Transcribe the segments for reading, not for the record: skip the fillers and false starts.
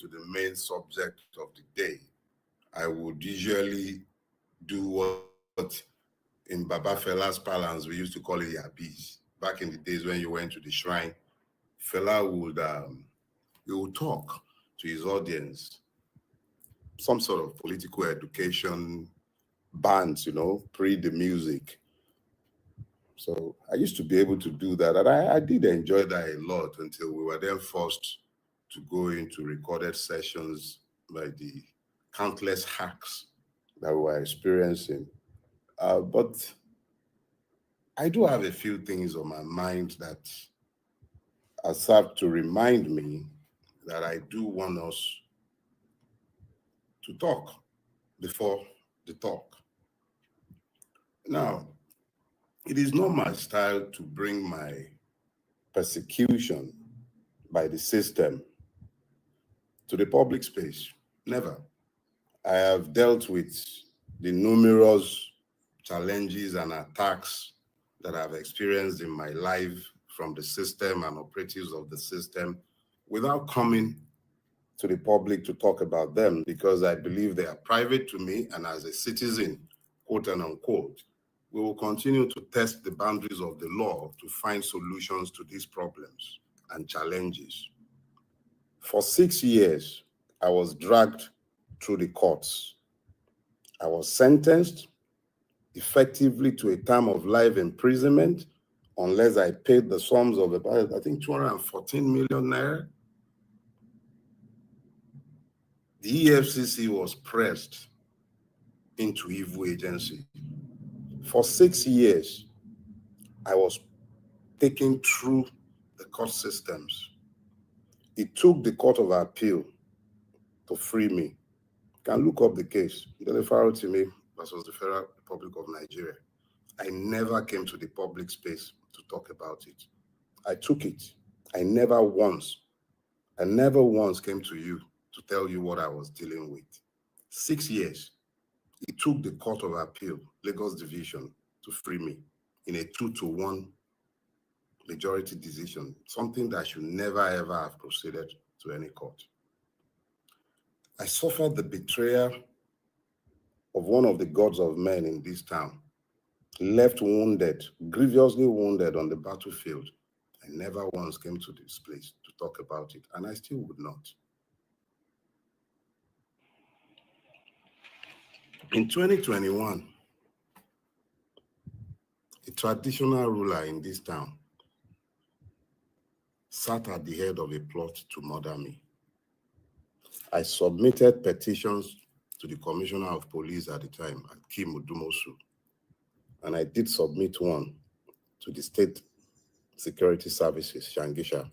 into the main subject of the day, I would usually do what in Baba Fela's parlance we used to call it yabis. Back in the days when you went to the shrine, Fela would talk to his audience, some sort of political education, bands, pre the music. So I used to be able to do that. And I did enjoy that a lot until we were then forced to go into recorded sessions by the countless hacks that we were experiencing. But I do have a few things on my mind that are served to remind me that I do want us to talk before the talk. Now, it is not my style to bring my persecution by the system to the public space. Never. I have dealt with the numerous challenges and attacks that I've experienced in my life from the system and operatives of the system without coming to the public to talk about them, because I believe they are private to me, and as a citizen, quote and unquote, we will continue to test the boundaries of the law to find solutions to these problems and challenges. For 6 years, I was dragged through the courts. I was sentenced effectively to a term of life imprisonment unless I paid the sums of about, I think, 214 million naira. The EFCC was pressed into evil agency. For 6 years, I was taken through the court systems. It took the Court of Appeal to free me. You can look up the case, Delefaro Timi versus the Federal Republic of Nigeria. I never came to the public space to talk about it. I took it. I never once came to you to tell you what I was dealing with. 6 years. It took the Court of Appeal, Lagos Division, to free me in a 2-1 majority decision, something that should never ever have proceeded to any court. I suffered the betrayal of one of the gods of men in this town, left wounded, grievously wounded on the battlefield. I never once came to this place to talk about it, and I still would not. In 2021, a traditional ruler in this town sat at the head of a plot to murder me. I submitted petitions to the Commissioner of Police at the time, Akim Udumosu, and I did submit one to the State Security Services, Shangisha.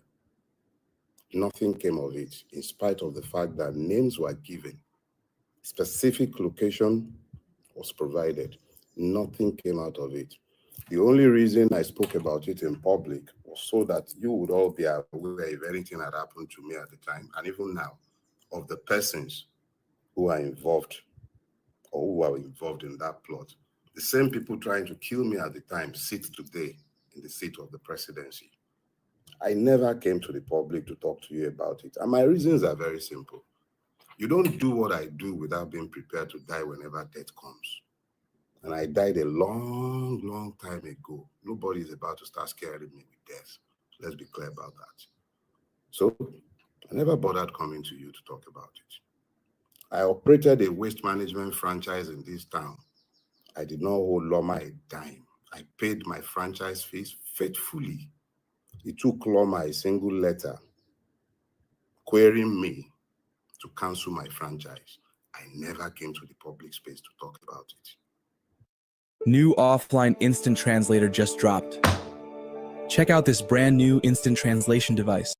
Nothing came of it, in spite of the fact that names were given, specific location was provided. Nothing came out of it. The only reason I spoke about it in public was so that you would all be aware if anything had happened to me at the time, and even now, of the persons who are involved or who are involved in that plot. The same people trying to kill me at the time sit today in the seat of the presidency. I never came to the public to talk to you about it. And my reasons are very simple. You don't do what I do without being prepared to die whenever death comes. And I died a long, long time ago. Nobody is about to start scaring me with death. Let's be clear about that. So I never bothered coming to you to talk about it. I operated a waste management franchise in this town. I did not owe Loma a dime. I paid my franchise fees faithfully. It took Loma a single letter querying me to cancel my franchise. I never came to the public space to talk about it. New offline instant translator just dropped. Check out this brand new instant translation device.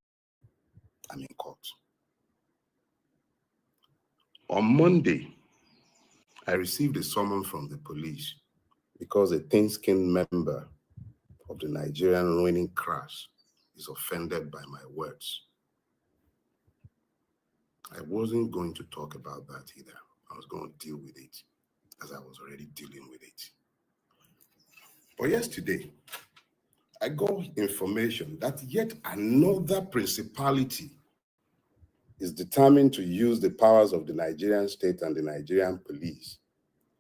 I'm in court. On Monday, I received a summons from the police because a thin-skinned member of the Nigerian ruining class is offended by my words. I wasn't going to talk about that either. I was going to deal with it as I was already dealing with it. But yesterday, I got information that yet another principality is determined to use the powers of the Nigerian state and the Nigerian police,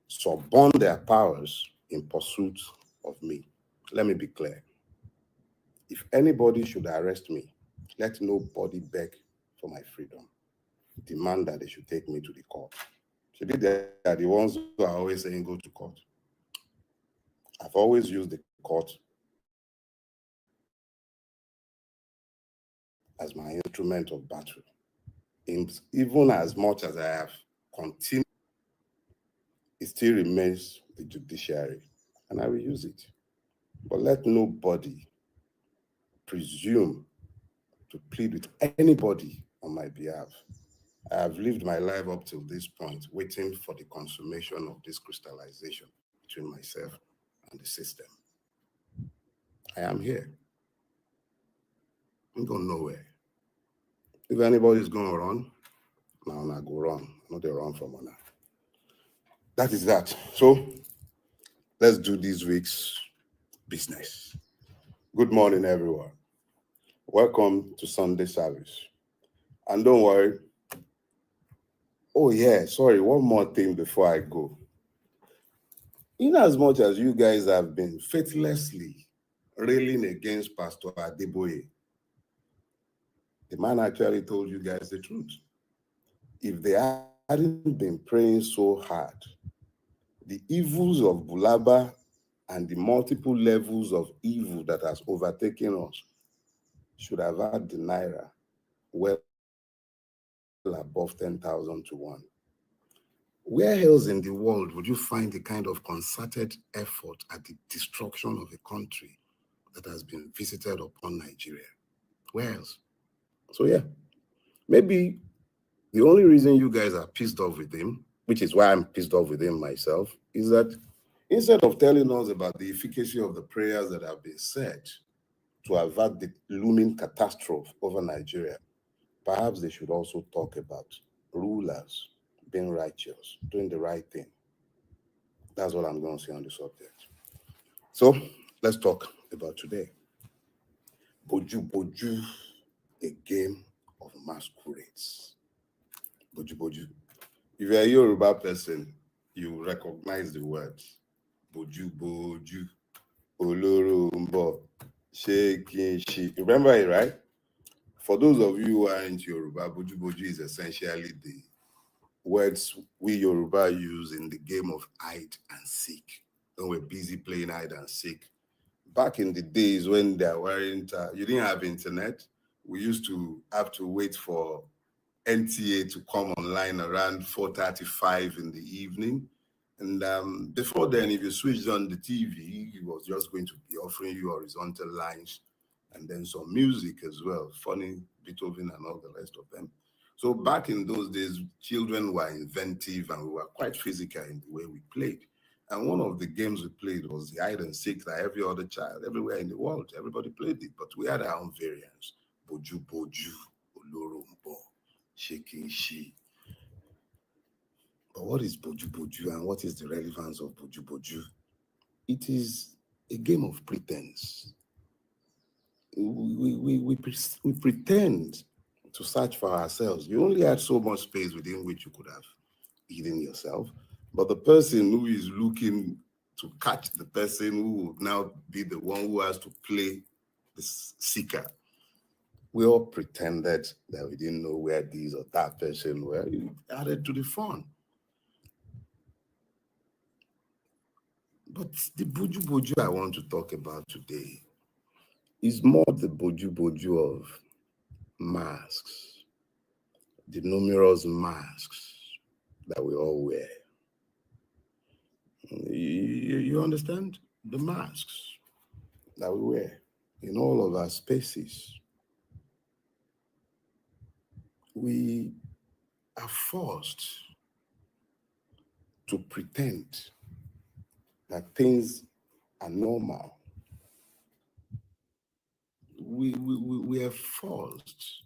suborn their powers in pursuit of me. Let me be clear. If anybody should arrest me, let nobody beg for my freedom. Demand that they should take me to the court. So they are the ones who are always saying go to court. I've always used the court as my instrument of battle. Even as much as I have continued, it still remains the judiciary, and I will use it. But let nobody presume to plead with anybody on my behalf. I have lived my life up till this point, waiting for the consummation of this crystallization between myself and the system. I am here. I'm going nowhere. If anybody's going to run, now I go run. Not they run from honor. That is that. So let's do this week's business. Good morning, everyone. Welcome to Sunday service. And don't worry. Oh, yeah, sorry, one more thing before I go. In as much as you guys have been faithlessly railing against Pastor Adeboye, the man actually told you guys the truth. If they hadn't been praying so hard, the evils of Bulaba and the multiple levels of evil that has overtaken us should have had the Naira well above 10,000 to 1. Where else in the world would you find the kind of concerted effort at the destruction of a country that has been visited upon Nigeria? Where else? So yeah, maybe the only reason you guys are pissed off with him, which is why I'm pissed off with him myself, is that instead of telling us about the efficacy of the prayers that have been said to avert the looming catastrophe over Nigeria, perhaps they should also talk about rulers being righteous, doing the right thing. That's what I'm going to say on the subject. So let's talk about today. Boju Boju, a game of masquerades. Boju Boju. If you're a Yoruba person, you recognize the words. Boju Boju, Oloro Mbo, Shekin. Remember it, right? For those of you who are into Yoruba, Boju Boju is essentially the words we Yoruba use in the game of hide and seek. When we're busy playing hide and seek. Back in the days when there weren't, you didn't have internet, we used to have to wait for NTA to come online around 4:35 in the evening. And before then, if you switched on the TV, it was just going to be offering you horizontal lines and then some music as well, funny Beethoven and all the rest of them. So back in those days, children were inventive and we were quite physical in the way we played. And one of the games we played was the hide and seek that every other child, everywhere in the world, everybody played it, but we had our own variants. Boju Boju, Oloro Mbo, Shekin Shi. But what is Boju Boju and what is the relevance of Boju Boju? It is a game of pretense. We pretend to search for ourselves. You only had so much space within which you could have hidden yourself. But the person who is looking to catch the person who will now be the one who has to play the seeker, we all pretended that we didn't know where this or that person were. You added to the fun. But the Boju Boju I want to talk about today is more the Boju Boju of masks, the numerous masks that we all wear. You understand? The masks that we wear in all of our spaces. We are forced to pretend that things are normal. We are forced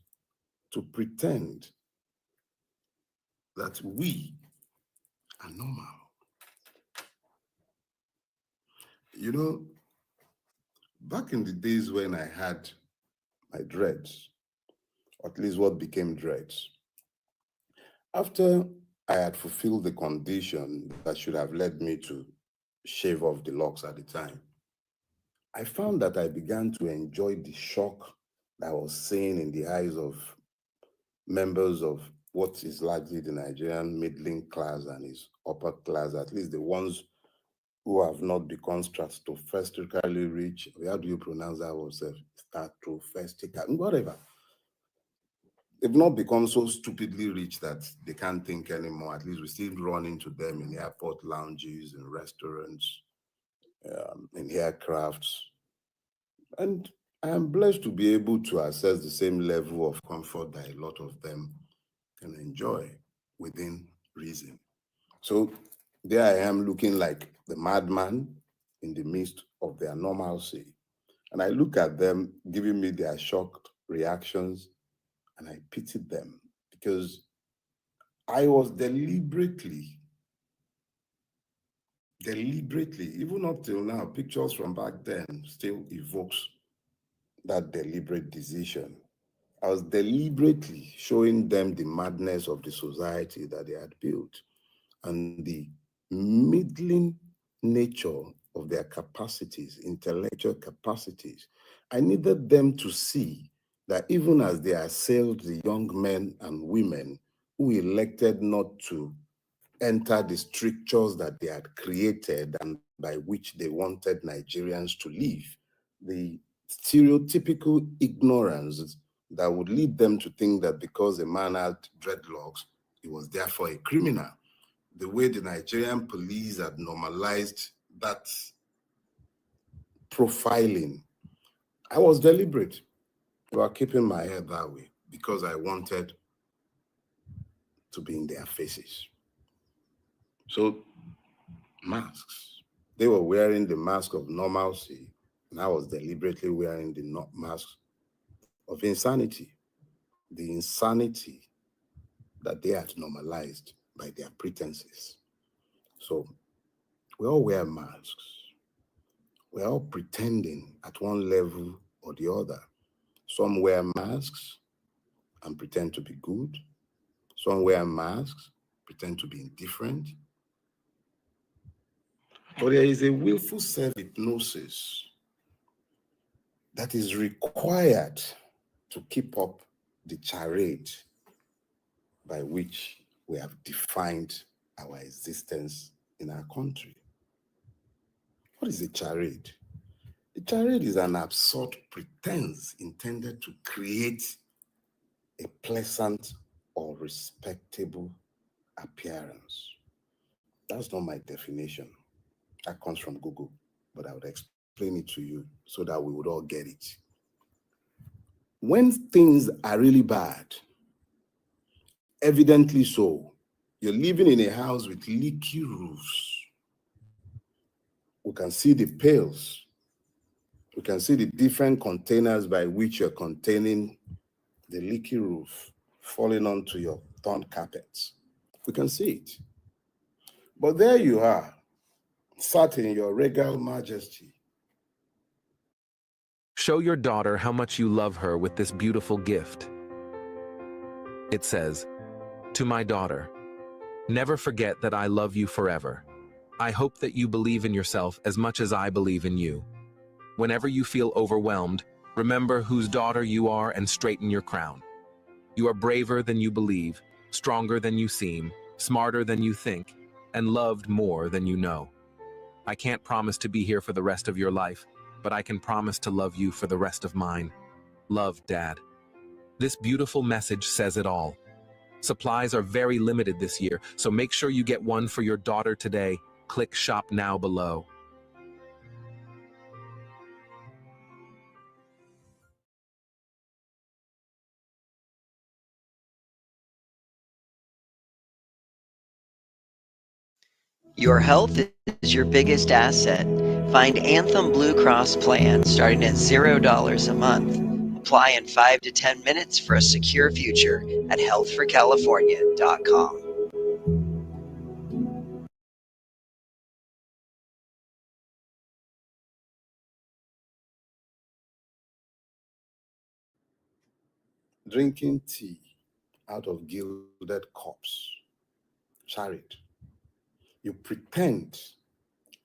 to pretend that we are normal. You know, back in the days when I had my dreads, or at least what became dreads, After I had fulfilled the condition that should have led me to shave off the locks at the time, I found that I began to enjoy the shock that I was seeing in the eyes of members of what is largely the Nigerian middling class and his upper class, at least the ones who have not become stratospherically rich. How do you pronounce that word? Stratospherically, whatever. They've not become so stupidly rich that they can't think anymore. At least we still run into them in airport lounges, in restaurants, in aircrafts. And I am blessed to be able to access the same level of comfort that a lot of them can enjoy within reason. So there I am looking like the madman in the midst of their normalcy. And I look at them giving me their shocked reactions, and I pitied them because I was deliberately, even up till now, pictures from back then still evokes that deliberate decision. I was deliberately showing them the madness of the society that they had built and the middling nature of their capacities, intellectual capacities. I needed them to see that even as they assailed the young men and women who elected not to enter the strictures that they had created and by which they wanted Nigerians to live, the stereotypical ignorance that would lead them to think that because a man had dreadlocks, he was therefore a criminal. The way the Nigerian police had normalized that profiling, I was deliberate about keeping my head that way because I wanted to be in their faces. So, masks. They were wearing the mask of normalcy, and I was deliberately wearing the mask of insanity. The insanity that they had normalized by their pretenses. So, we all wear masks. We're all pretending at one level or the other. Some wear masks and pretend to be good. Some wear masks, pretend to be indifferent. But there is a willful self-hypnosis that is required to keep up the charade by which we have defined our existence in our country. What is a charade? A charade is an absurd pretense intended to create a pleasant or respectable appearance. That's not my definition. That comes from Google, but I would explain it to you so that we would all get it. When things are really bad, evidently so, you're living in a house with leaky roofs. We can see the pails. We can see the different containers by which you're containing the leaky roof falling onto your torn carpets. We can see it. But there you are, sat in your regal majesty. Show your daughter how much you love her with this beautiful gift. It says, "To my daughter, never forget that I love you forever. I hope that you believe in yourself as much as I believe in you. Whenever you feel overwhelmed, remember whose daughter you are and straighten your crown. You are braver than you believe, stronger than you seem, smarter than you think, and loved more than you know. I can't promise to be here for the rest of your life, but I can promise to love you for the rest of mine. Love, Dad." This beautiful message says it all. Supplies are very limited this year, so make sure you get one for your daughter today. Click shop now below. Your health is your biggest asset. Find Anthem Blue Cross plan starting at $0 a month. Apply in 5 to 10 minutes for a secure future at healthforcalifornia.com. Drinking tea out of gilded cups. Chariot. You pretend,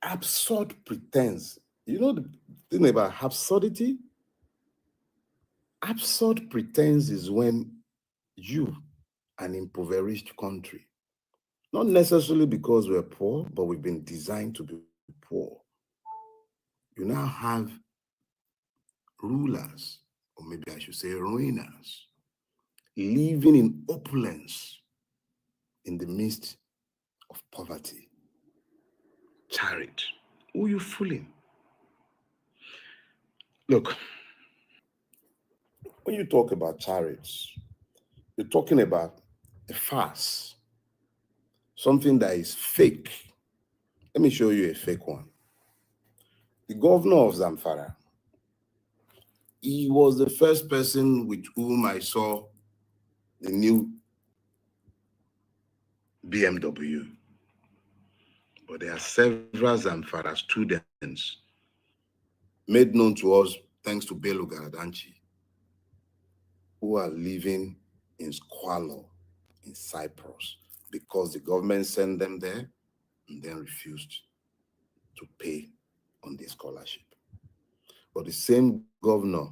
absurd pretense. You know the thing about absurdity? Absurd pretense is when you, an impoverished country, not necessarily because we're poor, but we've been designed to be poor. You now have rulers, or maybe I should say ruiners, living in opulence in the midst of poverty. Chariot. Who are you fooling? Look, when you talk about chariots, you're talking about a farce, something that is fake. Let me show you a fake one. The governor of Zamfara, he was the first person with whom I saw the new BMW. But there are several Zamfara students made known to us thanks to Bello Garadanchi, who are living in squalor in Cyprus because the government sent them there and then refused to pay on the scholarship. But the same governor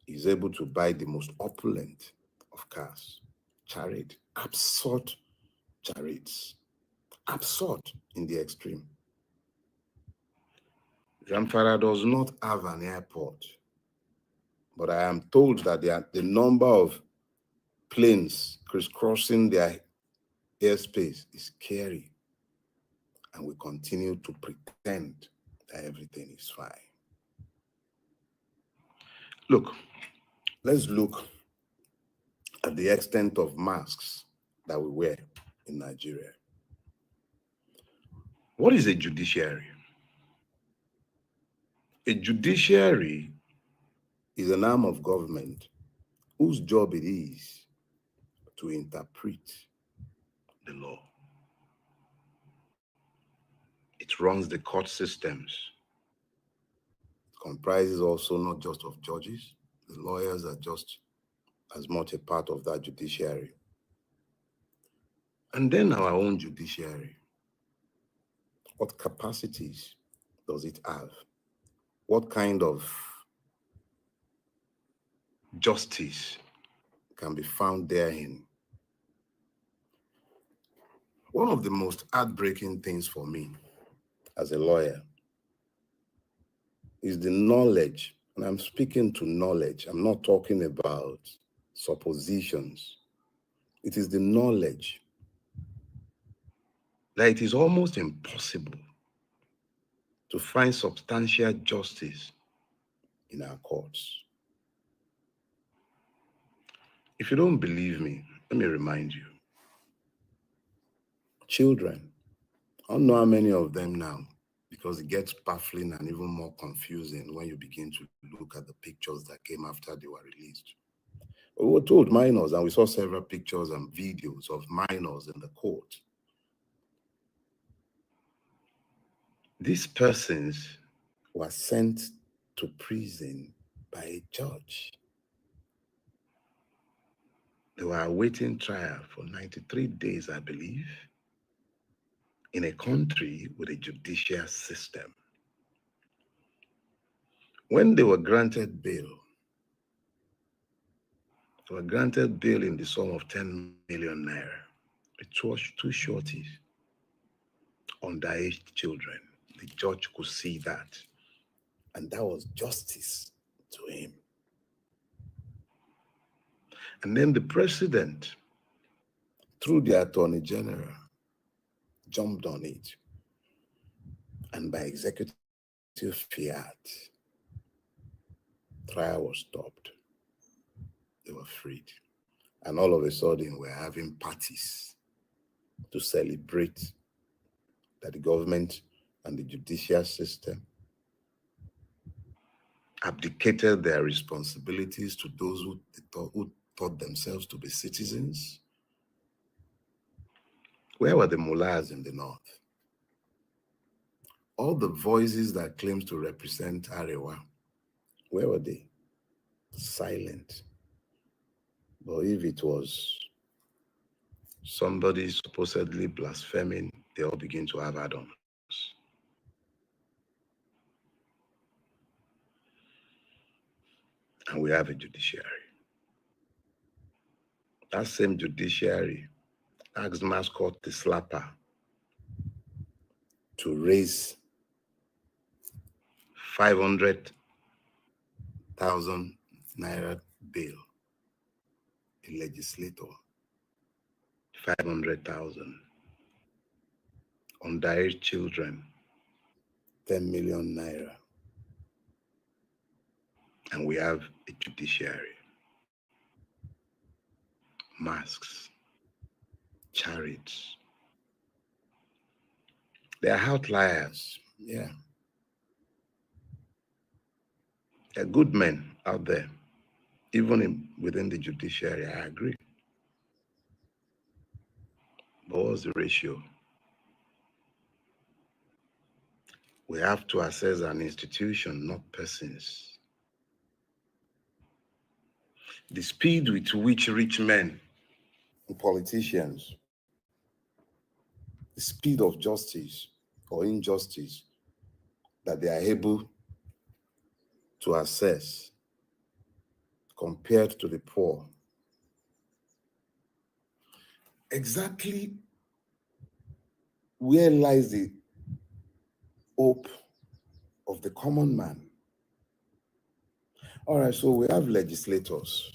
is able to buy the most opulent of cars, chariot, absurd chariots, absurd in the extreme. Zamfara does not have an airport, but I am told that the number of planes crisscrossing their airspace is scary, and we continue to pretend that everything is fine. Look, let's look at the extent of masks that we wear in Nigeria. What is a judiciary? A judiciary is an arm of government whose job it is to interpret the law. It runs the court systems. It comprises also not just of judges. The lawyers are just as much a part of that judiciary. And then our own judiciary. What capacities does it have? What kind of justice can be found therein? One of the most heartbreaking things for me as a lawyer is the knowledge, and I'm speaking to knowledge, I'm not talking about suppositions. It is the knowledge that it is almost impossible to find substantial justice in our courts. If you don't believe me, let me remind you. Children, I don't know how many of them now, because it gets baffling and even more confusing when you begin to look at the pictures that came after they were released. We were told minors, and we saw several pictures and videos of minors in the court. These persons were sent to prison by a judge. They were awaiting trial for 93 days, I believe, in a country with a judicial system. When they were granted bail, they were granted bail in the sum of 10 million naira. It was two shorties, underage children. The judge could see that, and that was justice to him. And then the president, through the attorney general, jumped on it, and by executive fiat, trial was stopped. They were freed. And all of a sudden, we're having parties to celebrate that the government and the judicial system abdicated their responsibilities to those who thought themselves to be citizens. Where were the mullahs in the north? All the voices that claims to represent Arewa, where were they? Silent. But if it was somebody supposedly blaspheming, they all begin to have add-ons. And we have a judiciary. That same judiciary asked mascot the slapper to raise 500,000 naira bail. A legislator, 500,000. Underage children, 10 million naira. And we have a judiciary. Masks, chariots. They are outliers, yeah. There are good men out there, even within the judiciary, I agree. But what's the ratio? We have to assess an institution, not persons. The speed with which rich men and politicians, the speed of justice or injustice that they are able to assess compared to the poor. Exactly where lies the hope of the common man? All right, so we have legislators.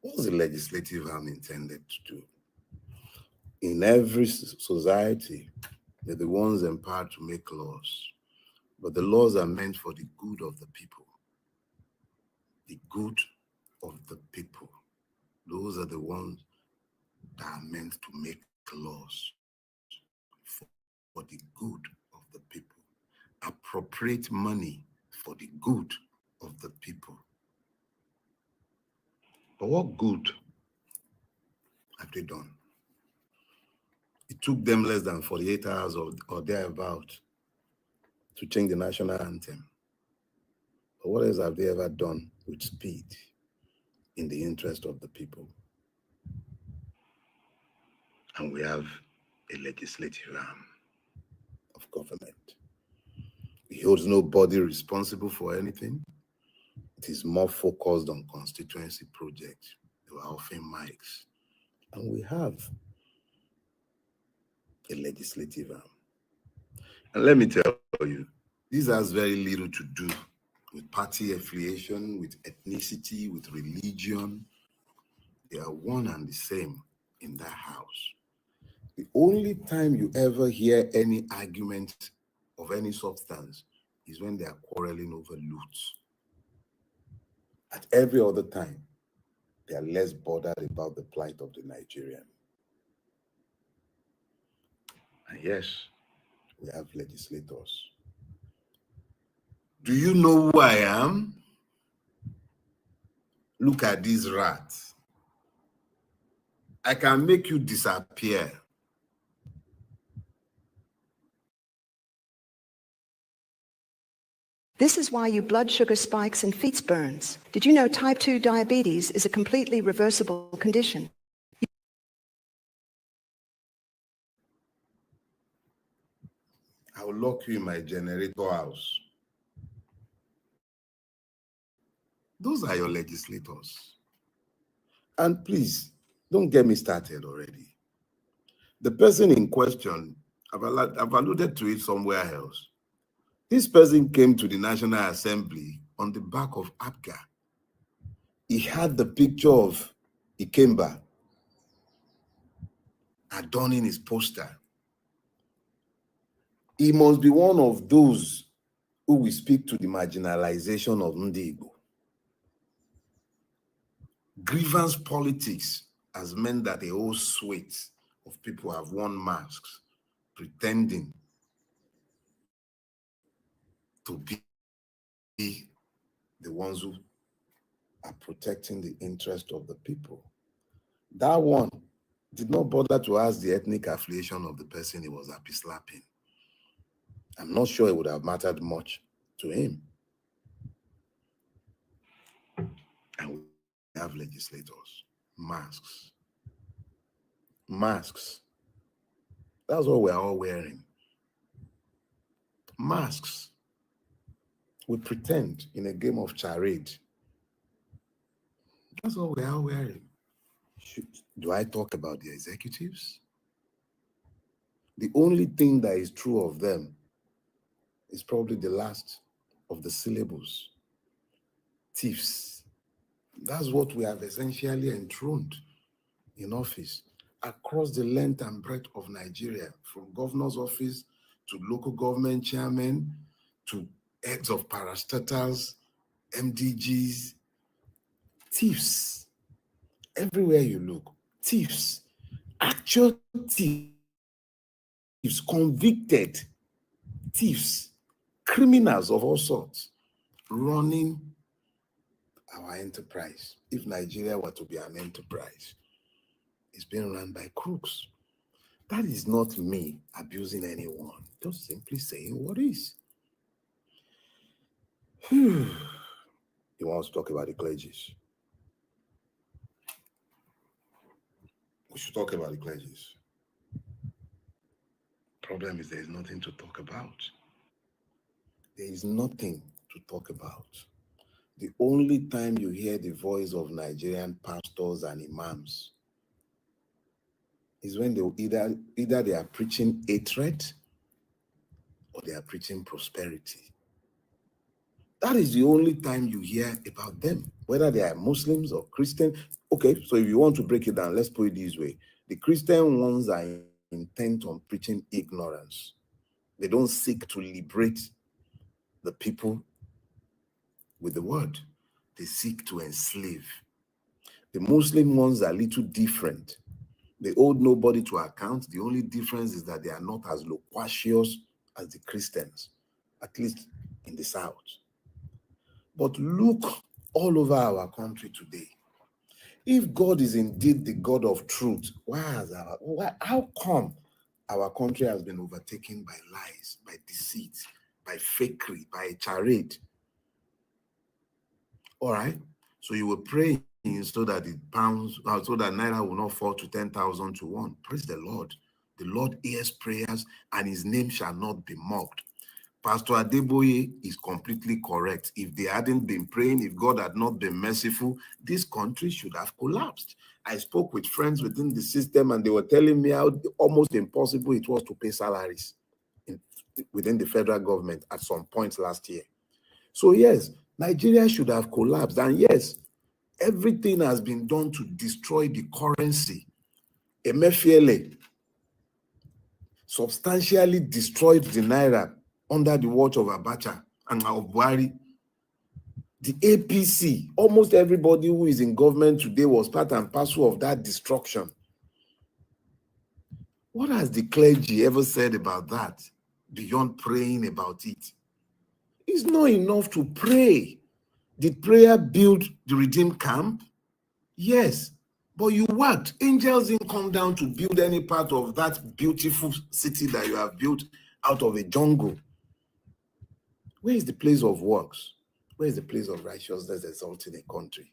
What's the legislative arm intended to do? In every society, they're the ones empowered to make laws, but the laws are meant for the good of the people. The good of the people. Those are the ones that are meant to make laws for the good of the people. Appropriate money for the good of the people. But what good have they done? It took them less than 48 hours or thereabout to change the national anthem. But what else have they ever done with speed in the interest of the people? And we have a legislative arm of government. It holds nobody responsible for anything. It is more focused on constituency projects. They were offering mics. And we have a legislative arm. And let me tell you, this has very little to do with party affiliation, with ethnicity, with religion. They are one and the same in that house. The only time you ever hear any argument of any substance is when they are quarreling over loot. At every other time, they are less bothered about the plight of the Nigerian. And yes, we have legislators. Do you know who I am? Look at these rats. I can make you disappear. This is why your blood sugar spikes and feet burns. Did you know type 2 diabetes is a completely reversible condition? I will lock you in my generator house. Those are your legislators. And please, don't get me started already. The person in question, I've alluded to it somewhere else. This person came to the National Assembly on the back of APGA. He had the picture of Ikemba adorning his poster. He must be one of those who will speak to the marginalization of Ndi Igbo. Grievance politics has meant that a whole suite of people have worn masks, pretending to be the ones who are protecting the interest of the people. That one did not bother to ask the ethnic affiliation of the person he was happy slapping. I'm not sure it would have mattered much to him. And we have legislators, masks. Masks. That's what we're all wearing. Masks. We pretend in a game of charade. That's what we're all wearing. Do I talk about the executives? The only thing that is true of them is probably the last of the syllables. Thieves. That's what we have essentially enthroned in office across the length and breadth of Nigeria, from governor's office to local government chairmen to heads of parastatals, MDGs. Thieves. Everywhere you look, thieves. Actual thieves. Convicted thieves. Criminals of all sorts running our enterprise. If Nigeria were to be an enterprise, it's being run by crooks. That is not me abusing anyone, just simply saying what is. You want to talk about the clergies? We should talk about the clergies. Problem is there is nothing to talk about. There is nothing to talk about. The only time you hear the voice of Nigerian pastors and imams is when they either they are preaching hatred or they are preaching prosperity. That is the only time you hear about them, whether they are Muslims or Christian. Okay, so if you want to break it down, let's put it this way. The Christian ones are intent on preaching ignorance. They don't seek to liberate the people with the word. They seek to enslave. The Muslim ones are a little different. They hold nobody to account. The only difference is that they are not as loquacious as the Christians, at least in the South. But look all over our country today. If God is indeed the God of truth, how come our country has been overtaken by lies, by deceit, by fakery, by a charade? All right. So you were praying so that the pounds, so that Naira will not fall to 10,000 to 1. Praise the Lord. The Lord hears prayers and his name shall not be mocked. Pastor Adeboye is completely correct. If they hadn't been praying, if God had not been merciful, this country should have collapsed. I spoke with friends within the system and they were telling me how almost impossible it was to pay salaries within the federal government at some point last year. So yes, Nigeria should have collapsed. And yes, everything has been done to destroy the currency. Emefiele substantially destroyed the Naira under the watch of Abacha and of Buhari. The APC, almost everybody who is in government today was part and parcel of that destruction. What has the clergy ever said about that beyond praying about it? It's not enough to pray. Did prayer build the redeemed camp? Yes, but you worked. Angels didn't come down to build any part of that beautiful city that you have built out of a jungle. Where is the place of works? Where is the place of righteousness exalting a country?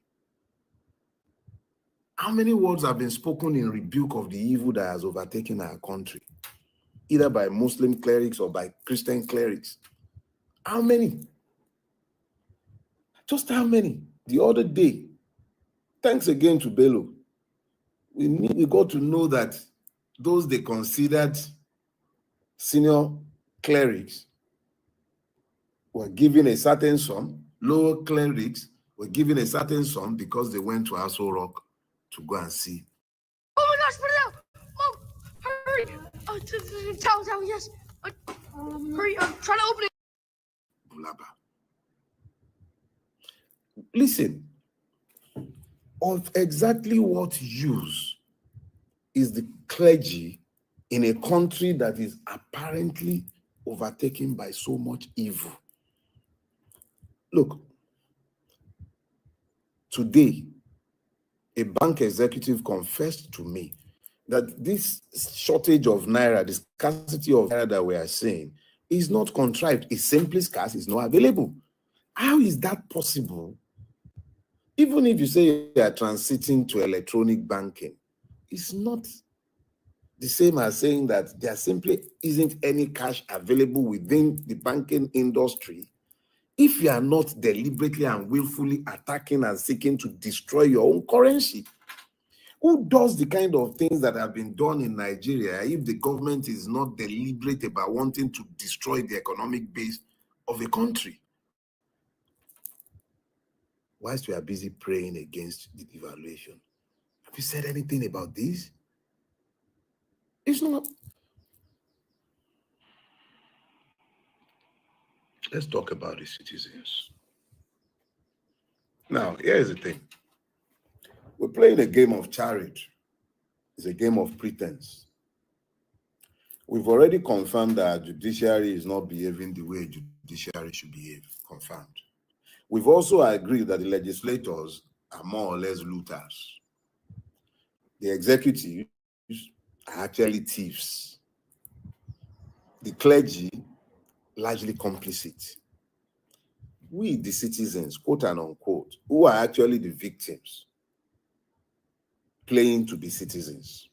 How many words have been spoken in rebuke of the evil that has overtaken our country, either by Muslim clerics or by Christian clerics? How many? Just how many? The other day, thanks again to Bello, we got to know that those they considered senior clerics were given a certain sum, lower clerics were given a certain sum because they went to Aso Rock to go and see. Oh my gosh, put it out! Mom, hurry! Towel, yes. Hurry, I'm trying to open it. Bulaba. Listen, of exactly what use is the clergy in a country that is apparently overtaken by so much evil? Look, today, a bank executive confessed to me that this shortage of Naira, the scarcity of Naira that we are seeing, is not contrived. It's simply scarce, it's not available. How is that possible? Even if you say you are transiting to electronic banking, it's not the same as saying that there simply isn't any cash available within the banking industry if you are not deliberately and willfully attacking and seeking to destroy your own currency. Who does the kind of things that have been done in Nigeria if the government is not deliberate about wanting to destroy the economic base of a country? Whilst we are busy praying against the devaluation, have you said anything about this? It's not. Let's talk about the citizens. Now, here's the thing. We're playing a game of charade. It's a game of pretense. We've already confirmed that judiciary is not behaving the way judiciary should behave. Confirmed. We've also agreed that the legislators are more or less looters. The executives are actually thieves. The clergy largely complicit. We, the citizens, quote and unquote, who are actually the victims, playing to be citizens.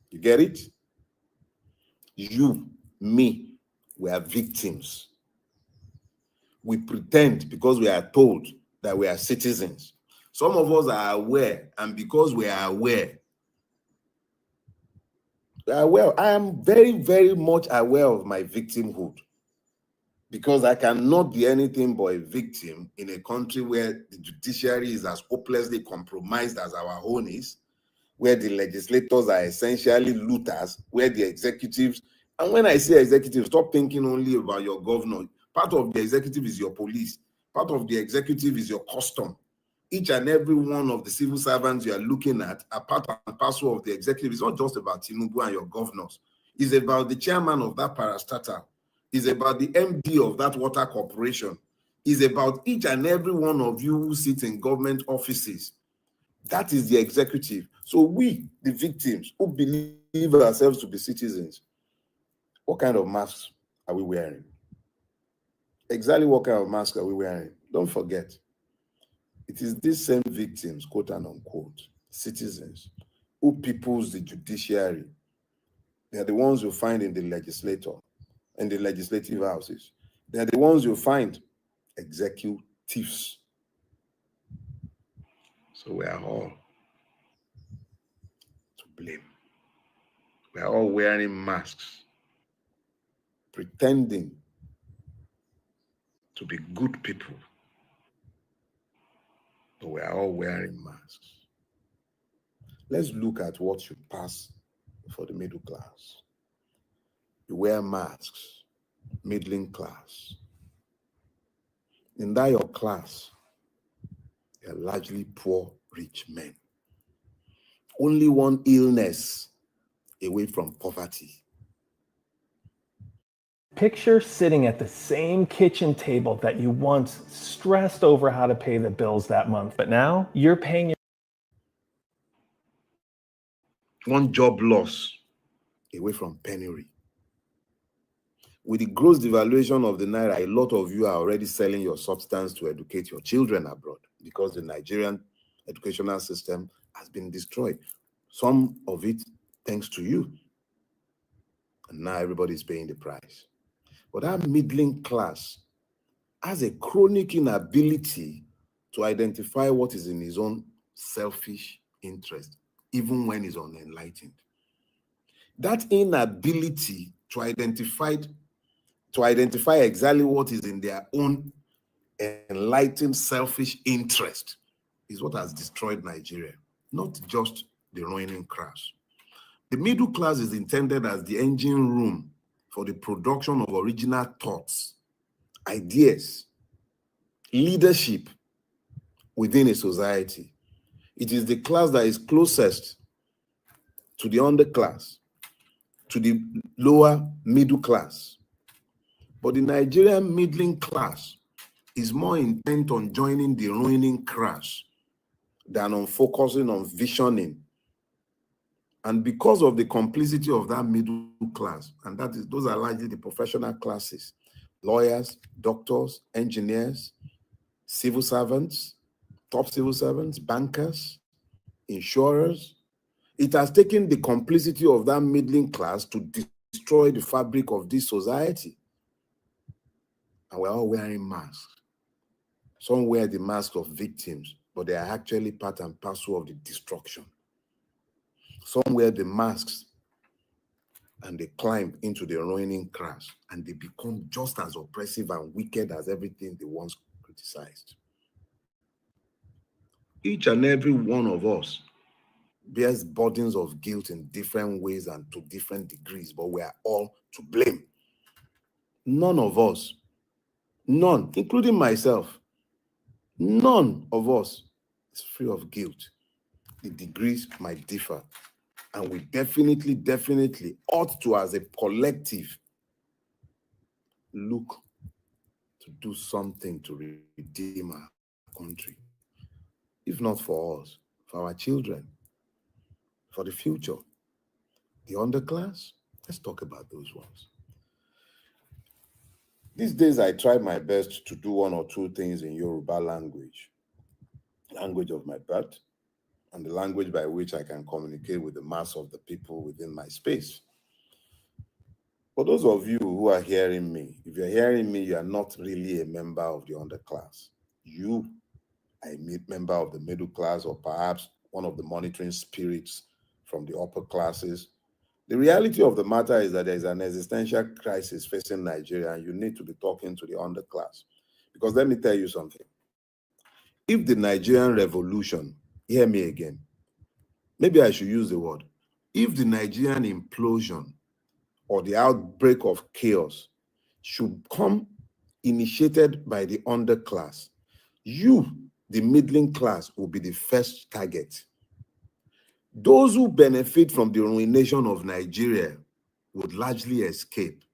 You get it? You, me, we are victims. We pretend because we are told that we are citizens. Some of us are aware, and because we are aware, I am very, very much aware of my victimhood, because I cannot be anything but a victim in a country where the judiciary is as hopelessly compromised as our own is, where the legislators are essentially looters, where the executives, and when I say executive, stop thinking only about your governor. Part of the executive is your police. Part of the executive is your custom. Each and every one of the civil servants you are looking at are part and parcel of the executive. It's not just about Tinubu and your governors. It's about the chairman of that parastatal. It's about the MD of that water corporation. It's about each and every one of you who sit in government offices. That is the executive. So we, the victims, who believe ourselves to be citizens, what kind of masks are we wearing? Exactly what kind of mask are we wearing? Don't forget, it is these same victims, quote and unquote, citizens, who peoples the judiciary. They are the ones you find in the legislature, in the legislative houses. They are the ones you find executives. So we are all to blame. We are all wearing masks, pretending to be good people, but we are all wearing masks. Let's look at what should pass for the middle class. You wear masks, middling class. In that your class, they are largely poor, rich men. Only one illness away from poverty. Picture sitting at the same kitchen table that you once stressed over how to pay the bills that month, but now you're paying your One job loss away from penury. With the gross devaluation of the naira, a lot of you are already selling your substance to educate your children abroad because the Nigerian educational system has been destroyed. Some of it thanks to you. And now everybody is paying the price. But that middling class has a chronic inability to identify what is in his own selfish interest, even when he's unenlightened. That inability to identify exactly what is in their own enlightened selfish interest is what has destroyed Nigeria, not just the ruling class. The middle class is intended as the engine room for the production of original thoughts, ideas, leadership within a society. It is the class that is closest to the underclass, to the lower middle class. But the Nigerian middling class is more intent on joining the ruining class than on focusing on visioning. And because of the complicity of that middle class, and those are largely the professional classes, lawyers, doctors, engineers, civil servants, top civil servants, bankers, insurers, It has taken the complicity of that middling class to destroy the fabric of this society. And we're all wearing masks. Some wear the mask of victims, but they are actually part and parcel of the destruction. Some wear the masks and they climb into the ruining crash, and they become just as oppressive and wicked as everything they once criticized. Each and every one of us bears burdens of guilt in different ways and to different degrees, but we are all to blame. None of us, none, including myself, none of us is free of guilt. The degrees might differ, and we definitely ought to, as a collective, look to do something to redeem our country. If not for us, for our children, for the future. The underclass, let's talk about those ones. These days, I try my best to do one or two things in Yoruba language of my birth, and the language by which I can communicate with the mass of the people within my space. For those of you who are hearing me, if you're hearing me, you are not really a member of the underclass. You are a member of the middle class, or perhaps one of the monitoring spirits from the upper classes. The reality of the matter is that there is an existential crisis facing Nigeria, and you need to be talking to the underclass. Because let me tell you something. If the Nigerian revolution, hear me again, maybe I should use the word, if the Nigerian implosion or the outbreak of chaos should come initiated by the underclass, you, the middling class, will be the first target. Those who benefit from the ruination of Nigeria would largely escape,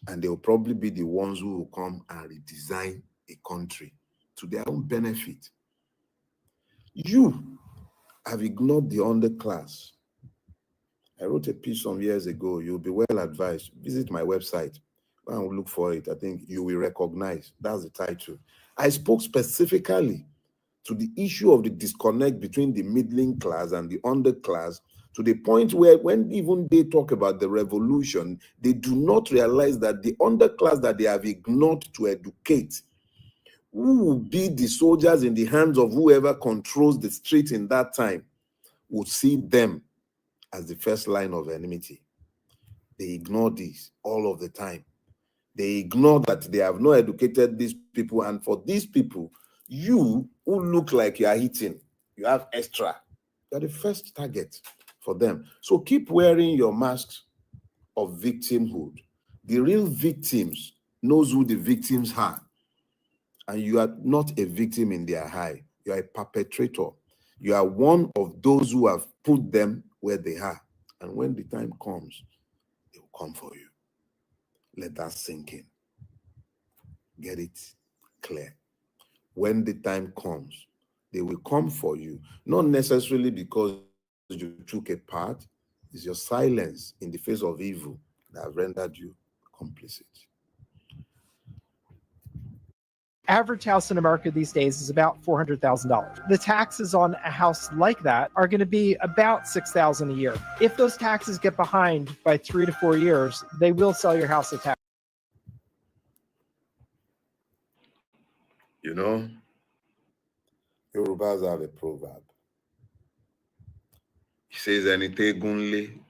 and they will probably be the ones who will come and redesign a country to their own benefit. You have ignored the underclass. I wrote a piece some years ago. You'll be well advised. Visit my website. Go and look for it. I think you will recognize. That's the title. I spoke specifically to the issue of the disconnect between the middling class and the underclass, to the point where when even they talk about the revolution, they do not realize that the underclass that they have ignored to educate, who will be the soldiers in the hands of whoever controls the street in that time, would see them as the first line of enmity. They ignore this all of the time. They ignore that they have not educated these people, and for these people, you who look like you are eating, you have extra, you're the first target for them. So keep wearing your masks of victimhood. The real victims knows who the victims are, and you are not a victim in their eye. You are a perpetrator. You are one of those who have put them where they are, and when the time comes, they will come for you. Let that sink in. Get it clear. When the time comes, they will come for you, not necessarily because you took a part. It's your silence in the face of evil that have rendered you complicit. Average house in America these days is about $400,000. The taxes on a house like that are going to be about $6,000 a year. If those taxes get behind by 3 to 4 years, they will sell your house at tax. You know, Yorubas have a proverb. He says, "Enite gunle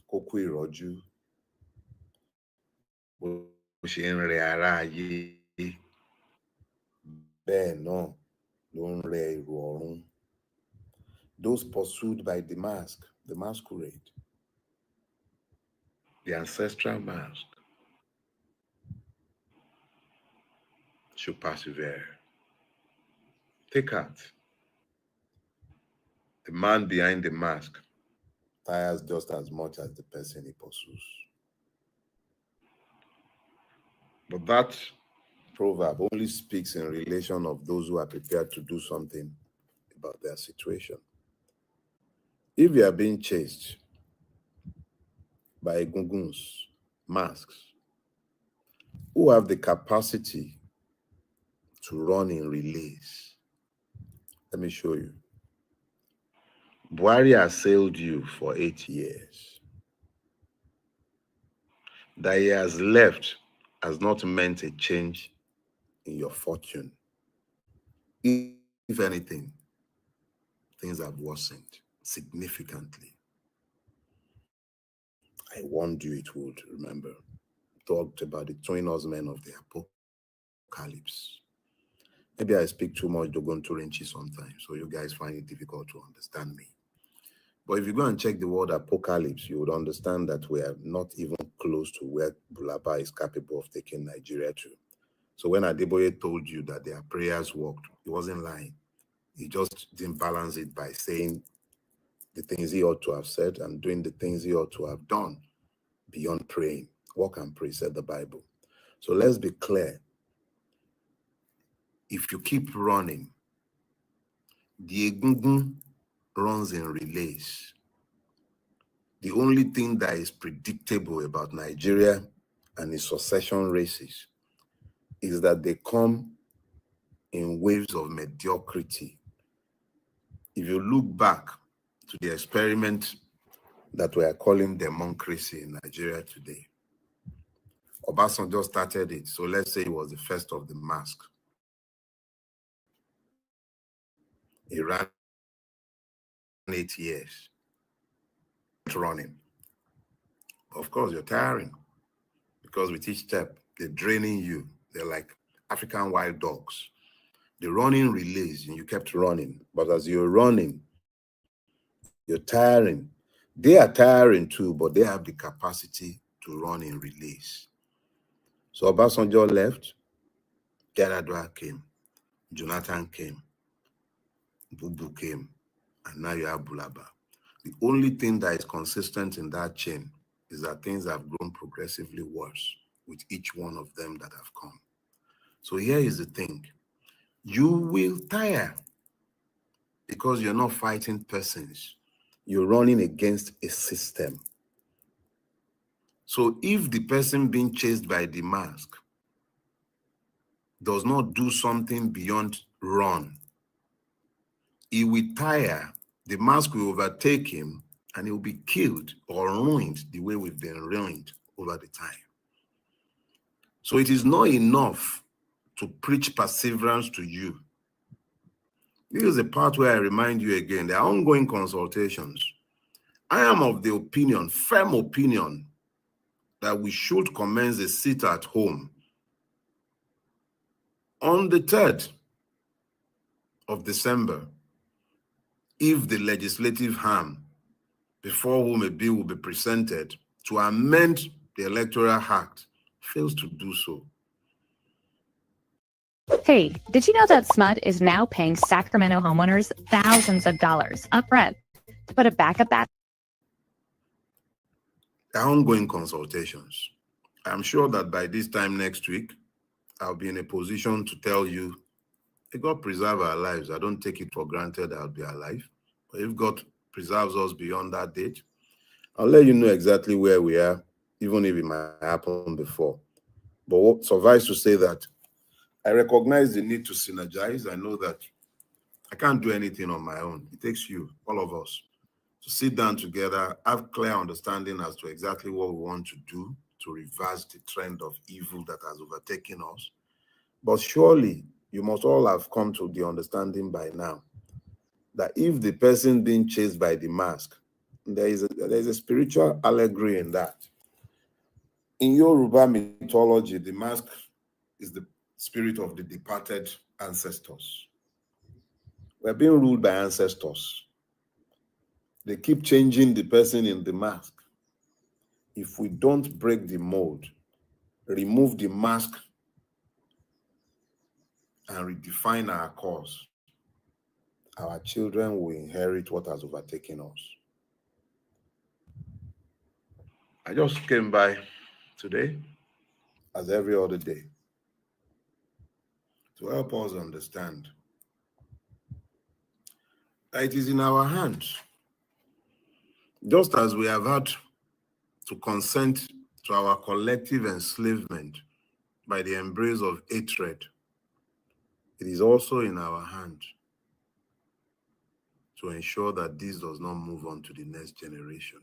koku iroju, bo se nre ara aye, bẹ́ẹ̀ náà ló ń rẹ èrò ọ̀run." Those pursued by the mask, the masquerade, the ancestral mask, should persevere. Take heart. The man behind the mask tires just as much as the person he pursues. But that proverb only speaks in relation of those who are prepared to do something about their situation. If you are being chased by egunguns, masks, who have the capacity to run in relays, let me show you. Buhari assailed you for 8 years. That he has left has not meant a change in your fortune. If anything, things have worsened significantly. I warned you it would, remember. Talked about the twin horsemen of the apocalypse. Maybe I speak too much Dogon Turenchi sometimes, so you guys find it difficult to understand me. But if you go and check the word apocalypse, you would understand that we are not even close to where Bulaba is capable of taking Nigeria to. So when Adeboye told you that their prayers worked, he wasn't lying. He just didn't balance it by saying the things he ought to have said and doing the things he ought to have done beyond praying. Walk and pray, said the Bible. So let's be clear. If you keep running, the Egungun runs in relays. The only thing that is predictable about Nigeria and its succession races is that they come in waves of mediocrity. If you look back to the experiment that we are calling democracy in Nigeria today, Obasanjo started it, so let's say it was the first of the mask. He ran 8 years running. Of course, you're tiring because with each step, they're draining you. They're like African wild dogs. The running relays, and you kept running. But as you're running, you're tiring. They are tiring too, but they have the capacity to run in relays. So Obasanjo left, Yar'Adua came, Jonathan came, Bubu came, and now you have Bulaba. The only thing that is consistent in that chain is that things have grown progressively worse with each one of them that have come. So here is the thing. You will tire because you're not fighting persons. You're running against a system. So if the person being chased by the mask does not do something beyond run, he will tire, the mask will overtake him, and he will be killed or ruined the way we've been ruined over the time. So it is not enough to preach perseverance to you. This is the part where I remind you again, there are ongoing consultations. I am of the opinion, firm opinion, that we should commence a sit at home on the 3rd of December, if the legislative arm before whom a bill will be presented to amend the Electoral Act fails to do so. Hey, did you know that SMUD is now paying Sacramento homeowners thousands of dollars upfront to put a backup battery? There are ongoing consultations. I'm sure that by this time next week, I'll be in a position to tell you, if God preserve our lives, I don't take it for granted I'll be alive. But if God preserves us beyond that date, I'll let you know exactly where we are, even if it might happen before. But suffice to say that I recognize the need to synergize. I know that I can't do anything on my own. It takes you, all of us, to sit down together, have clear understanding as to exactly what we want to do to reverse the trend of evil that has overtaken us. But surely, you must all have come to the understanding by now that if the person being chased by the mask, there is a spiritual allegory in that. In Yoruba mythology, the mask is the spirit of the departed ancestors. We're being ruled by ancestors. They keep changing the person in the mask. If we don't break the mold, remove the mask, and redefine our cause, our children will inherit what has overtaken us. I just came by today, as every other day, to help us understand that it is in our hands. Just as we have had to consent to our collective enslavement by the embrace of hatred, it is also in our hands to ensure that this does not move on to the next generation.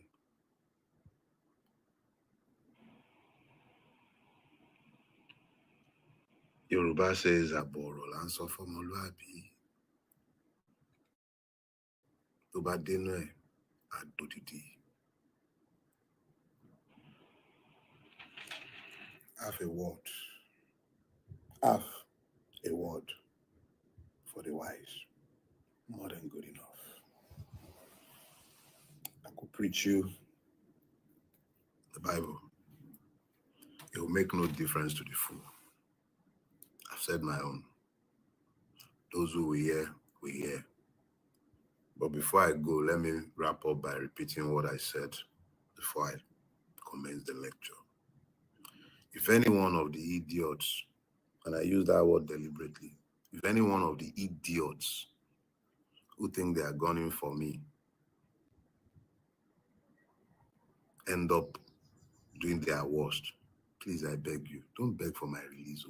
Yoruba says, Aboro lanso fomoluabi. Tó bá dénú ẹ̀, àdòdìdì. Have a word. Have a word for the wise. More than good enough. I could preach you the Bible. It will make no difference to the fool. I've said my own. Those who will hear, will hear. But before I go, let me wrap up by repeating what I said before I commence the lecture. If any one of the idiots, and I use that word deliberately, if any one of the idiots who think they are gunning for me end up doing their worst, please, I beg you, don't beg for my release.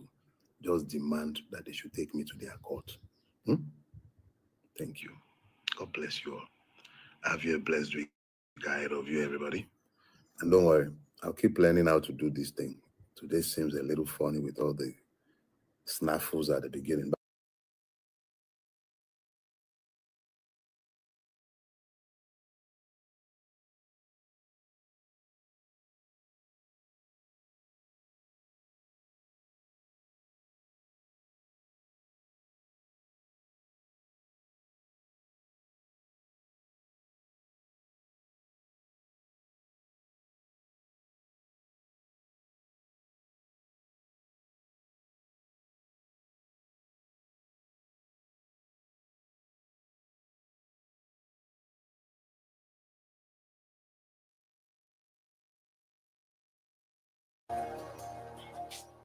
Just demand that they should take me to their court. Thank you. God bless you all. Have you a blessed week ahead of you, everybody. And don't worry, I'll keep learning how to do this thing. Today seems a little funny with all the snafus at the beginning.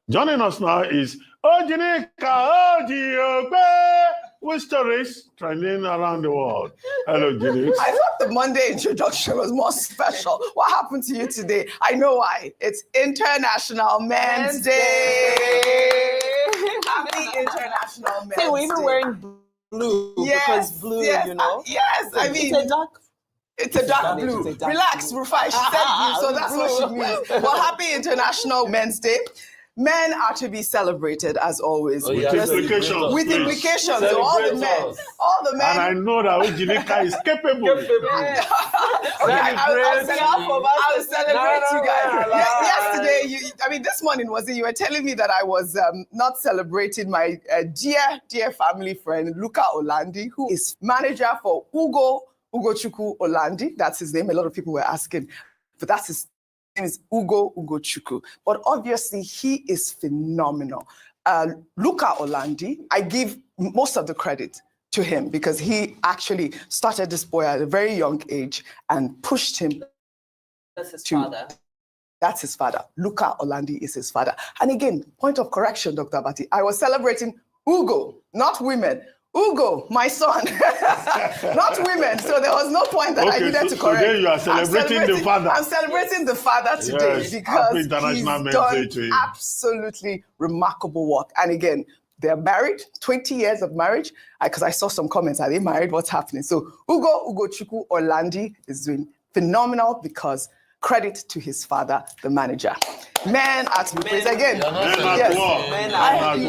Joining us now is Ojinika Ojiope with stories trending around the world. Hello, Ginny. I thought the Monday introduction was more special. What happened to you today? I know why. It's International Men's Day. Happy International Men's Day. We're even wearing blue because blue, you know. Yes, I mean. It's a dark blue. Relax, Rufai. She said blue, so that's what she means. Well, happy International Men's Day. Men are to be celebrated as always. With implications. With implications. So all the men. And I know that Ojinika is capable. I'll celebrate you guys. Yesterday, this morning you were telling me that I was not celebrating my dear family friend, Luca Olandi, who is manager for Ugochukwu Olandi. That's his name. A lot of people were asking, but that's his name is Ugochukwu. But obviously, he is phenomenal. Luca Olandi, I give most of the credit to him because he actually started this boy at a very young age and pushed him. That's his father. That's his father. Luca Olandi is his father. And again, point of correction, Dr. Abati, I was celebrating Ugo, not women. Ugo, my son, not women. So there was no point that I needed to correct. Today you are celebrating the father. I'm celebrating the father today because he's done absolutely remarkable work. And again, they're married, 20 years of marriage, because I saw some comments, are they married? What's happening? So Ugochukwu Olandi is doing phenomenal because credit to his father, the manager. Men are to be praised again. Men at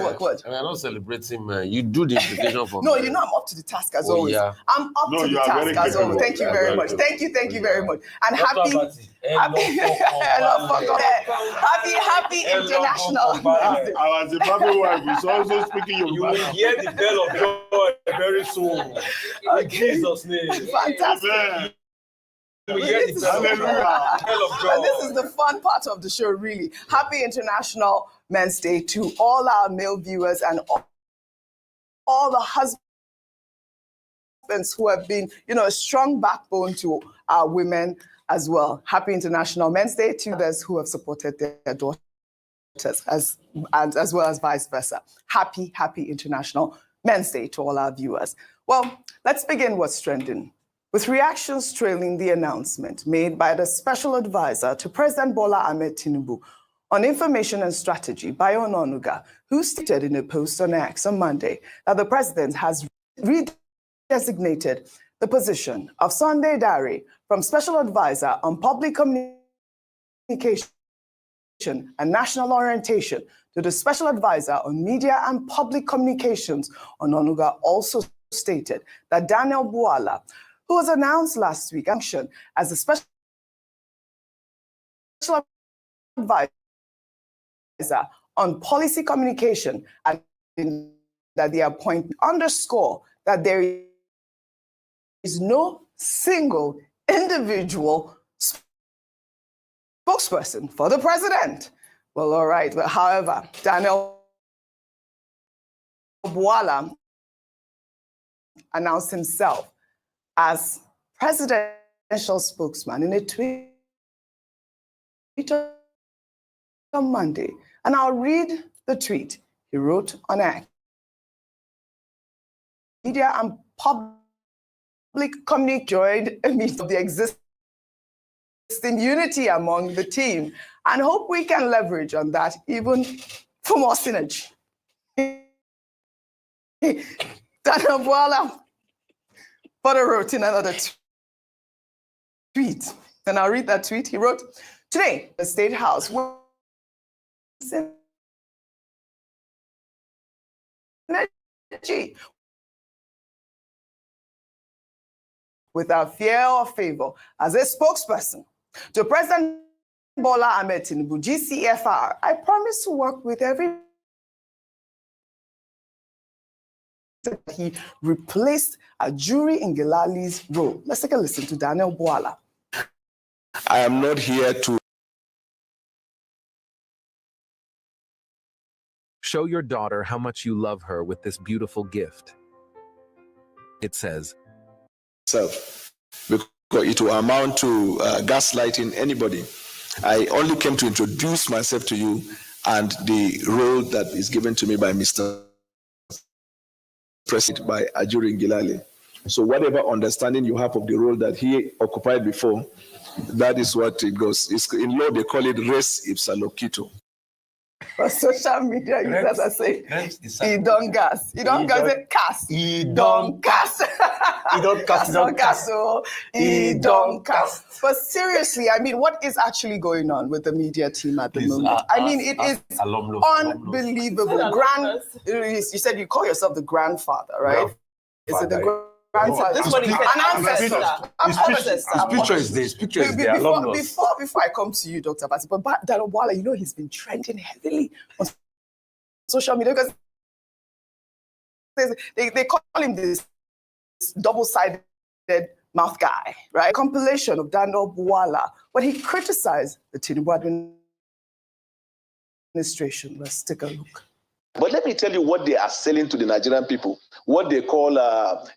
work. What? I'm not celebrating, you do the implication for me. No, you know I'm up to the task as always. Yeah. I'm up to the task as always. Thank you very much. Thank you very much. And happy International. Our Zimbabwe wife is also speaking Yoruba. You will hear the bell of joy very soon. In Jesus' name. Fantastic. Amen. And this is the fun part of the show, really. Happy International Men's Day to all our male viewers and all the husbands who have been, a strong backbone to our women as well. Happy International Men's Day to those who have supported their daughters as well as vice versa. Happy International Men's Day to all our viewers. Well, let's begin what's trending. With reactions trailing the announcement made by the special advisor to President Bola Ahmed Tinubu on information and strategy, Bayo Onanuga, who stated in a post on X on Monday that the president has designated the position of Sunday Dare from Special Advisor on Public Communication and National Orientation to the Special Advisor on Media and Public Communications. Ononuga also stated that Daniel Bwala, who was announced last week, functioned as the Special Advisor on Policy Communication, and that the appointment underscore that there is no single individual spokesperson for the president. Well, all right. But however, Daniel Bwala announced himself as presidential spokesman in a tweet on Monday. And I'll read the tweet he wrote on X. Media and public communication joined a meeting of the existing unity among the team and hope we can leverage on that even for more synergy. Daniel Bwala further wrote in another tweet, and I'll read that tweet. He wrote, today, the State House without fear or favor as a spokesperson to President Bola Ahmed Tinubu, GCFR. I promise to work with every. He replaced Ajuri Ngelali's role. Let's take a listen to Daniel Bwala. I am not here to show your daughter how much you love her with this beautiful gift. It says, because it will amount to gaslighting anybody. I only came to introduce myself to you and the role that is given to me by Mr. President, by Ajuri Ngilali. So whatever understanding you have of the role that he occupied before, that is what it goes. In law, they call it res ipsa loquito. For social media users are saying, he don't gas. He don't gas, cast. He don't cast. He don't cast. He don't cast. He don't cast. But seriously, I mean, what is actually going on with the media team at the moment? I mean, it is unbelievable. You said you call yourself the grandfather, right? Is it the grandfather? This one is an ancestor. His picture is there. His picture is there. Before I come to you, Dr. Basi, but Daniel Bwala, you know, he's been trending heavily on social media because they call him this double-sided mouth guy, right? A compilation of Daniel Bwala, but he criticized the Tinubu administration. Let's take a look. But let me tell you what they are selling to the Nigerian people, what they call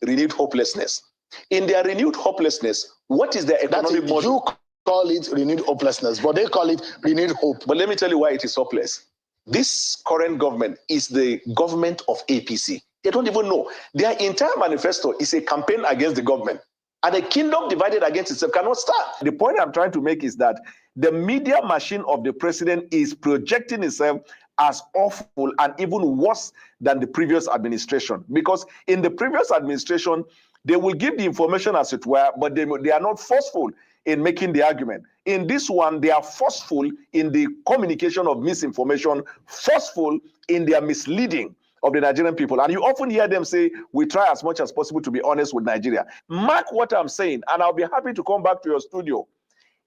renewed hopelessness. In their renewed hopelessness, what is their economic model? You call it renewed hopelessness, but they call it renewed hope. But let me tell you why it is hopeless. This current government is the government of APC. They don't even know. Their entire manifesto is a campaign against the government. And a kingdom divided against itself cannot stand. The point I'm trying to make is that the media machine of the president is projecting itself as awful and even worse than the previous administration. Because in the previous administration, they will give the information as it were, but they are not forceful in making the argument. In this one, they are forceful in the communication of misinformation, forceful in their misleading of the Nigerian people. And you often hear them say, we try as much as possible to be honest with Nigeria. Mark what I'm saying, and I'll be happy to come back to your studio.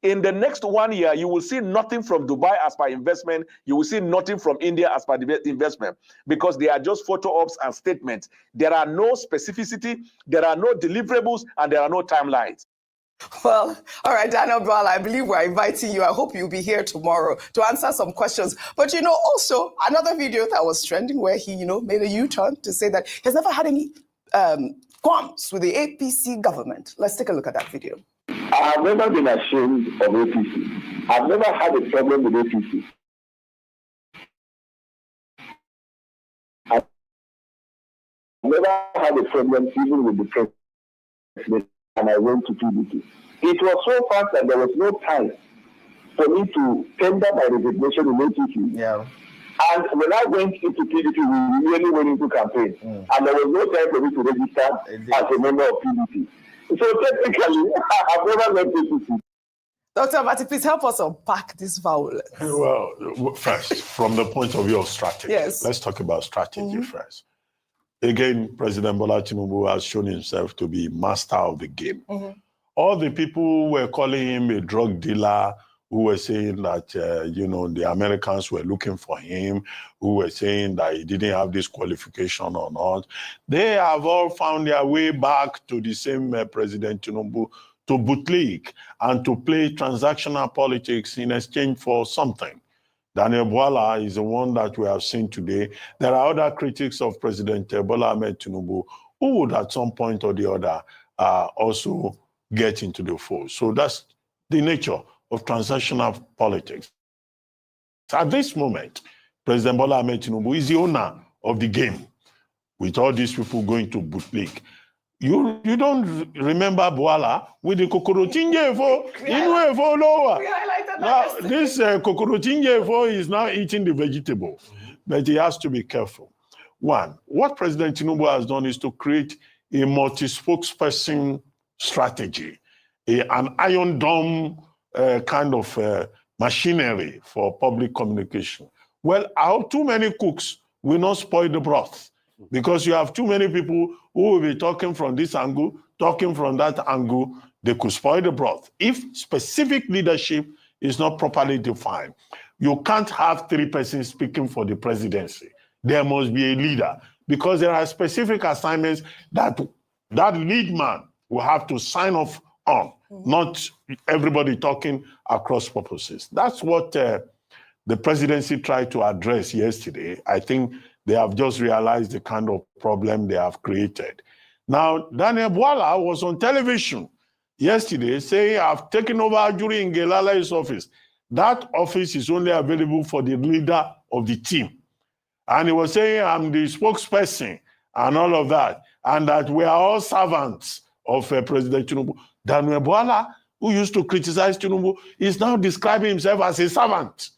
In the next 1 year, you will see nothing from Dubai as per investment. You will see nothing from India as per investment, because they are just photo ops and statements. There are no specificity, there are no deliverables, and there are no timelines. Well, all right, Daniel Bwala, I believe we're inviting you. I hope you'll be here tomorrow to answer some questions. But, you know, also another video that was trending where he, you know, made a U-turn to say that he has never had any qualms with the APC government. Let's take a look at that video. I have never been ashamed of APC. I've never had a problem with APC. I've never had a problem even with the president, and I went to PDP. It was so fast that there was no time for me to tender my resignation in APC. Yeah. And when I went into PDP, we really went into campaign. And there was no time for me to register as a member of PDP. So technically, I've never left PDP. Dr. Abati, please help us unpack this violence. Well, first, from the point of view of strategy, let's talk about strategy first. Again, President Bola Tinubu has shown himself to be master of the game. All the people who were calling him a drug dealer, who were saying that, the Americans were looking for him, who were saying that he didn't have this qualification or not, they have all found their way back to the same President Tinubu to bootleg and to play transactional politics in exchange for something. Daniel Bwala is the one that we have seen today. There are other critics of President Bola Ahmed Tinubu who would at some point or the other also get into the fold. So that's the nature of transactional politics. At this moment, President Bola Ahmed Tinubu is the owner of the game with all these people going to bootleg. You don't remember Bwala with the Kokorotinjefo? Now, this Kokorotinjefo is now eating the vegetable, but he has to be careful. One, what President Tinubu has done is to create a multi-spokesperson strategy, an iron dome kind of machinery for public communication. Well, how too many cooks will not spoil the broth, because you have too many people who will be talking from this angle, talking from that angle. They could spoil the broth. If specific leadership is not properly defined, you can't have 3 persons speaking for the presidency. There must be a leader, because there are specific assignments that that lead man will have to sign off on, not everybody talking across purposes. That's what the presidency tried to address yesterday. I think they have just realized the kind of problem they have created. Now, Daniel Bwala was on television yesterday saying, I've taken over during Ngelala's office. That office is only available for the leader of the team. And he was saying, I'm the spokesperson and all of that, and that we are all servants of President Tinubu. Daniel Bwala, who used to criticize Tinubu, is now describing himself as a servant.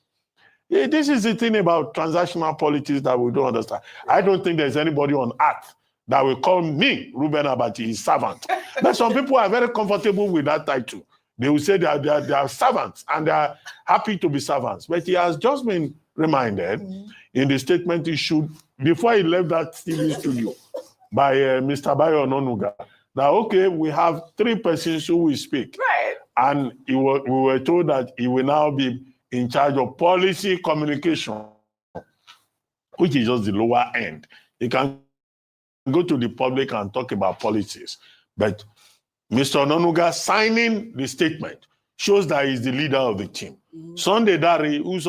This is the thing about transactional politics that we don't understand. I don't think there's anybody on earth that will call me, Reuben Abati, his servant. But some people are very comfortable with that title. They will say they are servants and they are happy to be servants. But he has just been reminded in the statement issued before he left that TV studio by Mr. Bayo Ononuga. Now, okay, we have 3 persons who will speak. Right. And we were told that he will now be in charge of policy communication, which is just the lower end. He can go to the public and talk about policies. But Mr. Ononuga signing the statement shows that he's the leader of the team. Sunday Dari, whose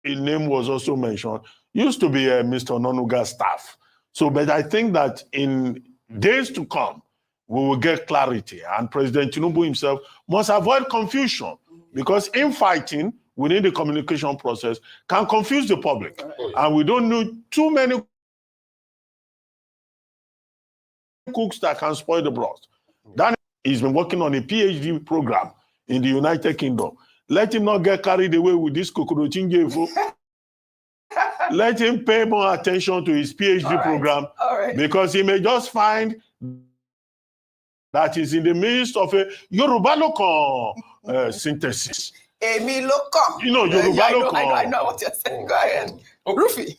name was also mentioned, used to be Mr. Ononuga's staff. So, but I think that in days to come, we will get clarity. And President Tinubu himself must avoid confusion, because infighting within the communication process can confuse the public. And we don't need too many cooks that can spoil the broth. Dan, he's been working on a PhD program in the United Kingdom. Let him not get carried away with this Kokorotinjefo. Let him pay more attention to his PhD program, because he may just find that is in the midst of a Yoruba local synthesis. Emi Loko. You know, Yoruba local. I know what you're saying. Go ahead. Rufy.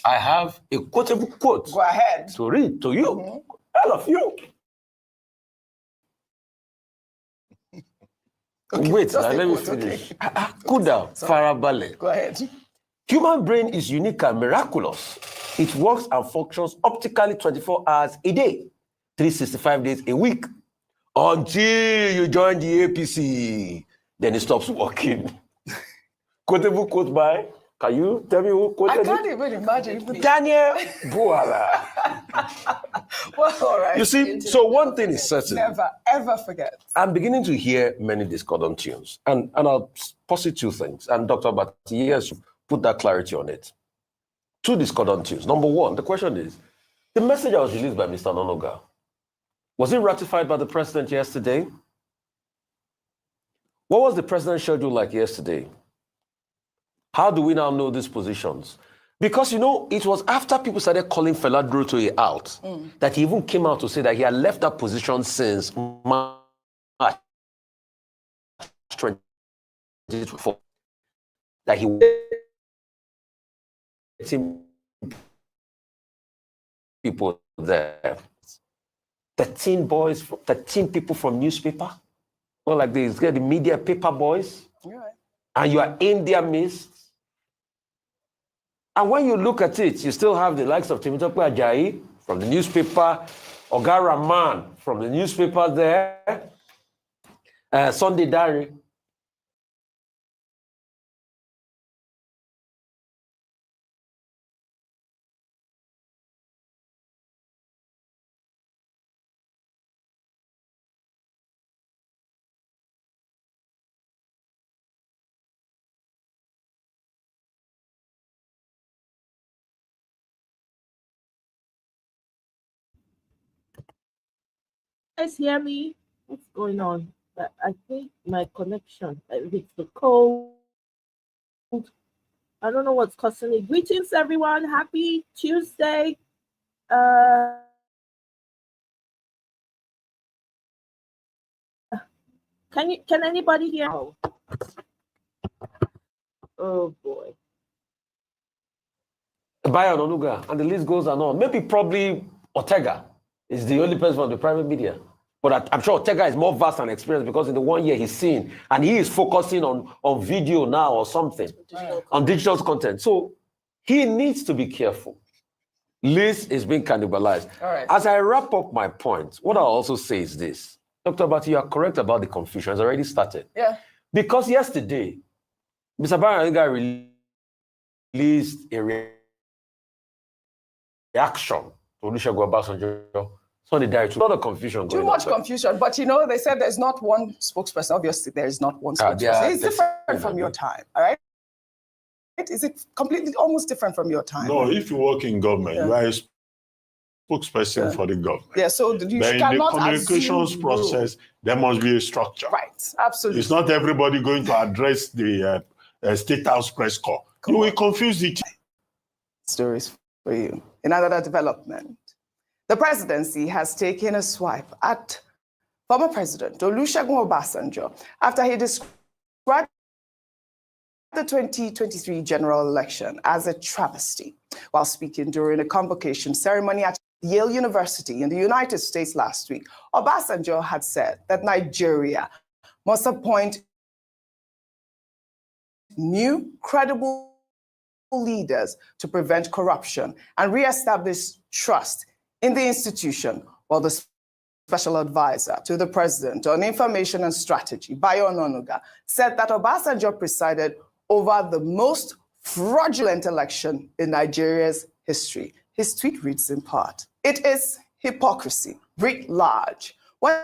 I have a quotable quote. Go ahead. To read to you, all of you. Wait, now let me finish. Cool down, Farabale. Go ahead. Human brain is unique and miraculous. It works and functions optically 24 hours a day, 365 days a week, until you join the APC. Then it stops working. Quotable quote by, can you tell me who quoted it? I can't even imagine. Daniel Bwala. Well, all right. You see, so one thing is certain. Never, ever forget. I'm beginning to hear many discordant tunes. And I'll posit 2 things. And Dr. Abati, yes, put that clarity on it. 2 discordant tunes. Number 1, the question is, the message that was released by Mr. Ononuga, was it ratified by the president yesterday? What was the president's schedule like yesterday? How do we now know these positions? Because, you know, it was after people started calling Fela Durotoye out that he even came out to say that he had left that position since March 2024. That he was people there. 13 people from newspaper. Not like this, get the media paper boys. Right. And you are in their midst. And when you look at it, you still have the likes of Temitope Ajayi from the newspaper, Oga Rahman from the newspaper there, Sunday Diary. Guys hear me? What's going on? I think my connection, it's the cold. I don't know what's causing it. Greetings, everyone. Happy Tuesday. Can anybody hear? Oh boy. Bayo Onuga, and the list goes on. Maybe probably Ortega is the only person from the private media. But I'm sure Ortega is more vast and experienced because in the 1 year he's seen, and he is focusing on video now or something, on digital content. So he needs to be careful. Liz is being cannibalized. All right. As I wrap up my point, what I'll also say is this. Dr. Abati, you are correct about the confusion. It's already started. Yeah. Because yesterday, Mr. Bayo released a reaction to Olusegun Obasanjo. Sunday Diary. A lot of confusion going on. Too much confusion. But you know, they said there's not one spokesperson. Obviously, there is not one spokesperson. It's different from your time, all right? Is it completely, almost different from your time? No, if you work in government, you are a spokesperson for the government. Yeah, so you but cannot in the communications process, there must be a structure. Right, absolutely. It's not everybody going to address the State House press call. You will confuse the stories for you. In another development, the presidency has taken a swipe at former President Olusegun Obasanjo after he described the 2023 general election as a travesty. While speaking during a convocation ceremony at Yale University in the United States last week, Obasanjo had said that Nigeria must appoint new, credible leaders to prevent corruption and reestablish trust in the institution, while the special advisor to the president on information and strategy, Bayo Onuga, said that Obasanjo presided over the most fraudulent election in Nigeria's history. His tweet reads in part, "It is hypocrisy, writ large, when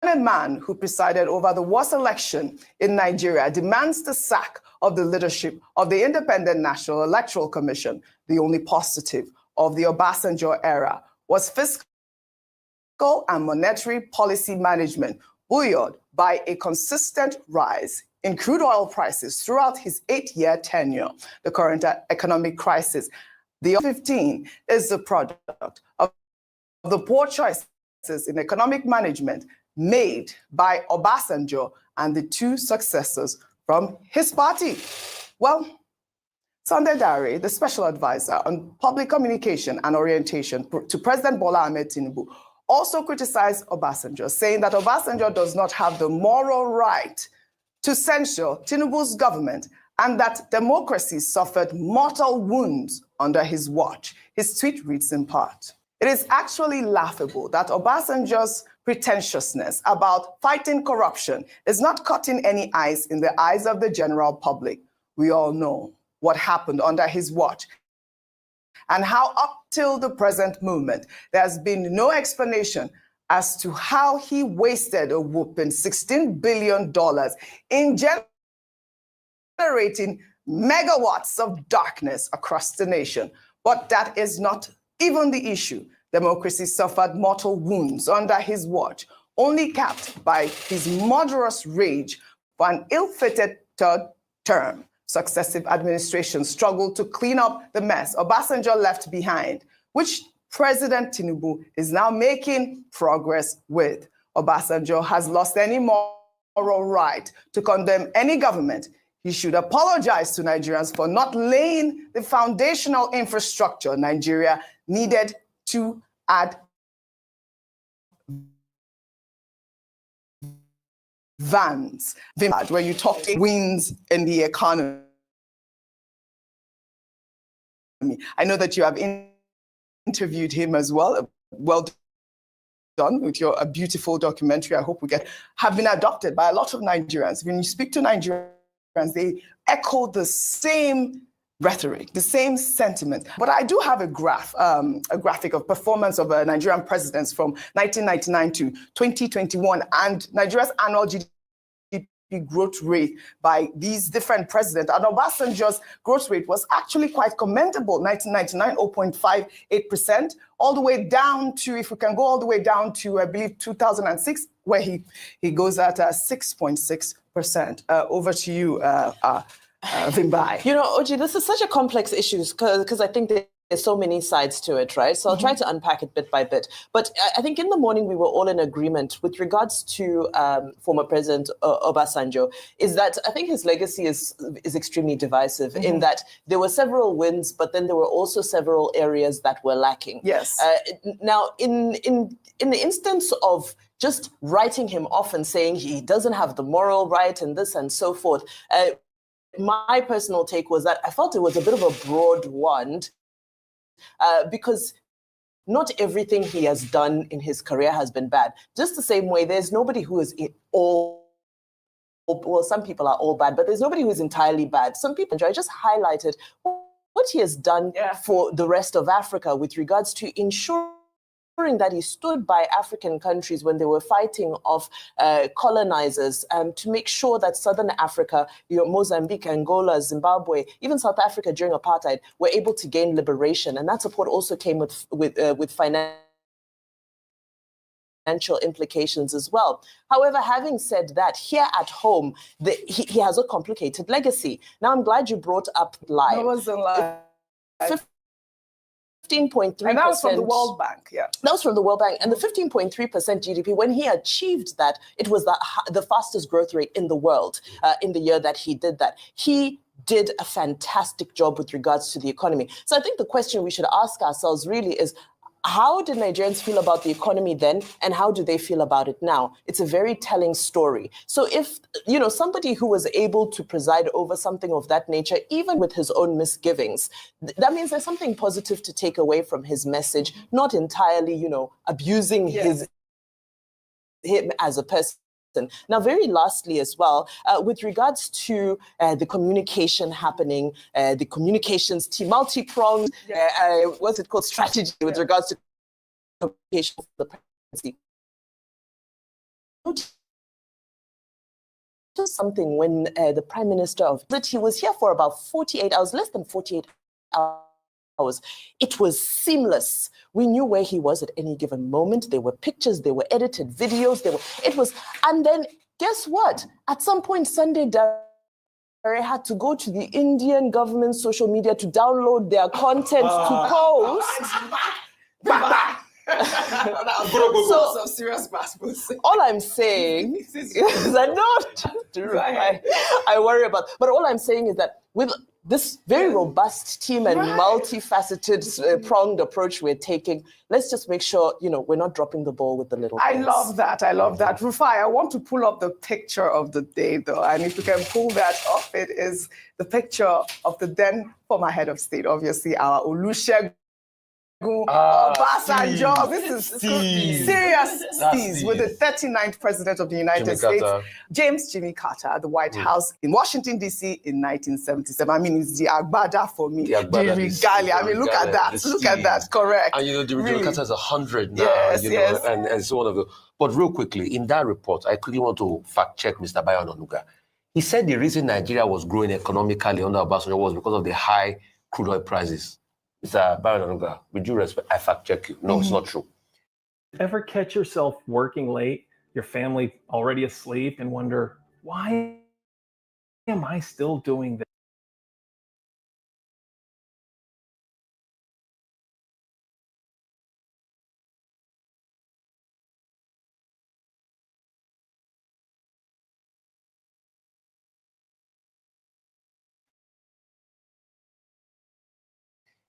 a man who presided over the worst election in Nigeria demands the sack of the leadership of the Independent National Electoral Commission. The only positive of the Obasanjo era was fiscal and monetary policy management, buoyed by a consistent rise in crude oil prices throughout his 8-year tenure. The current economic crisis, the 15, is the product of the poor choices in economic management made by Obasanjo and the two successors from his party." Well, Sunday Diary, the special advisor on public communication and orientation to President Bola Ahmed Tinubu, also criticized Obasanjo, saying that Obasanjo does not have the moral right to censure Tinubu's government and that democracy suffered mortal wounds under his watch. His tweet reads in part, "It is actually laughable that Obasanjo's pretentiousness about fighting corruption is not cutting any ice in the eyes of the general public. We all know what happened under his watch and how up till the present moment, there has been no explanation as to how he wasted a whopping $16 billion in generating megawatts of darkness across the nation. But that is not even the issue. Democracy suffered mortal wounds under his watch, only capped by his murderous rage for an ill-fated third term. successive administrations struggled to clean up the mess Obasanjo left behind, which President Tinubu is now making progress with. Obasanjo has lost any moral right to condemn any government. He should apologize to Nigerians for not laying the foundational infrastructure Nigeria needed to advance. Where you talk wins in the economy. I know that you have interviewed him as well. Well done with your beautiful documentary. I hope have been adopted by a lot of Nigerians. When you speak to Nigerians, they echo the same rhetoric, the same sentiment. But I do have a graphic of performance of Nigerian presidents from 1999 to 2021, and Nigeria's annual GDP growth rate by these different presidents. And Obasanjo's growth rate was actually quite commendable. 1999, 0.58%, all the way down to, if we can go all the way down to, I believe, 2006, where he goes at 6.6%. Over to you, Vimbai. You know, Oji, this is such a complex issue because I think there's so many sides to it, right? So I'll try to unpack it bit by bit. But I think in the morning we were all in agreement with regards to former President Obasanjo, is that I think his legacy is extremely divisive in that there were several wins, but then there were also several areas that were lacking. Yes. Now, in the instance of just writing him off and saying he doesn't have the moral right and this and so forth, my personal take was that I felt it was a bit of a broad wand. Because not everything he has done in his career has been bad. Just the same way, there's nobody who is well, some people are all bad, but there's nobody who is entirely bad. Some people, I just highlighted what he has done for the rest of Africa with regards to ensuring that he stood by African countries when they were fighting off colonizers to make sure that Southern Africa, Mozambique, Angola, Zimbabwe, even South Africa during apartheid were able to gain liberation. And that support also came with financial implications as well. However, having said that, here at home, he has a complicated legacy. Now, I'm glad you brought up live. That wasn't live. 15.3%. And that was from the World Bank, yeah. That was from the World Bank. And the 15.3% GDP, when he achieved that, it was the fastest growth rate in the world in the year that he did that. He did a fantastic job with regards to the economy. So I think the question we should ask ourselves really is, how did Nigerians feel about the economy then, and how do they feel about it now? It's a very telling story. So if, somebody who was able to preside over something of that nature, even with his own misgivings, that means there's something positive to take away from his message, not entirely, abusing him as a person. Now, very lastly as well, with regards to the communication happening, the communications team, multi-pronged, what's it called, strategy with regards to communication for the presidency. Just something when the Prime Minister he was here for about 48 hours, less than 48 hours. It was seamless. We knew where he was at any given moment. There were pictures, there were edited videos, and then guess what? At some point, Sunday had to go to the Indian government social media to download their content to post. So serious battles. All I'm saying is that I worry about, but all I'm saying is that with this very robust team and multifaceted pronged approach we're taking, let's just make sure, we're not dropping the ball with the little things. I love that. Rufai, I want to pull up the picture of the day, though. And if you can pull that up, it is the picture of the then former head of state, obviously, our Olusegun Obasanjo. This is serious steez with the 39th president of the United States, James Jimmy Carter, at the White House in Washington, D.C. in 1977. I mean, it's the Agbada for me. The regalia. I mean, look at that. Look at that. Correct. And, the Jimmy Carter is 100 now, and it's one of the... But real quickly, in that report, I quickly want to fact-check Mr. Bayo Onanuga. He said the reason Nigeria was growing economically under Obasanjo was because of the high crude oil prices. Mr. Bayo Onanuga, with due respect, I fact-check you. No, it's not true. Ever catch yourself working late, your family already asleep, and wonder, why am I still doing this?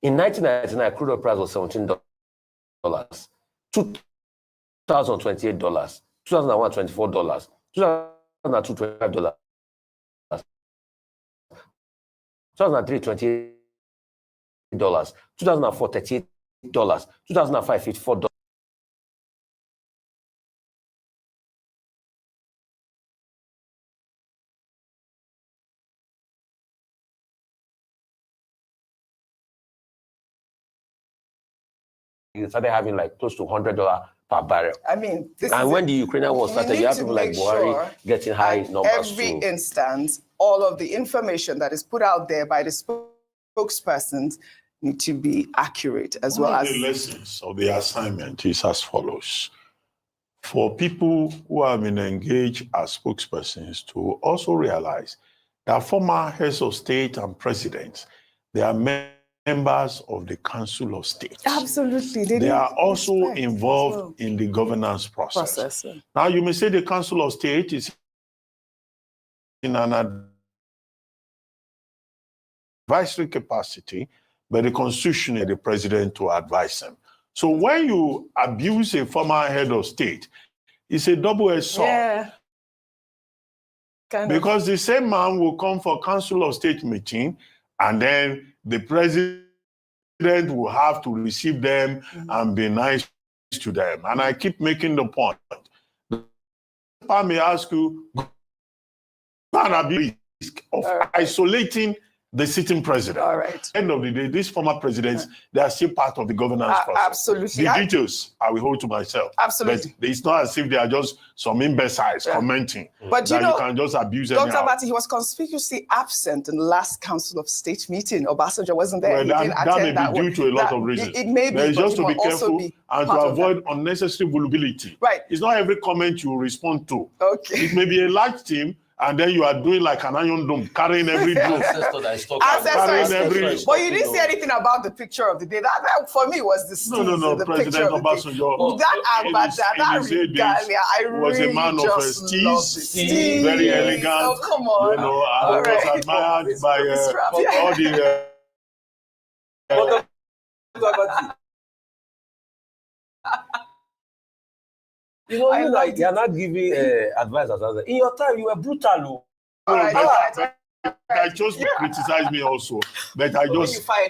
In 1999, crude oil price was $17. 2028 $, 2001 $24, 2002 $25, 2003 $28, 2004 $38, 2005 $54. You started having like close to $100 per barrel. I mean, and when the Ukrainian war started, you have people like Buhari getting high numbers. Every instance, all of the information that is put out there by the spokespersons need to be accurate as well as. The lessons of the assignment is as follows. For people who have been engaged as spokespersons to also realize that former heads of state and presidents, they are members of the Council of State. Absolutely. They are also involved in the governance process. Now, you may say the Council of State is in an advisory capacity, but the Constitution is the president to advise them. So when you abuse a former head of state, it's a double-edged sword. Yeah. Because the same man will come for Council of State meeting, and then the president will have to receive them and be nice to them. And I keep making the point. I may ask you, of isolating the sitting president. All right. At the end of the day, these former presidents, they are still part of the governance process. Absolutely. The details, I will hold to myself. Absolutely. But it's not as if they are just some imbeciles commenting. But that you can just abuse Dr. anyhow. Abati, he was conspicuously absent in the last Council of State meeting. Obasanjo wasn't there. Well, that may be due to a lot of reasons. It may be, but just to be careful be and to avoid unnecessary volubility. Right. It's not every comment you respond to. Okay. It may be a large team, and then you are doing like an iron dome, carrying every dome. Carrying every. But you didn't say anything about the picture of the day. That for me was the Steve, No. the President Obasanjo. That regalia, I was really a man of just steez, very elegant. Oh, come on. You know, I was admired by all the. You know, you're not giving advice. In your time, you were brutal. I chose to criticize me also, but I just I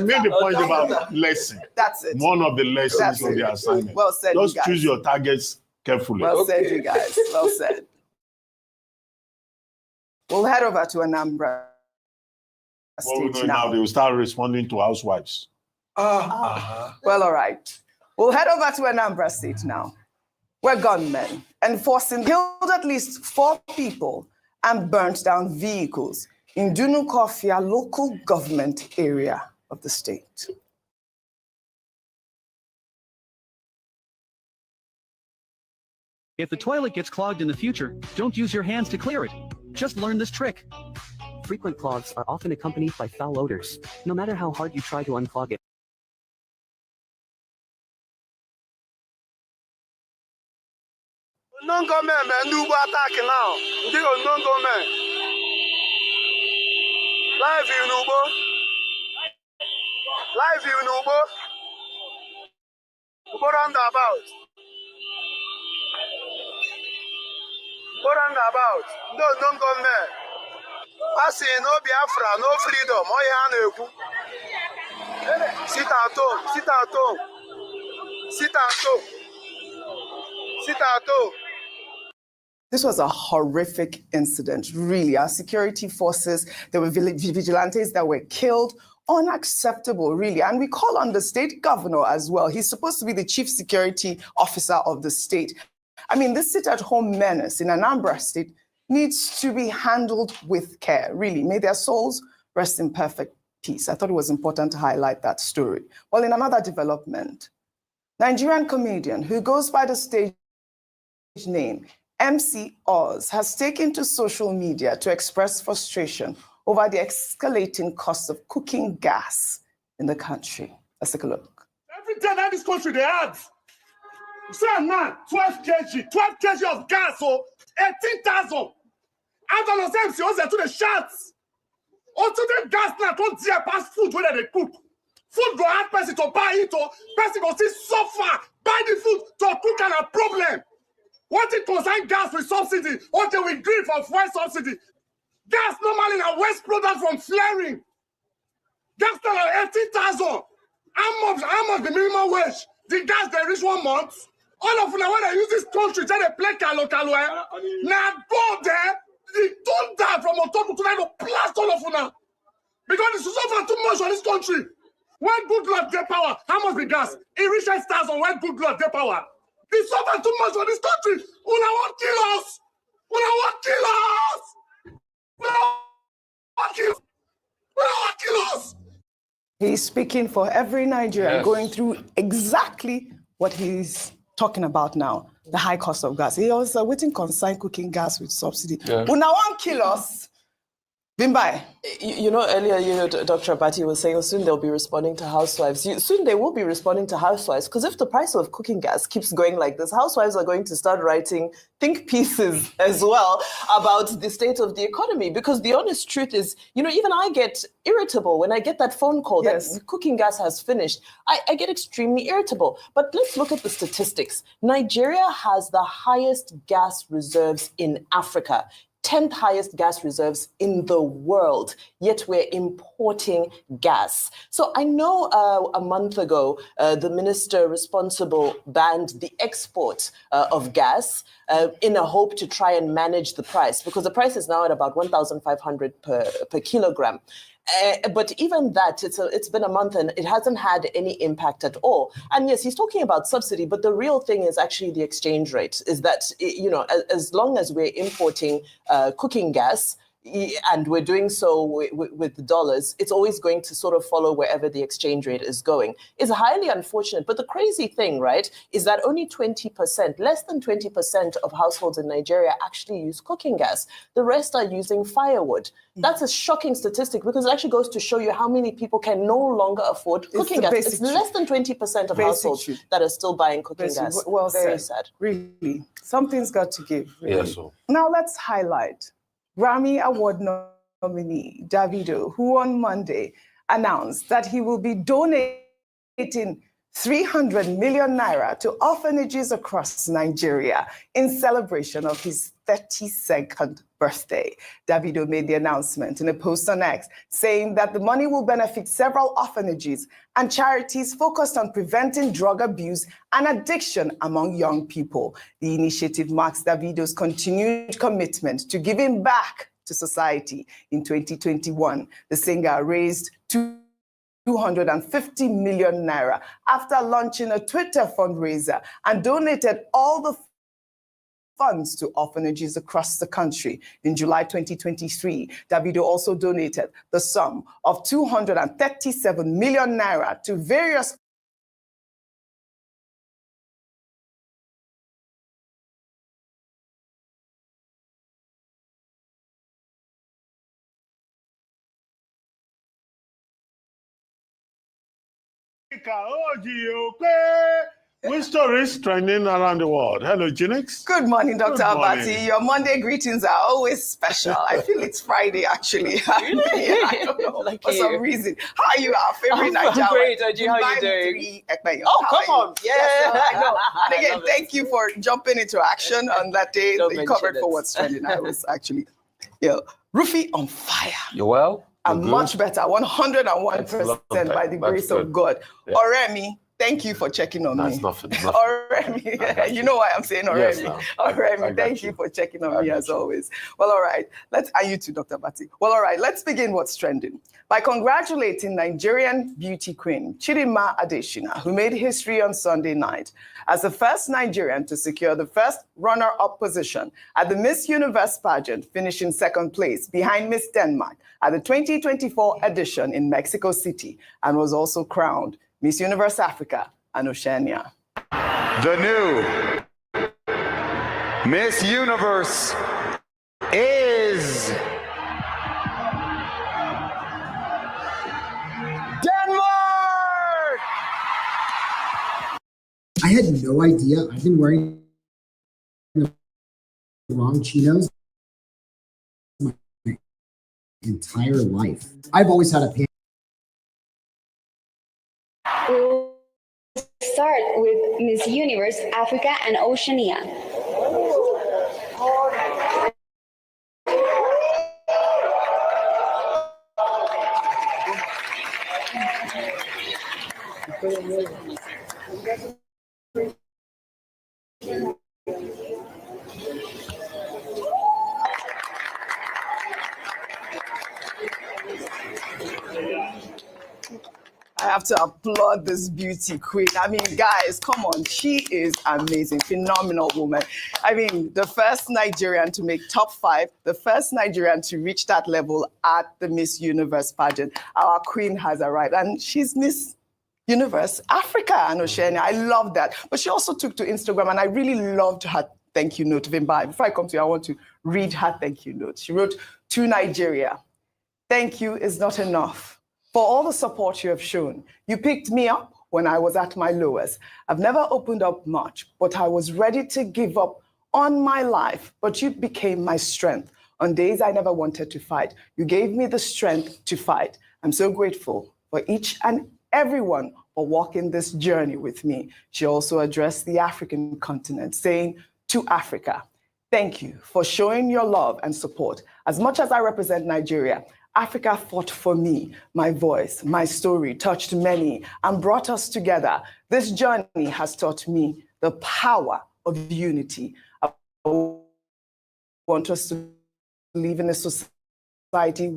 made the point about lesson. That's it. One of the lessons of the assignment. Well said, just you guys. choose your targets carefully. Well said, you guys. Well said. We'll head over to Anambra State now. They will start responding to housewives. Well, all right. We'll head over to Anambra State now, where gunmen killed at least 4 people and burnt down vehicles in Dunukofia local government area of the state. If the toilet gets clogged in the future, don't use your hands to clear it. Just learn this trick. Frequent clogs are often accompanied by foul odors, no matter how hard you try to unclog it. Non-government men do attack now. They are non-government. Live in Ubo. Live in Ubo. Ubo roundabout. Ubo roundabout. No non-government. Passing no Biafra, no freedom. Oh yeah, sit at home. Sit at home. Sit at home. Sit at home. This was a horrific incident, really. Our security forces, there were vigilantes that were killed. Unacceptable, really. And we call on the state governor as well. He's supposed to be the chief security officer of the state. I mean, this sit-at-home menace in Anambra State needs to be handled with care, really. May their souls rest in perfect peace. I thought it was important to highlight that story. Well, in another development, Nigerian comedian who goes by the stage name MC Oz has taken to social media to express frustration over the escalating cost of cooking gas in the country. Let's take a look. Every day in this country, they add. Say now, 12 kg of gas, so 18,000. I don't know, MC Oz to the shots. Also, the gas now don't see pass food when they cook. Food go ask person to buy it, or person go see suffer. Buy the food to cook and a problem. What it concern gas with subsidy, or they will green for fuel subsidy. Gas normally a waste product from flaring. Gas now 18,000. How much the minimum wage? The gas they reach 1 month. All of them when they use this country, they play calo. Now go there, they don't die from on top to blast all of them. Because it's suffer too much on this country. When good Lord get power, how much the gas? It reach 8,000 when good Lord get power. They suffer too much on this country. Una want kill us. Una want kill us. Una want kill us. Una want kill us. He's speaking for every Nigerian Yes. going through exactly what he's talking about now, the high cost of gas. He was waiting concern cooking gas with subsidy. Yeah. Una want kill us. Bimbai. You know, earlier, Dr. Abati was saying soon they'll be responding to housewives. Soon they will be responding to housewives, because if the price of cooking gas keeps going like this, housewives are going to start writing think pieces as well about the state of the economy. Because the honest truth is, even I get irritable when I get that phone call that cooking gas has finished. I get extremely irritable. But let's look at the statistics. Nigeria has the highest gas reserves in Africa. 10th highest gas reserves in the world, yet we're importing gas. So I know a month ago, the minister responsible banned the export of gas in a hope to try and manage the price, because the price is now at about 1,500 per kilogram. But even that, it's been a month and it hasn't had any impact at all. And yes, he's talking about subsidy, but the real thing is actually the exchange rate. Is that, as long as we're importing cooking gas, and we're doing so with dollars, it's always going to sort of follow wherever the exchange rate is going. It's highly unfortunate. But the crazy thing, right, is that only 20%, less than 20% of households in Nigeria actually use cooking gas. The rest are using firewood. That's a shocking statistic, because it actually goes to show you how many people can no longer afford cooking gas. It's less than 20% of households that are still buying cooking gas. Well Very said. sad. Really. Something's got to give. Really. Yes, sir. Now let's highlight Grammy Award nominee Davido, who on Monday announced that he will be donating 300 million naira to orphanages across Nigeria in celebration of his 32nd birthday. Davido made the announcement in a post on X, saying that the money will benefit several orphanages and charities focused on preventing drug abuse and addiction among young people. The initiative marks Davido's continued commitment to giving back to society. In 2021, the singer raised 250 million naira after launching a Twitter fundraiser and donated all the funds to orphanages across the country. In July 2023, Davido also donated the sum of 237 million naira to various Which story is trending around the world? Hello, Jinx. Good morning, Dr. Good morning. Abati. Your Monday greetings are always special. I feel it's Friday, actually. Yeah, I don't know, for some reason. How are you, our favorite Naija? I'm great, Oji. How are you doing? Oh, come on. Yeah. Yes, I know. And I again, love thank you for jumping into action on that day. Don't You mention covered for it. what's trending. I was actually, Rufy on fire. You well? I'm much better, 101% by the grace of God. Yeah. Oremi, thank you for checking on me. That's nothing. Oremi, you know why I'm saying Oremi. Yes, Oremi, thank you for checking on me as always. Well, all right, and you too, Dr. Bati. Well, all right, let's begin what's trending by congratulating Nigerian beauty queen Chidinma Adesina, who made history on Sunday night as the first Nigerian to secure the first runner-up position at the Miss Universe pageant, finishing second place behind Miss Denmark at the 2024 edition in Mexico City, and was also crowned Miss Universe Africa and Oceania. The new Miss Universe is Denmark! I had no idea. I've been wearing the wrong chinos entire life. I've always had a We'll start with Miss Universe Africa and Oceania. I have to applaud this beauty queen. I mean, guys, come on. She is amazing, phenomenal woman. I mean, the first Nigerian to make top 5, the first Nigerian to reach that level at the Miss Universe pageant. Our queen has arrived, and she's Miss Universe Africa and Oceania. I love that. But she also took to Instagram, and I really loved her thank you note. Vimbai, before I come to you, I want to read her thank you note. She wrote, "To Nigeria, thank you is not enough for all the support you have shown. You picked me up when I was at my lowest. I've never opened up much, but I was ready to give up on my life, but you became my strength. On days I never wanted to fight, you gave me the strength to fight. I'm so grateful for each and everyone for walking this journey with me." She also addressed the African continent, saying, "To Africa, thank you for showing your love and support. As much as I represent Nigeria, Africa fought for me. My voice, my story touched many and brought us together. This journey has taught me the power of unity. I want us to live in a society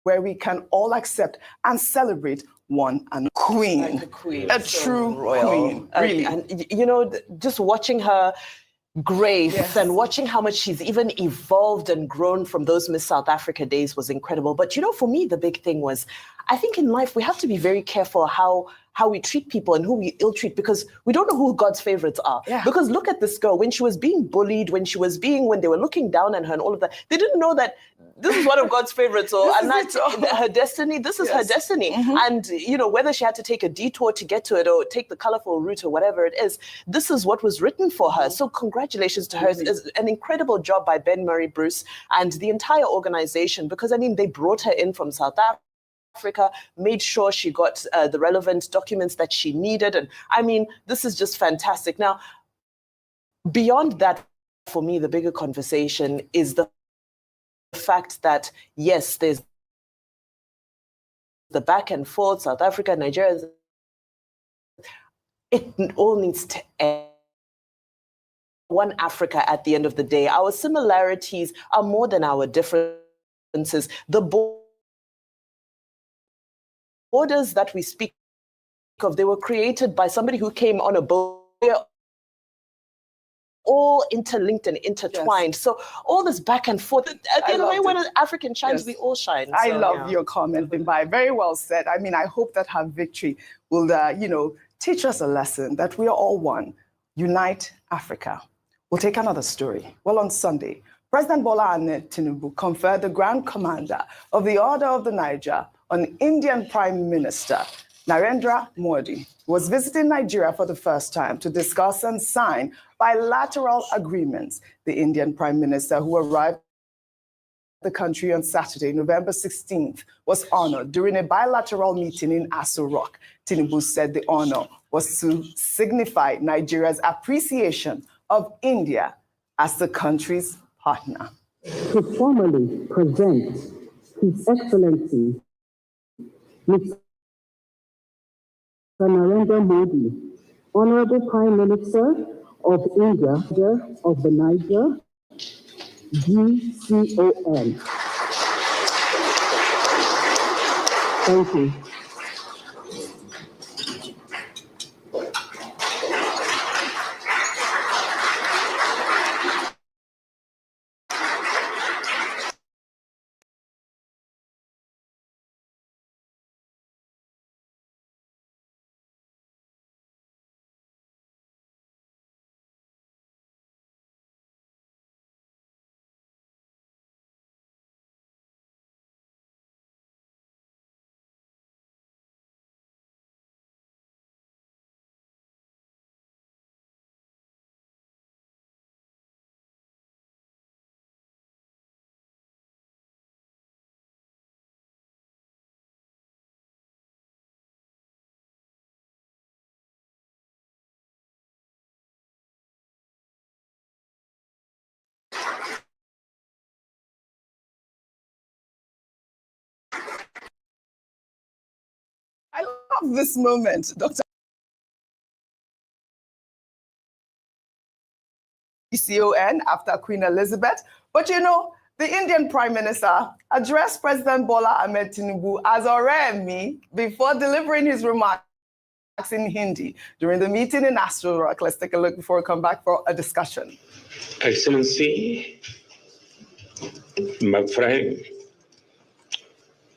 where we can all accept and celebrate one another." Queen, Like a queen, a so true royal. queen, really. And you know, just watching her grace and watching how much she's even evolved and grown from those Miss South Africa days was incredible. But you know, for me, the big thing was, I think in life we have to be very careful how we treat people and who we ill-treat, because we don't know who God's favorites are. Because look at this girl, when she was being bullied, when they were looking down on her and all of that, they didn't know that this is one of God's favorites, or and that's her destiny. This is her destiny. And you know, whether she had to take a detour to get to it or take the colorful route or whatever it is, this is what was written for her. So congratulations to her. It's an incredible job by Ben Murray Bruce and the entire organization, because I mean, they brought her in from South Africa, made sure she got the relevant documents that she needed. And I mean, this is just fantastic. Now, beyond that, for me, the bigger conversation is the fact that, yes, there's the back and forth, South Africa, Nigeria, it all needs to end. One Africa at the end of the day. Our similarities are more than our differences. The borders that we speak of, they were created by somebody who came on a boat. They're all interlinked and intertwined. So all this back and forth, at the end of the day, when an African shines, we all shine. I So, love your comment, Bimbai. Very well said. I mean, I hope that her victory will, teach us a lesson that we are all one. Unite Africa. We'll take another story. Well, on Sunday, President Bola Ahmed Tinubu conferred the Grand Commander of the Order of the Naija on Indian Prime Minister Narendra Modi, who was visiting Nigeria for the first time to discuss and sign bilateral agreements. The Indian Prime Minister, who arrived the country on Saturday, November 16th, was honored during a bilateral meeting in Aso Rock. Tinubu said the honor was to signify Nigeria's appreciation of India as the country's partner. To formally present His Excellency Mr. Narendra Modi, Honorable Prime Minister of India, of the Niger, GCON. Thank you. love this moment, Dr. CON after Queen Elizabeth. But you know, the Indian Prime Minister addressed President Bola Ahmed Tinubu as Oremi before delivering his remarks in Hindi during the meeting in Astro Rock. Let's take a look before we come back for a discussion. Excellency, my friend,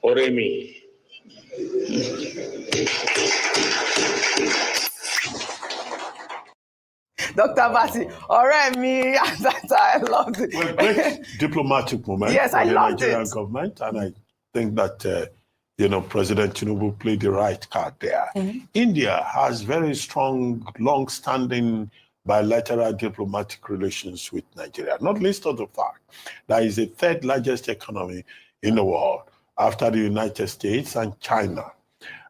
Oremi. Dr. Basi, Oremi, I loved it. Well, great diplomatic moment Yes, for I the loved Nigerian it. government, and I think that President Tinubu played the right card there. India has very strong, long-standing bilateral diplomatic relations with Nigeria, not least of the fact that it's the third largest economy in the world after the United States and China.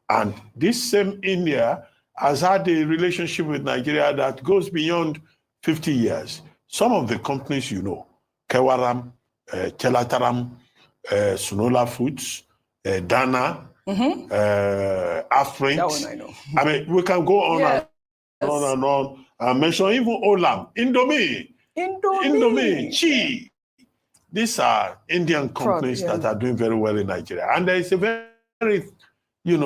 And this same India has had a relationship with Nigeria that goes beyond 50 years. Some of the companies you know, Kewaram, Chelataram, Sunola Foods, Dana, Afrint. That one I know. I mean, we can go on and on and on. I mention even Olam, Indomie, Chi. These are Indian companies that are doing very well in Nigeria. And there is a very,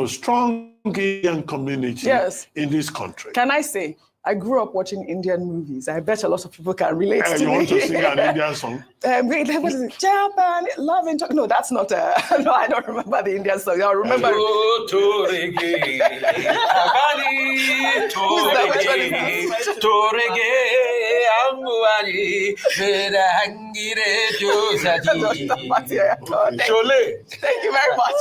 strong Indian community in this country. Can I say, I grew up watching Indian movies. I bet a lot of people can relate to You me. want to sing an Indian song? Wait, what is it? Japan, love and talk. No, that's not no, I don't remember the Indian song. I remember. Thank you very much.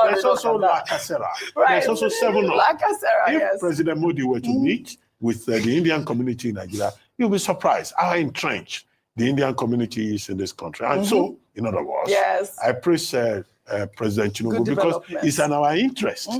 There's also La Casera. There's also 7 La Casera, If President Modi were to meet with the Indian community in Nigeria, you'll be surprised how entrenched the Indian community is in this country. And so, in other words, I praise President Tinubu because it's in our interest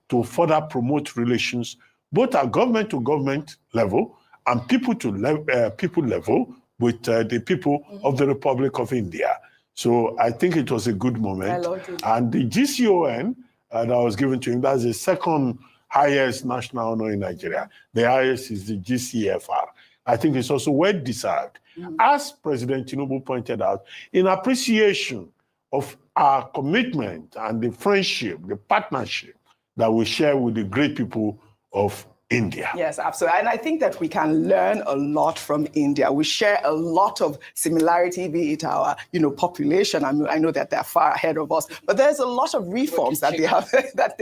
to further promote relations, both at government-to-government level and people level with the people of the Republic of India. So I think it was a good moment. I loved it. And the GCON that was given to him, that's the second highest national honor in Nigeria. The highest is the GCFR. I think it's also well deserved. As President Tinubu pointed out, in appreciation of our commitment and the friendship, the partnership that we share with the great people of India. Yes, absolutely. And I think that we can learn a lot from India. We share a lot of similarity, be it our, population. I know that they're far ahead of us, but there's a lot of reforms that they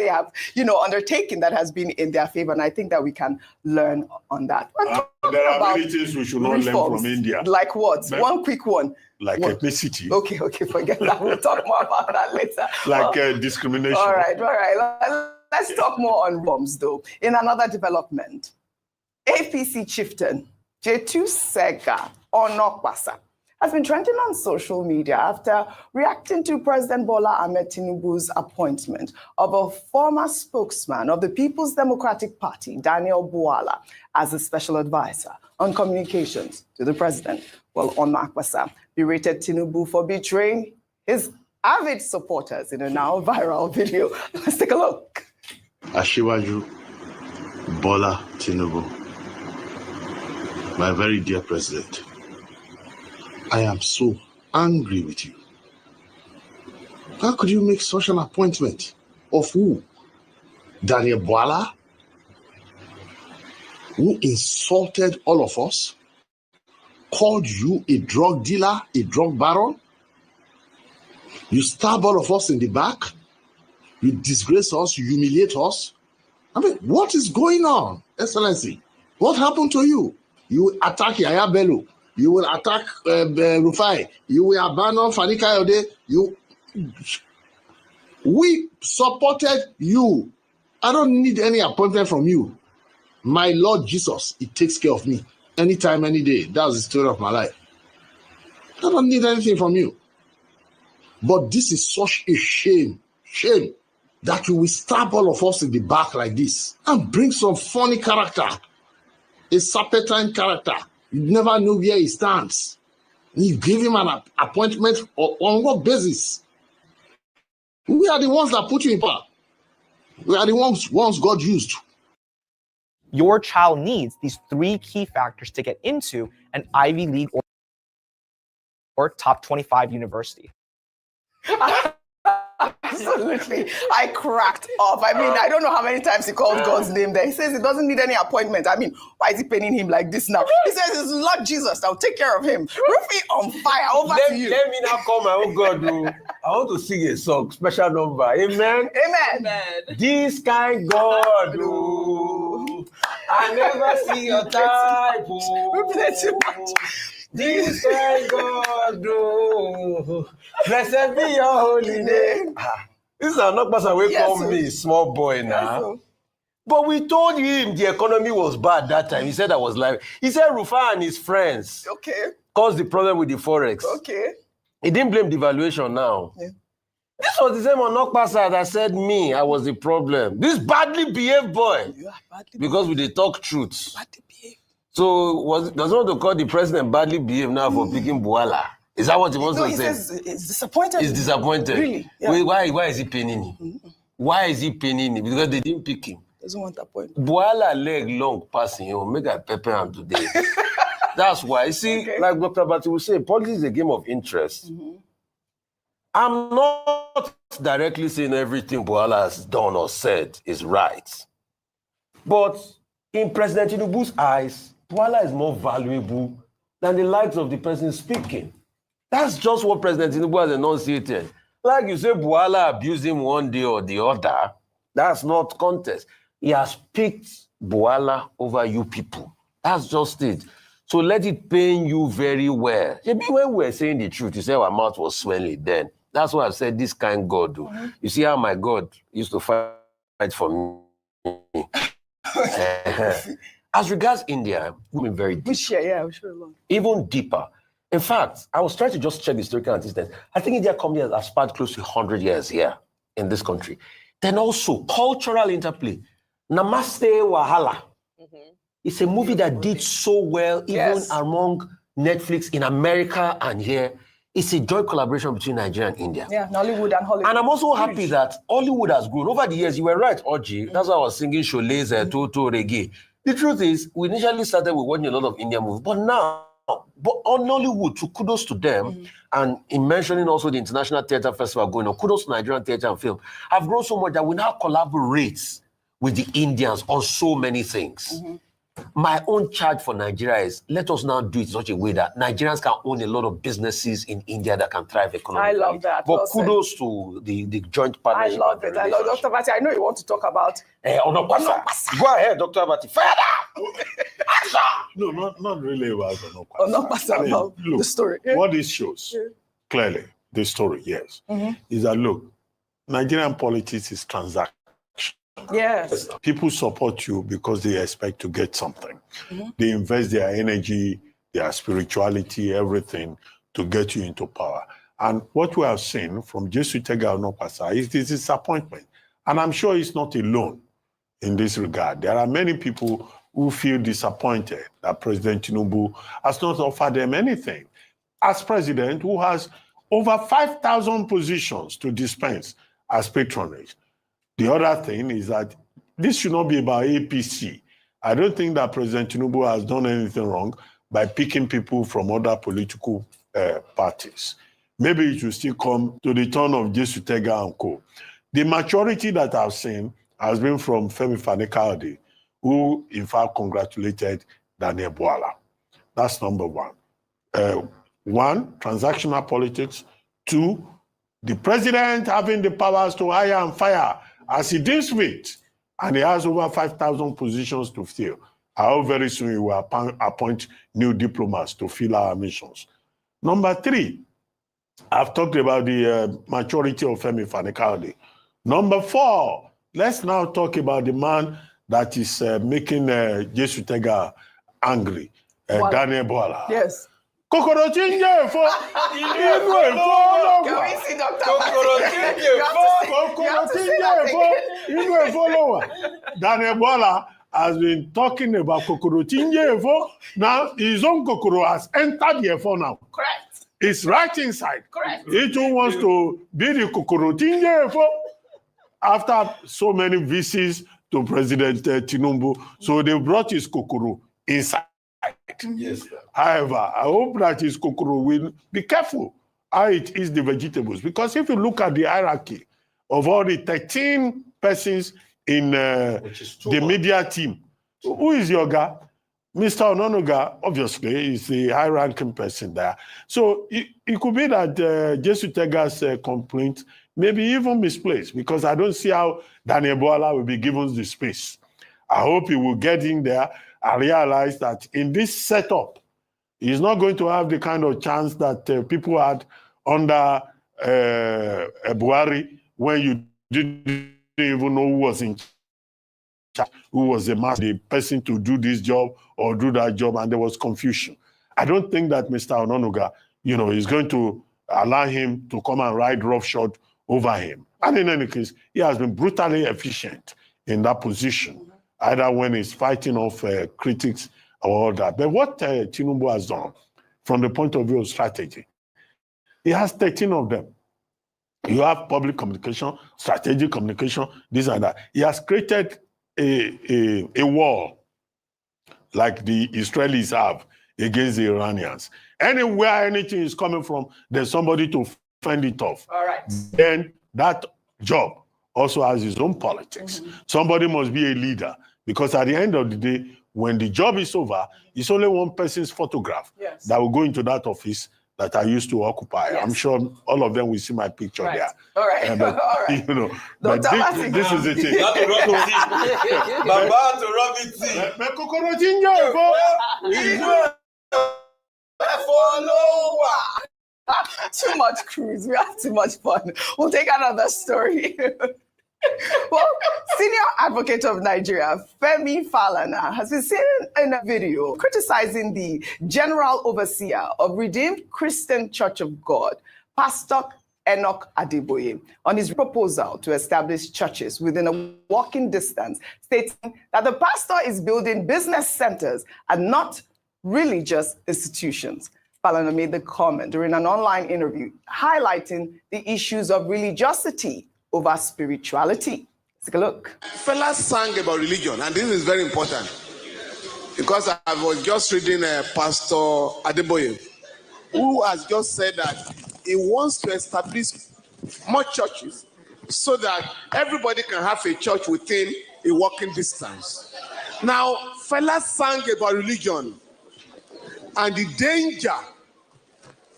have, undertaken that has been in their favor. And I think that we can learn on that. There are many things we should not learn from India. Like what? One quick one. Like ethnicity. Okay, forget that. We'll talk more about that later. Like discrimination. All right. Let's talk more on reforms, though. In another development, APC chieftain J2 Sega Onokwasa has been trending on social media after reacting to President Bola Ahmed Tinubu's appointment of a former spokesman of the People's Democratic Party, Daniel Buala, as a special advisor on communications to the president. Well, Onokwasa berated Tinubu for betraying his avid supporters in a now viral video. Let's take a look. Ashiwaju Bola Tinubu, my very dear president, I am so angry with you. How could you make such an appointment? Of who? Daniel Buala, who insulted all of us, called you a drug dealer, a drug baron. You stab all of us in the back. You disgrace us, you humiliate us. I mean, what is going on, Excellency? What happened to you? You attack Yaya Bello. You will attack Rufai. You will abandon Fani Kayode. We supported you. I don't need any appointment from you. My Lord Jesus, it takes care of me. Anytime, any day. That's the story of my life. I don't need anything from you. But this is such a shame that you will stab all of us in the back like this and bring some funny character, a serpentine character. You never know where he stands. You give him an appointment on what basis? We are the ones that put you in power. We are the ones God used. Your child needs these 3 key factors to get into an Ivy League or top 25 university. Absolutely. I cracked up. I mean, I don't know how many times he called God's name there. He says he doesn't need any appointment. I mean, why is he paying him like this now? He says it's Lord Jesus. I'll take care of him. Rufy on fire. Over to you. Let me now call my own God. I want to sing a song, special number. Amen. Amen. This kind God, I never see your type. This kind God, blessed be your holy name. This is not person away from me, small boy now. Yes, but we told him the economy was bad that time. He said I was lying. He said Rufa and his friends caused the problem with the forex. Okay. He didn't blame devaluation now. Yeah. This was the same Onokpasa that said me, I was the problem. This badly behaved boy. You are badly because we dey talk truth. badly behaved. So does he want to call the president badly behaved now for picking Buala? Is that what he wants to say? He says he's disappointed. He's disappointed. Really? Yeah. Wait, why is he pinning him? Why is he pinning him? Because they didn't pick him. Doesn't want that point. Buala leg long passing him. Make a pepper him today. That's why. See, like Dr. Bati will say, politics is a game of interest. I'm not directly saying everything Buala has done or said is right. But in President Tinubu's eyes, Buala is more valuable than the likes of the person speaking. That's just what President Tinubu has enunciated. Like you say, Buala abused him one day or the other. That's not contest. He has picked Buala over you people. That's just it. So let it pain you very well. Maybe when we were saying the truth, you said our mouth was swelling then. That's why I've said this kind God. You see how my God used to fight for me. As regards India, we've been very deep. Sure. Even deeper. In fact, I was trying to just check the historical antecedents. I think India company has spent close to 100 years here in this country. Then also, cultural interplay. Namaste Wahala. It's a movie that did so well, even among Netflix in America and here. It's a joint collaboration between Nigeria and India. Yeah, Nollywood and Hollywood. And I'm also happy that Hollywood has grown. Over the years, you were right, Oji. That's why I was singing Chole's Toto Reggae. The truth is, we initially started with watching a lot of Indian movies, but now, on Nollywood, so kudos to them, and in mentioning also the International Theatre Festival going on, kudos to Nigerian theatre and film, have grown so much that we now collaborate with the Indians on so many things. My own charge for Nigeria is, let us now do it in such a way that Nigerians can own a lot of businesses in India that can thrive economically. I love that. But kudos to the joint partnership. I love it. I love Dr. Bati. I know you want to talk about Onokpasa. Go ahead, Dr. Bati. Fire down! No, not really about Onokpasa. Onokpasa, about the story. What this shows, clearly, the story, yes, is that, look, Nigerian politics is transactional. Yes. People support you because they expect to get something. They invest their energy, their spirituality, everything to get you into power. And what we have seen from Jesu Tega Onokpasa is this disappointment. And I'm sure he's not alone in this regard. There are many people who feel disappointed that President Tinubu has not offered them anything. As president, who has over 5,000 positions to dispense as patronage. The other thing is that this should not be about APC. I don't think that President Tinubu has done anything wrong by picking people from other political parties. Maybe it will still come to the turn of Jesu Tega and co. The majority that I've seen has been from Femi Fani-Kayode, who in fact congratulated Daniel Buala. That's number one. One, transactional politics. Two, the president having the powers to hire and fire as he deems fit, and he has over 5,000 positions to fill. I hope very soon he will appoint new diplomats to fill our missions. Number three, I've talked about the maturity of Femi Fani-Kayode. Number four, let's now talk about the man that is making Jesu Tega angry, Daniel Buala. Yes. Kokoro chinje fo inú èfó ló wà. Daniel Buala has been talking about kokoro chinje fo. Now his own kokoro has entered the efo now. Correct. It's right inside. Correct. He too wants to be the kokoro chinje fo. after so many visits to President Tinubu, so they brought his kokoro inside. Yes, sir. However, I hope that his kokoro will be careful how it is the vegetables. Because if you look at the hierarchy of all the 13 persons in the media team, who is your guy? Mr. Ononuga, obviously, is the high-ranking person there. So it could be that Jesu Tega's complaint may be even misplaced, because I don't see how Daniel Boala will be given the space. I hope he will get in there and realize that in this setup, he's not going to have the kind of chance that people had under Buhari, when you didn't even know who was in charge, who was the person to do this job or do that job, and there was confusion. I don't think that Mr. Ononuga, is going to allow him to come and ride roughshod over him. And in any case, he has been brutally efficient in that position, either when he's fighting off critics or all that. But what Tinubu has done, from the point of view of strategy, he has 13 of them. You have public communication, strategic communication, this and that. He has created a wall like the Israelis have against the Iranians. Anywhere anything is coming from, there's somebody to fend it off. All right. Then that job also has its own politics. Somebody must be a leader, because at the end of the day, when the job is over, it's only one person's photograph that will go into that office that I used to occupy. I'm sure all of them will see my picture there. All right. But, all right. But this is the thing. Baba to rub it Too much cruise. We have too much fun. We'll take another story. Well, senior advocate of Nigeria, Femi Falana, has been seen in a video criticizing the general overseer of Redeemed Christian Church of God, Pastor Enoch Adeboye, on his proposal to establish churches within a walking distance, stating that the pastor is building business centers and not religious institutions. Falana made the comment during an online interview highlighting the issues of religiosity over spirituality. Let's take a look. Fellas sang about religion, and this is very important, because I was just reading Pastor Adeboye, who has just said that he wants to establish more churches so that everybody can have a church within a walking distance. Now, fellas sang about religion and the danger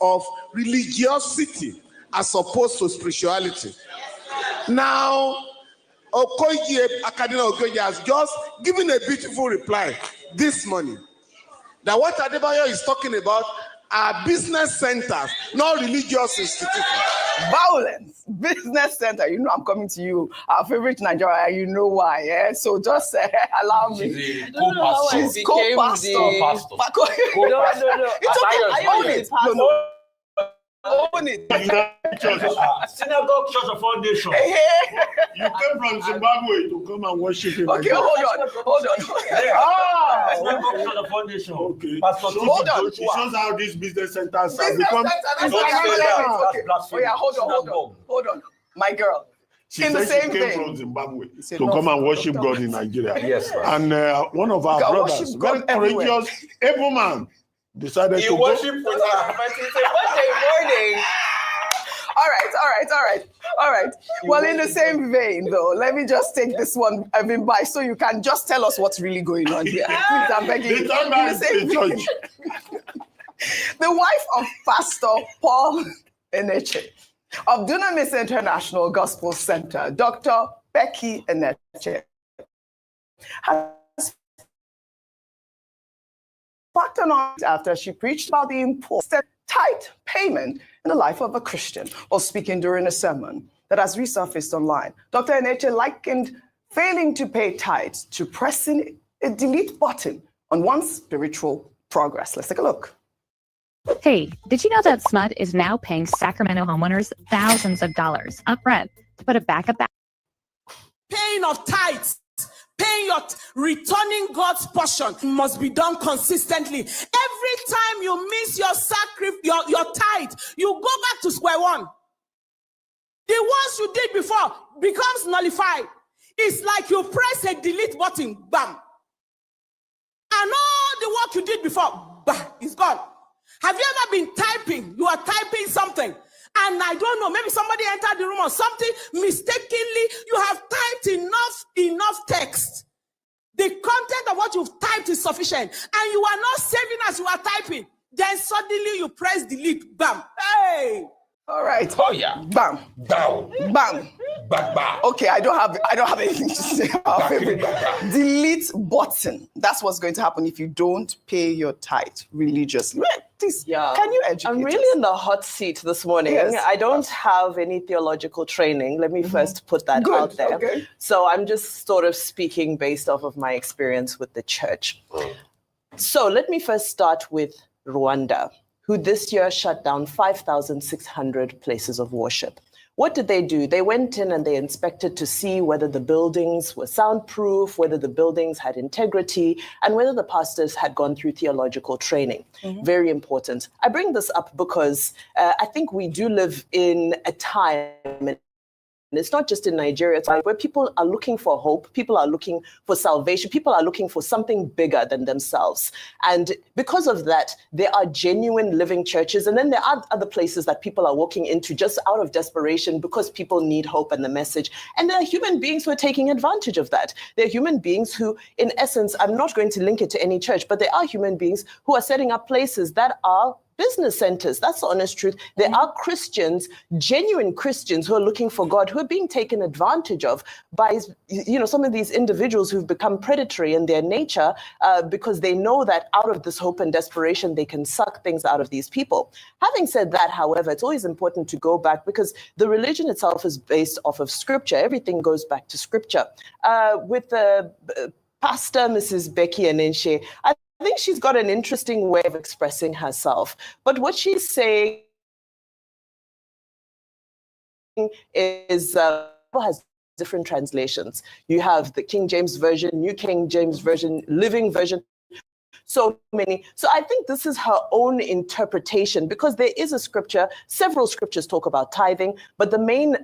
of religiosity as opposed to spirituality. Now, Akadina Okoye has just given a beautiful reply this morning that what Adebayo is talking about are business centers, not religious institutions. Violence, business center. You know I'm coming to you, our favorite Nigeria. You know why, yeah? So just allow me. She's co-pastor. Co-pastor. No. It's okay. I own it. No. Own it. Synagogue Church of Foundation. You came from Zimbabwe to come and worship in Okay, hold on. Synagogue Church of Foundation. Okay. Hold on. It shows how these business centers have become. Hold on. My girl. She in the said same she came vein. from Zimbabwe to come and worship God in Nigeria. Yes, sir. And one of our brothers, very courageous, able man, decided to worship go. with her. It's a Monday morning. All right. Well, in the same vein, though, let me just take this one by so you can just tell us what's really going on here. Please, I'm begging you. In the same vein. The wife of Pastor Paul Eneche of Dunamis International Gospel Center, Dr. Becky Eneche, has sparked an argument after she preached about the importance of tithe payment in the life of a Christian, while speaking during a sermon that has resurfaced online. Dr. Eneche likened failing to pay tithes to pressing a delete button on one's spiritual progress. Let's take a look. Hey, did you know that SMUD is now paying Sacramento homeowners thousands of dollars upfront to put a backup? Paying of tithes, returning God's portion must be done consistently. Every time you miss your sacrifice, your tithe, you go back to square one. The ones you did before becomes nullified. It's like you press a delete button, bam. And all the work you did before, bam, is gone. Have you ever been typing? You are typing something, and I don't know, maybe somebody entered the room or something, mistakenly, you have typed enough text. The content of what you've typed is sufficient, and you are not saving as you are typing. Then suddenly you press delete, bam. Hey! All right. Oh yeah. Bam. Down. Bam. Back, back. Okay, I don't have anything to say about favorite. Delete button. That's what's going to happen if you don't pay your tithe religiously. Please, can you educate I'm really us? in the hot seat this morning. Yes. I don't have any theological training. Let me first put that out there. Okay. So I'm just sort of speaking based off of my experience with the church. So let me first start with Rwanda, who this year shut down 5,600 places of worship. What did they do? They went in and they inspected to see whether the buildings were soundproof, whether the buildings had integrity, and whether the pastors had gone through theological training. Very important. I bring this up because I think we do live in a time, and it's not just in Nigeria, it's like where people are looking for hope, people are looking for salvation, people are looking for something bigger than themselves. And because of that, there are genuine living churches. And then there are other places that people are walking into just out of desperation because people need hope and the message. And there are human beings who are taking advantage of that. There are human beings who, in essence, I'm not going to link it to any church, but there are human beings who are setting up places that are business centers. That's the honest truth. There are Christians, genuine Christians, who are looking for God, who are being taken advantage of by, some of these individuals who've become predatory in their nature because they know that out of this hope and desperation, they can suck things out of these people. Having said that, however, it's always important to go back because the religion itself is based off of scripture. Everything goes back to scripture. With the pastor, Mrs. Becky Enenche, I think she's got an interesting way of expressing herself. But what she's saying is has different translations. You have the King James Version, New King James Version, Living Version, so many. So I think this is her own interpretation because there is a scripture, several scriptures talk about tithing, but the main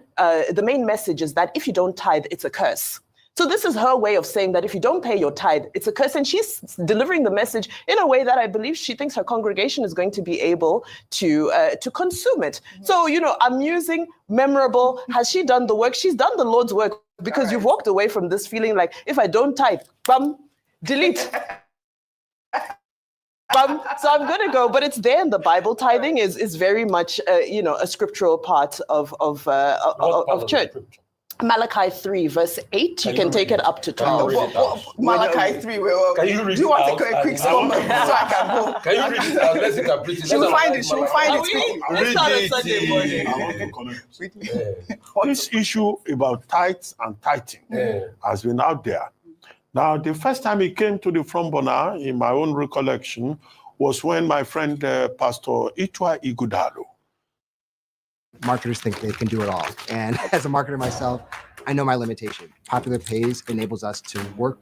message is that if you don't tithe, it's a curse. So this is her way of saying that if you don't pay your tithe, it's a curse. And she's delivering the message in a way that I believe she thinks her congregation is going to be able to consume it. So, amusing, memorable. Has she done the work? She's done the Lord's work because you've walked away from this feeling like, if I don't tithe, bum, delete. So I'm going to go, but it's there in the Bible. Tithing is very much, a scriptural part of church. Malachi 3, verse 8, you can take it up to 12. Malachi 3, can you read do you want to take a quick comment so I can go? Can you read it out? Let's interpret it. She will find it. This issue about tithes and tithing has been out there. Now, the first time it came to the front burner, in my own recollection, was when my friend Pastor Itwa Igudalo. Marketers think they can do it all. And as a marketer myself, I know my limitation. Popular Pays enables us to work.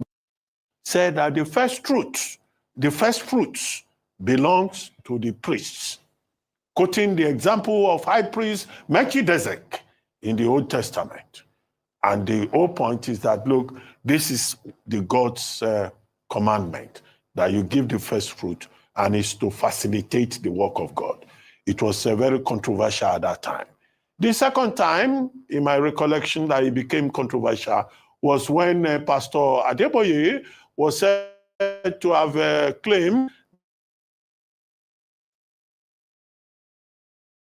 Said that the first fruits belongs to the priests, quoting the example of high priest Melchizedek in the Old Testament. And the whole point is that, look, this is the God's commandment, that you give the first fruit, and it's to facilitate the work of God. It was very controversial at that time. The second time, in my recollection, that it became controversial was when Pastor Adeboye was said to have claimed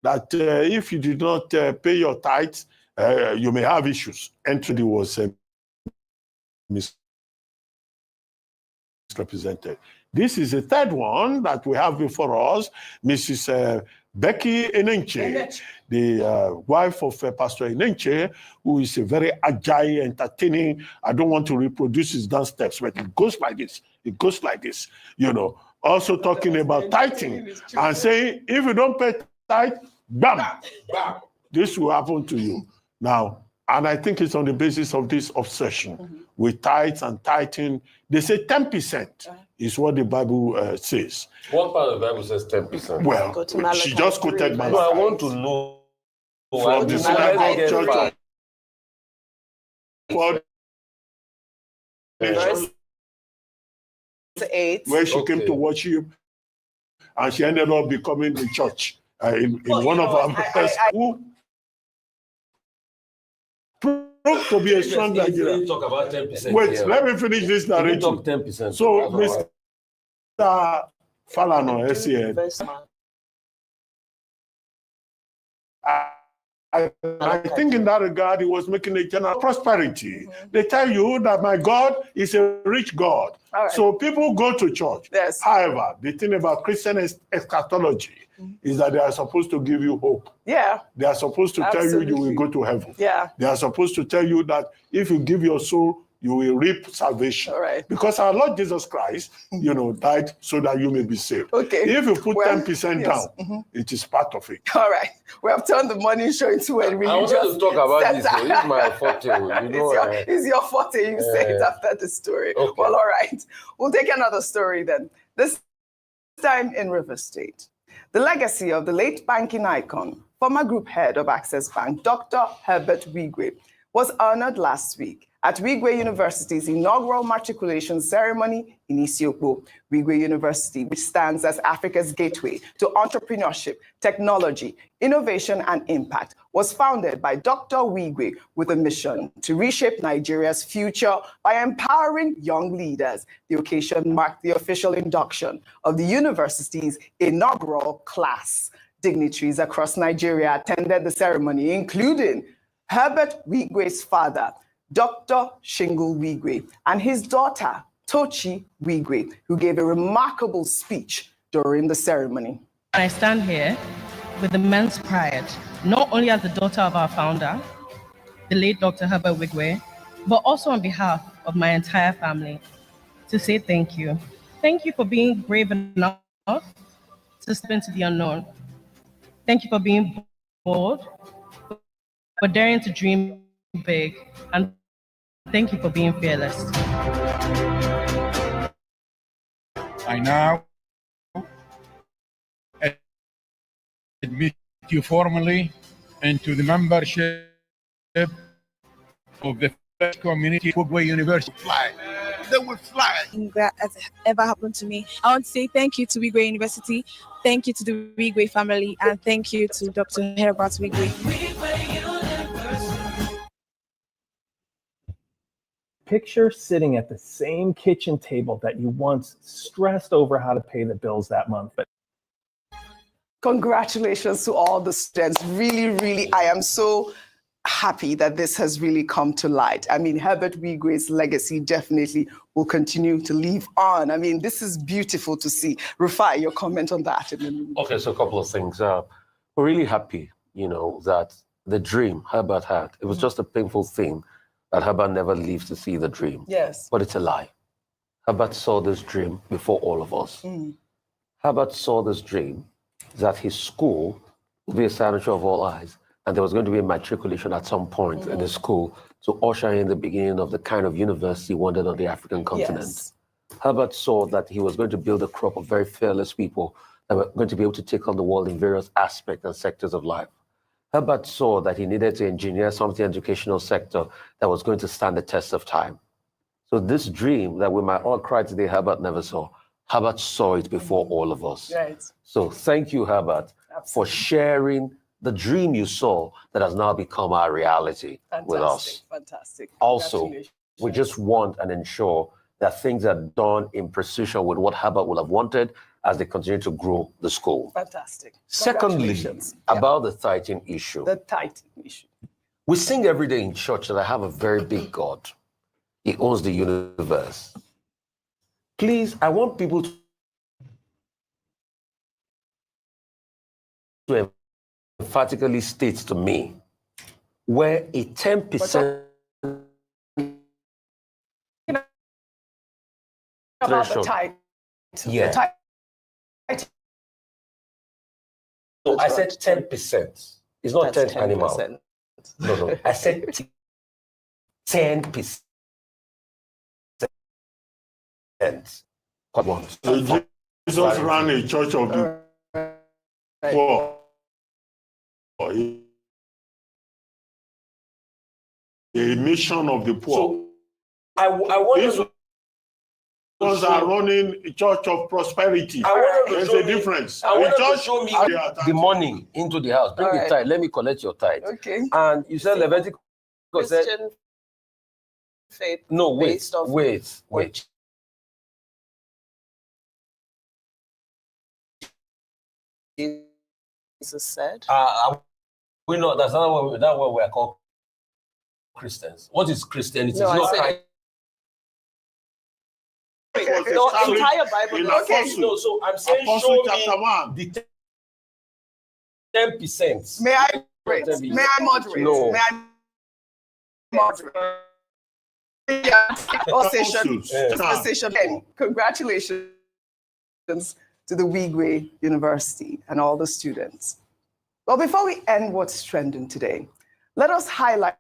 that if you did not pay your tithes, you may have issues. Entry was misrepresented. This is the third one that we have before us, Mrs. Becky Enenche, the wife of Pastor Enenche, who is a very agile, entertaining. I don't want to reproduce his dance steps, but it goes like this. It goes like this, Also talking about tithing and saying, if you don't pay tithe, bam, this will happen to you. Now, and I think it's on the basis of this obsession with tithes and tithing. They say 10% is what the Bible says. What part of the Bible says 10%? Well, she just quoted Malachi. No, I want to know from the synagogue church for Verse 8. where she came to worship, and she ended up becoming the church in one of our members who proved to be a strong Nigerian. Talk about 10%. Wait, let me finish this narrative. Talk 10%. So, Mr. Falano, SCN, I think in that regard, he was making a general prosperity. They tell you that my God is a rich God. So people go to church. Yes. However, the thing about Christian eschatology is that they are supposed to give you hope. Yeah. They are supposed to tell you will go to heaven. Yeah. They are supposed to tell you that if you give your soul, you will reap salvation. All right. Because our Lord Jesus Christ, died so that you may be saved. Okay. If you put 10% down, it is part of it. All right. We have turned the money show into a religious I wanted to talk about this. center. It's my forte. It's your forte. You say it after the story. Okay. Well, all right. We'll take another story then. This time in River State. The legacy of the late banking icon, former group head of Access Bank, Dr. Herbert Wigwe, was honored last week at Wigwe University's inaugural matriculation ceremony in Isiokpo. Wigwe University, which stands as Africa's gateway to entrepreneurship, technology, innovation, and impact, was founded by Dr. Wigwe with a mission to reshape Nigeria's future by empowering young leaders. The occasion marked the official induction of the university's inaugural class. Dignitaries across Nigeria attended the ceremony, including Herbert Wigwe's father, Dr. Shingle Wigwe, and his daughter, Tochi Wigwe, who gave a remarkable speech during the ceremony. I stand here with immense pride, not only as the daughter of our founder, the late Dr. Herbert Wigwe, but also on behalf of my entire family, to say thank you. Thank you for being brave enough to step into the unknown. Thank you for being bold, for daring to dream big, and thank you for being fearless. I now admit you formally into the membership of the first community Wigwe University. Fly. They will fly. That has ever happened to me. I want to say thank you to Wigwe University, thank you to the Wigwe family, and thank you to Dr. Herbert Wigwe. Picture sitting at the same kitchen table that you once stressed over how to pay the bills that month. But congratulations to all the students. Really, really, I am so happy that this has really come to light. I mean, Herbert Wigwe's legacy definitely will continue to live on. I mean, this is beautiful to see. Rufai, your comment on that. Okay, so a couple of things. We're really happy, that the dream Herbert had, it was just a painful thing that Herbert never lived to see the dream. Yes. But it's a lie. Herbert saw this dream before all of us. Herbert saw this dream that his school would be a signature of all eyes, and there was going to be a matriculation at some point in the school to usher in the beginning of the kind of university he wanted on the African continent. Yes. Herbert saw that he was going to build a crop of very fearless people that were going to be able to take on the world in various aspects and sectors of life. Herbert saw that he needed to engineer something in the educational sector that was going to stand the test of time. So this dream that we might all cry today, Herbert never saw. Herbert saw it before all of us. Right. So thank you, Herbert, for sharing the dream you saw that has now become our reality with us. Fantastic. Also, we just want and ensure that things are done in precision with what Herbert would have wanted as they continue to grow the school. Fantastic. Secondly, about the tithing issue. The tithing issue. We sing every day in church that I have a very big God. He owns the universe. Please, I want people to emphatically state to me where a 10% about the tithe. Yeah. The tithe. So I said 10%. It's not 10 animal. No. I said 10%. Come on. So Jesus ran a church of the poor. the mission of the poor. So I want These ones are running a church of prosperity. There's a difference. I want The you to church show me the money into the house. Bring the tithe. Let me collect your tithe. Okay. And you said Leviticus said, Christian faith. no, wait. based off Jesus said. We know that's not what we are called Christians. What is Christianity? No, it's not said the entire Bible. Okay. No, so I'm saying show me the 10%. May I moderate? May I moderate? No. May I moderate? Yeah. Session 10. Congratulations to the Wigwe University and all the students. Well, before we end what's trending today, let us highlight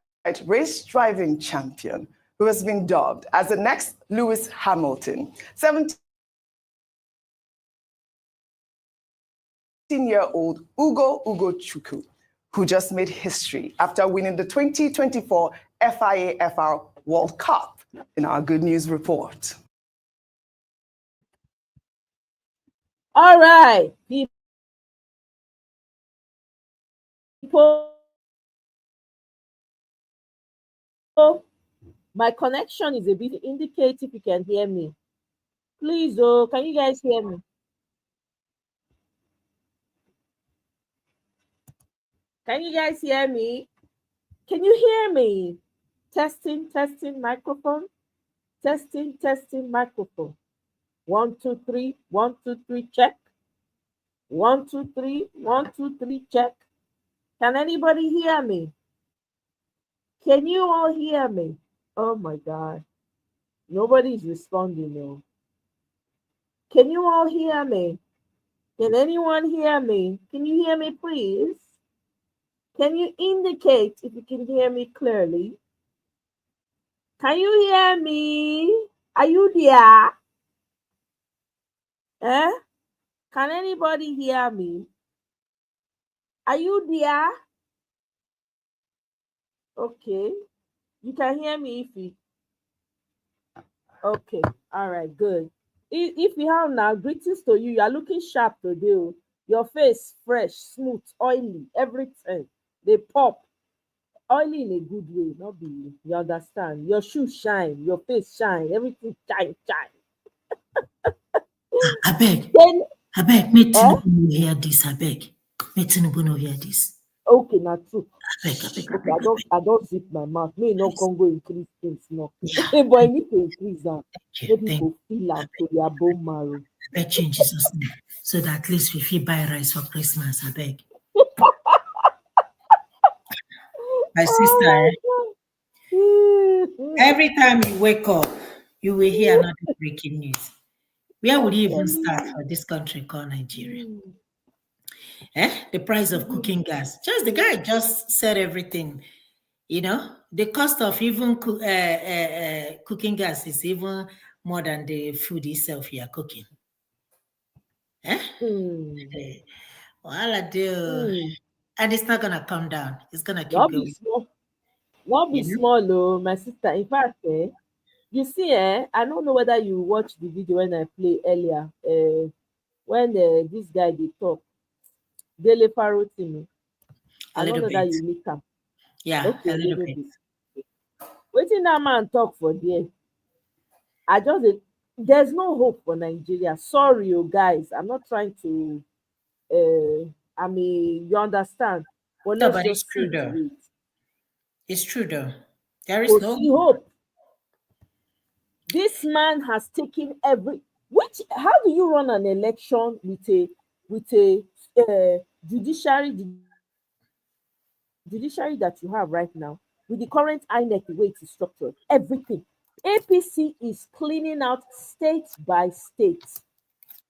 race driving champion who has been dubbed as the next Lewis Hamilton, 17-year-old Ugo Chukwu, who just made history after winning the 2024 FIA-FR World Cup in our Good News Report. All right, people. My connection is a bit indicate if you can hear me. Please, can you guys hear me? Can you guys hear me? Can you hear me? Testing microphone. Testing microphone. 1 2 3 1 2 3 check. 1 2 3 1 2 3 check. Can anybody hear me? Can you all hear me? Oh my God. Nobody's responding now. Can you all hear me? Can anyone hear me? Can you hear me, please? Can you indicate if you can hear me clearly? Can you hear me? Are you there? Can anybody hear me? Are you there? Okay. You can hear me, Ify. Okay. All right, good. If you have now, greetings to you. You are looking sharp today. Your face fresh, smooth, oily, everything. They pop. Oily in a good way, not be. You understand? Your shoes shine, your face shine, everything shine. I beg, me Tinubu no hear this. I beg, me Tinubu no hear this. Okay, not true. I don't zip my mouth. Me no can go increase things no. Hey boy, I need to increase that. So people feel like to their bone marrow. I beg change Jesus name, so that at least we feel buy rice for Christmas. I beg. My sister, every time you wake up, you will hear another breaking news. Where would you even start for this country called Nigeria? The price of cooking gas. Just the guy just said everything. You know, the cost of even cooking gas is even more than the food itself you are cooking. Well, I do. And it's not gonna come down. It's gonna keep going. Not be small, though, my sister. In fact, you see, I don't know whether you watched the video when I played earlier. When this guy did talk, Dele Farotimi. I don't know that you meet him. Yeah, okay, a little bit. Waiting that man talk for there. There's no hope for Nigeria. Sorry, you guys. I'm not trying to. I mean, you understand. But no, but it's true though. It's true though. There is no hope. This man has taken how do you run an election with a judiciary that you have right now, with the current INEC, the way it is structured? Everything. APC is cleaning out state by state.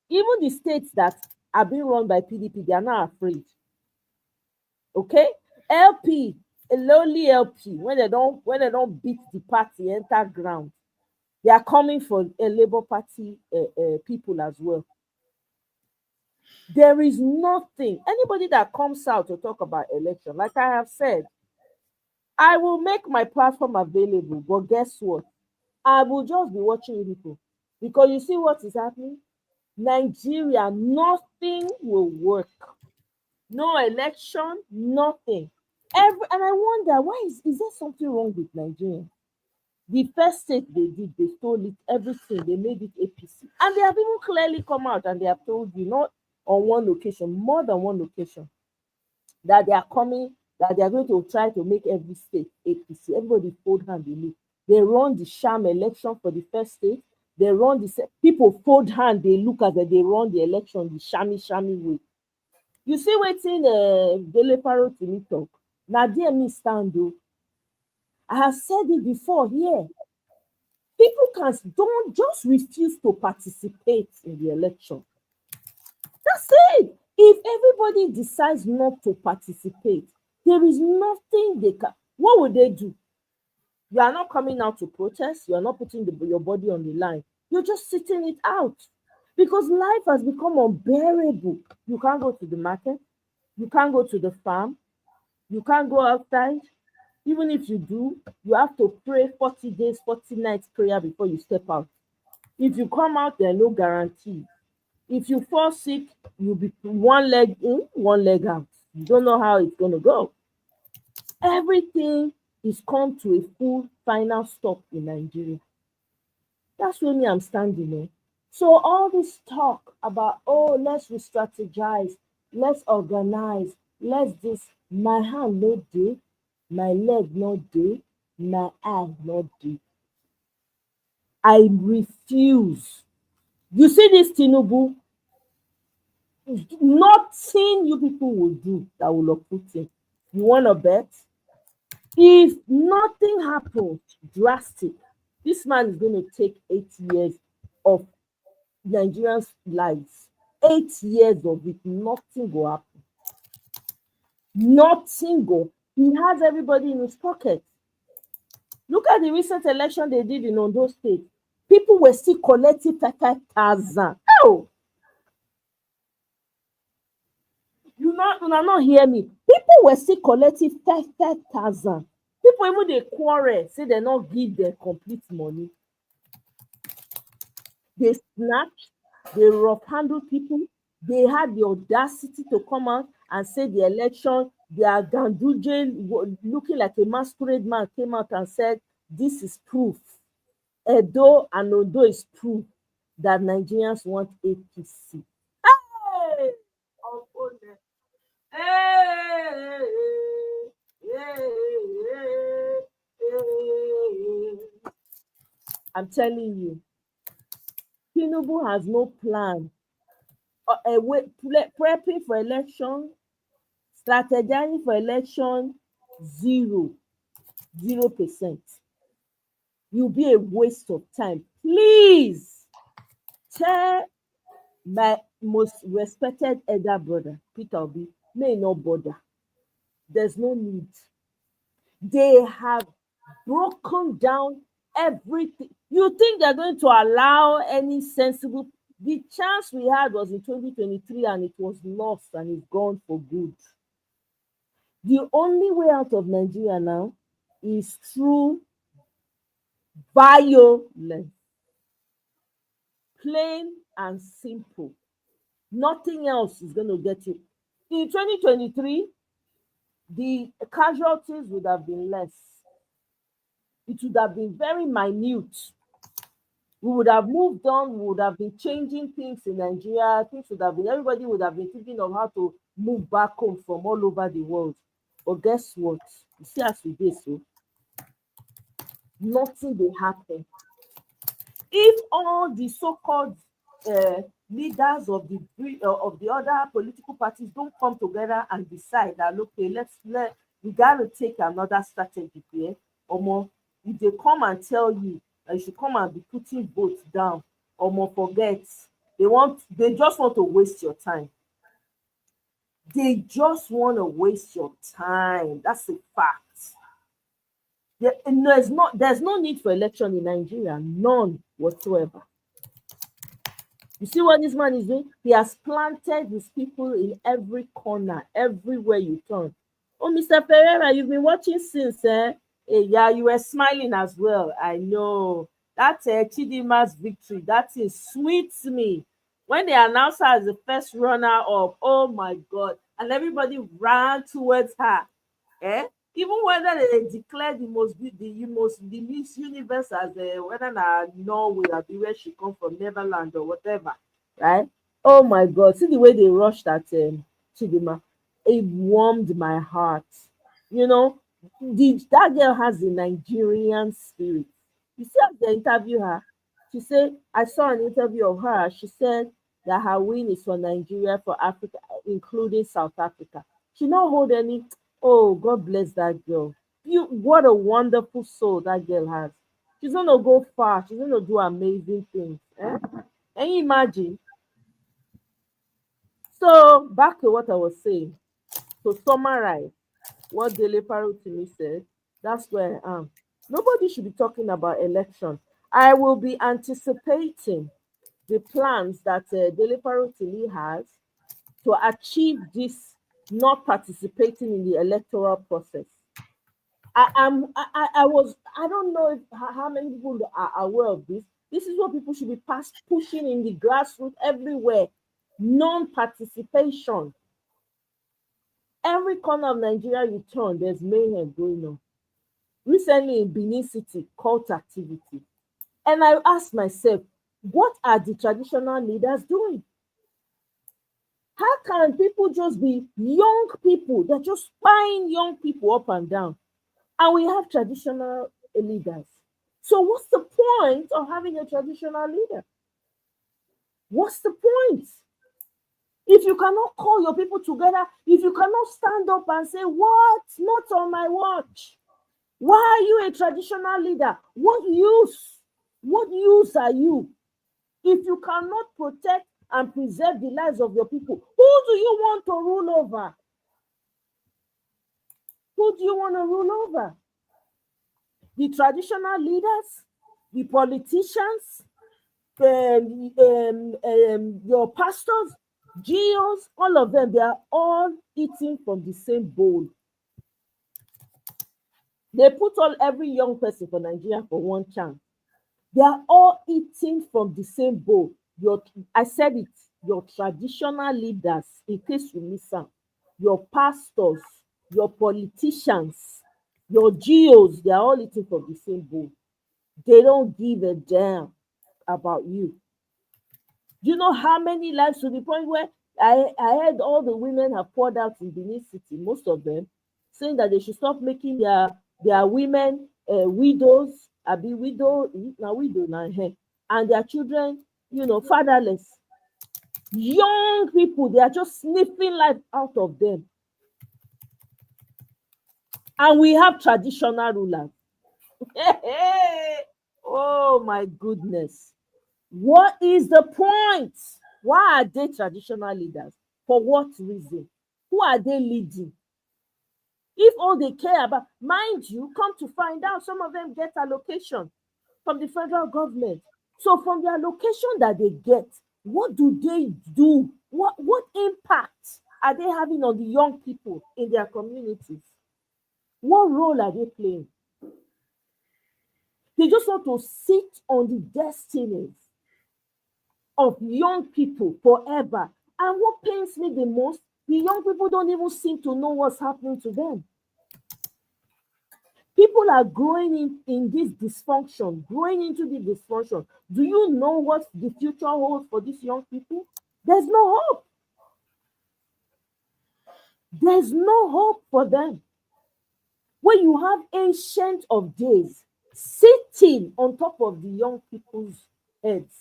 Even the states that are being run by PDP, they are not afraid. Okay? LP, a lowly LP, when they don't beat the party, enter ground, they are coming for a Labour Party people as well. There is nothing. Anybody that comes out to talk about election, like I have said, I will make my platform available, but guess what? I will just be watching you people. Because you see what is happening? Nigeria, nothing will work. No election, nothing. And I wonder, why is there something wrong with Nigeria? The first state they did, they stole it, everything, they made it APC. And they have even clearly come out and they have told you, not on one location, more than one location, that they are coming, that they are going to try to make every state APC. Everybody fold hand, they look. They run the sham election for the first state. They run people fold hand, they look as if they run the election the shammy way. You see wetin Dele Paro to me talk. Now there me stand though. I have said it before here. People don't just refuse to participate in the election. That's it. If everybody decides not to participate, there is nothing they can. What would they do? You are not coming out to protest. You are not putting your body on the line. You're just sitting it out because life has become unbearable. You can't go to the market. You can't go to the farm. You can't go outside. Even if you do, you have to pray 40 days, 40 nights prayer before you step out. If you come out, there are no guarantee. If you fall sick, you'll be one leg in, one leg out. You don't know how it's going to go. Everything is come to a full final stop in Nigeria. That's where I'm standing on. So all this talk about, oh, let's re-strategize, let's organize, let's this, my hand no day, my leg no day, my eye no day. I refuse. You see this Tinubu, nothing you people will do that will uproot him. You want to bet? If nothing happens drastic, this man is going to take 8 years of Nigerians' lives. 8 years of it, nothing will happen. Nothing go. He has everybody in his pocket. Look at the recent election they did in Ondo State. People were still collecting 5,000. Oh! You not hear me. People were still collecting 5,000. People even they quarrel, say they not give their complete money. They snatch, they rough handle people. They had the audacity to come out and say the election, their Ganduje looking like a masquerade man came out and said, this is proof. Edo and Ondo is proof that Nigerians want APC. Hey! I'm telling you, Tinubu has no plan. Prepping for election, strategizing for election, 0%. You'll be a waste of time. Please tell my most respected elder brother, Peter Obi, may not bother. There's no need. They have broken down everything. You think they're going to allow any sensible? The chance we had was in 2023 and it was lost and it's gone for good. The only way out of Nigeria now is through violence. Plain and simple. Nothing else is going to get you. In 2023, the casualties would have been less. It would have been very minute. We would have moved on, we would have been changing things in Nigeria. Everybody would have been thinking of how to move back home from all over the world. But guess what? You see, as we did so, nothing will happen. If all the so-called leaders of the other political parties don't come together and decide that, okay, we got to take another strategy here, or if they come and tell you that you should come and be putting votes down, or forget, they just want to waste your time. They just want to waste your time. That's a fact. There's no need for election in Nigeria, none whatsoever. You see what this man is doing? He has planted his people in every corner, everywhere you turn. Oh, Mr. Pereira, you've been watching since, eh? Yeah, you were smiling as well. I know. That's Chidima's victory. That is sweet to me. When they announced her as the first runner up, oh my God. And everybody ran towards her. Eh? Even whether they declared the Miss Universe as whether Norway or where she come from, Netherlands or whatever, right? Oh my God! See the way they rushed at Chidima. It warmed my heart. You know, that girl has the Nigerian spirit. You see, as they interview her, she said, I saw an interview of her. She said that her win is for Nigeria, for Africa, including South Africa. She not hold any. Oh, God bless that girl. What a wonderful soul that girl has. She's gonna go far. She's gonna do amazing things. Eh? Can you imagine? So back to what I was saying. To summarize what Dele Parotimi said, that's where I am. Nobody should be talking about election. I will be anticipating the plans that Dele Parotimi has to achieve this, not participating in the electoral process. I don't know how many people are aware of this. This is what people should be pushing in the grassroots everywhere. Non-participation. Every corner of Nigeria you turn, there's mayhem going on. Recently in Benin City, cult activity. And I asked myself, what are the traditional leaders doing? How can people just be young people? They're just spying young people up and down. And we have traditional leaders. So what's the point of having a traditional leader? What's the point? If you cannot call your people together, if you cannot stand up and say, what? Not on my watch. Why are you a traditional leader? What use? What use are you? If you cannot protect and preserve the lives of your people, who do you want to rule over? Who do you want to rule over? The traditional leaders, the politicians, your pastors, GOs, all of them, they are all eating from the same bowl. They put every young person for Nigeria for one chance. They are all eating from the same bowl. I said it, your traditional leaders, in case you miss them, your pastors, your politicians, your GOs, they are all eating from the same bowl. They don't give a damn about you. Do you know how many lives, to the point where I heard all the women have poured out in Benin City, most of them, saying that they should stop making their women widows, and their children, fatherless. Young people, they are just sniffing life out of them. And we have traditional rulers. Oh my goodness. What is the point? Why are they traditional leaders? For what reason? Who are they leading? If all they care about, mind you, come to find out, some of them get allocation from the federal government. So from the allocation that they get, what do they do? What impact are they having on the young people in their communities? What role are they playing? They just want to sit on the destinies of young people forever. And what pains me the most, the young people don't even seem to know what's happening to them. People are growing in this dysfunction, growing into the dysfunction. Do you know what the future holds for these young people? There's no hope. There's no hope for them. When you have Ancient of Days sitting on top of the young people's heads,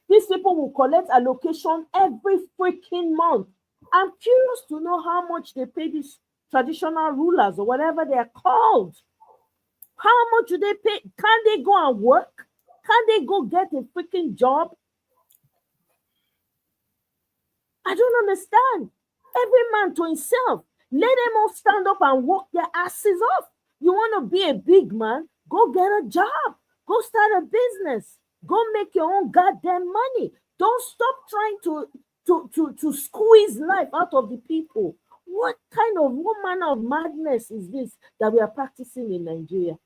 these people will collect allocation every freaking month. I'm curious to know how much they pay these traditional rulers or whatever they are called. How much do they pay? Can they go and work? Can they go get a freaking job? I don't understand. Every man to himself. Let them all stand up and work their asses off. You want to be a big man? Go get a job. Go start a business. Go make your own goddamn money. Don't stop trying to squeeze life out of the people. What manner of madness is this that we are practicing in Nigeria?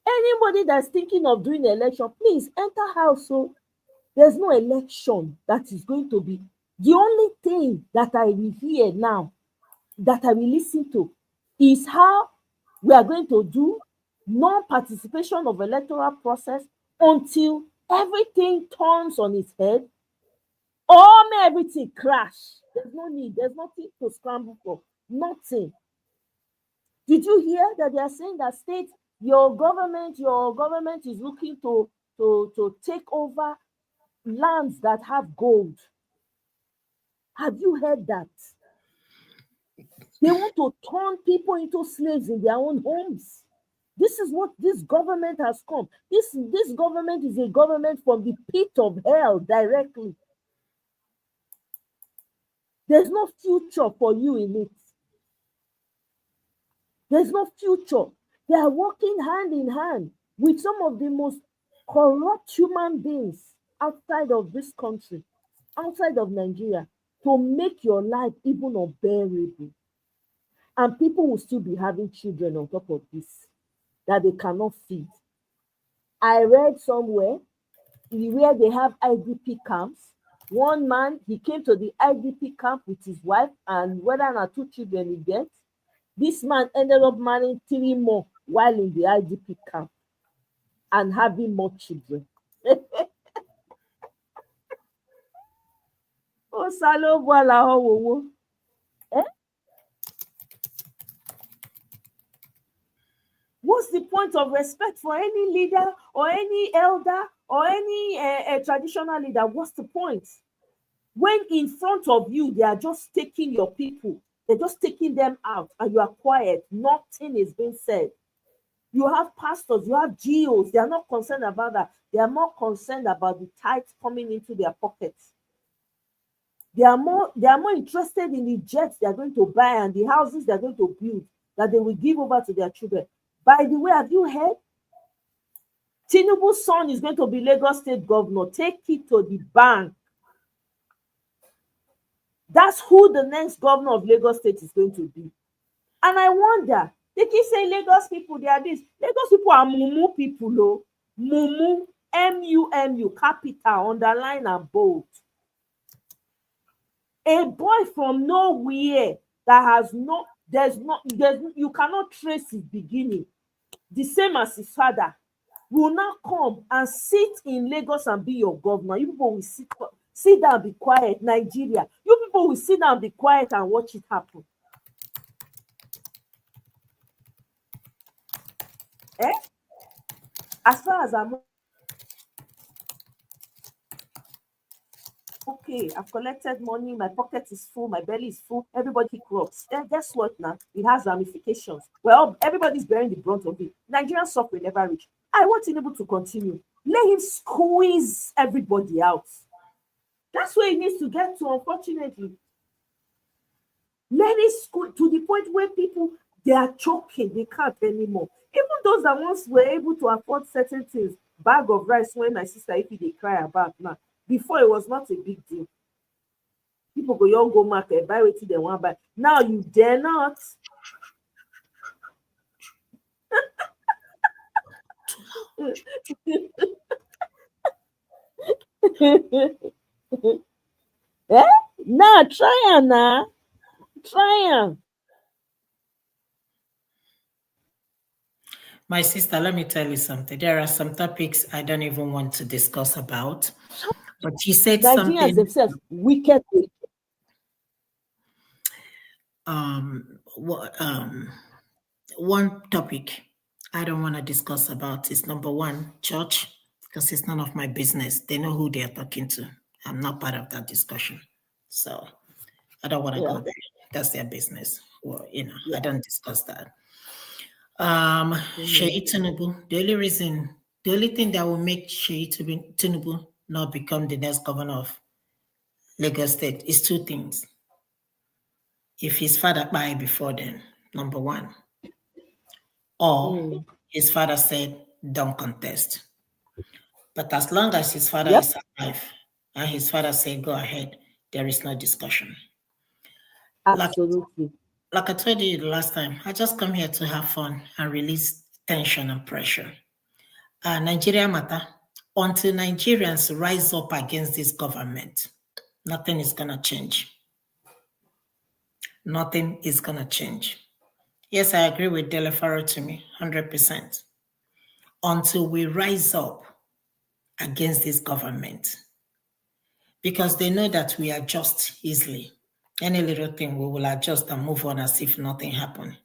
Anybody that's thinking of doing election, please enter house. So there's no election that is going to be. The only thing that I will hear now, that I will listen to, is how we are going to do non-participation of electoral process until everything turns on its head, or may everything crash. There's no need. There's nothing to scramble for. Nothing. Did you hear that they are saying that state, your government is looking to take over lands that have gold? Have you heard that? They want to turn people into slaves in their own homes. This is what this government has come. This government is a government from the pit of hell directly. There's no future for you in it. There's no future. They are working hand in hand with some of the most corrupt human beings outside of this country, outside of Nigeria, to make your life even unbearable. And people will still be having children on top of this that they cannot feed. I read somewhere where they have IDP camps. One man, he came to the IDP camp with his wife and whether or not 2 children he gets. This man ended up marrying 3 more while in the IDP camp and having more children. Oh, salo voila, oh, eh? What's the point of respect for any leader or any elder or any traditional leader? What's the point? When in front of you, they are just taking your people. They're just taking them out and you are quiet. Nothing is being said. You have pastors, you have GOs. They are not concerned about that. They are more concerned about the tithes coming into their pockets. They are more interested in the jets they are going to buy and the houses they are going to build that they will give over to their children. By the way, have you heard? Tinubu's son is going to be Lagos State governor. Take it to the bank. That's who the next governor of Lagos State is going to be. And I wonder, they keep saying Lagos people, they are this. Lagos people are mumu people, though. Mumu, M-U-M-U, capital, underline and bold. A boy from nowhere that has you cannot trace his beginning. The same as his father will now come and sit in Lagos and be your governor. You people will sit down and be quiet. Nigeria, you people will sit down and be quiet and watch it happen. As far as I'm okay, I've collected money, my pocket is full, my belly is full, everybody crops. Then guess what now? It has ramifications. Well, everybody's bearing the brunt of it. Nigerian suffering never reach. I want Tinubu to continue. Let him squeeze everybody out. That's where he needs to get to, unfortunately. Let it squeeze to the point where people, they are choking, they can't anymore. Even those that once were able to afford certain things, bag of rice when my sister Ify they cry about now. Before it was not a big deal. People go, you go market, buy what they want buy. Now you dare not. Now try and My sister, let me tell you something. There are some topics I don't even want to discuss about. But you said Nigerians something. themselves wicked. One topic I don't want to discuss about is number one, church, because it's none of my business. They know who they are talking to. I'm not part of that discussion. So I don't want to go there. That's their business. Well, I don't discuss that. Sheyi Tinubu, the only thing that will make Sheyi Tinubu not become the next governor of Lagos State is 2 things. If his father died before then, number one, or his father said, don't contest. But as long as his father is alive and his father said, go ahead, there is no discussion. Absolutely. Like I told you the last time, I just come here to have fun and release tension and pressure. Nigeria matter. Until Nigerians rise up against this government, nothing is going to change. Nothing is going to change. Yes, I agree with Delefaro to me, 100%. Until we rise up against this government, because they know that we adjust easily. Any little thing, we will adjust and move on as if nothing happened.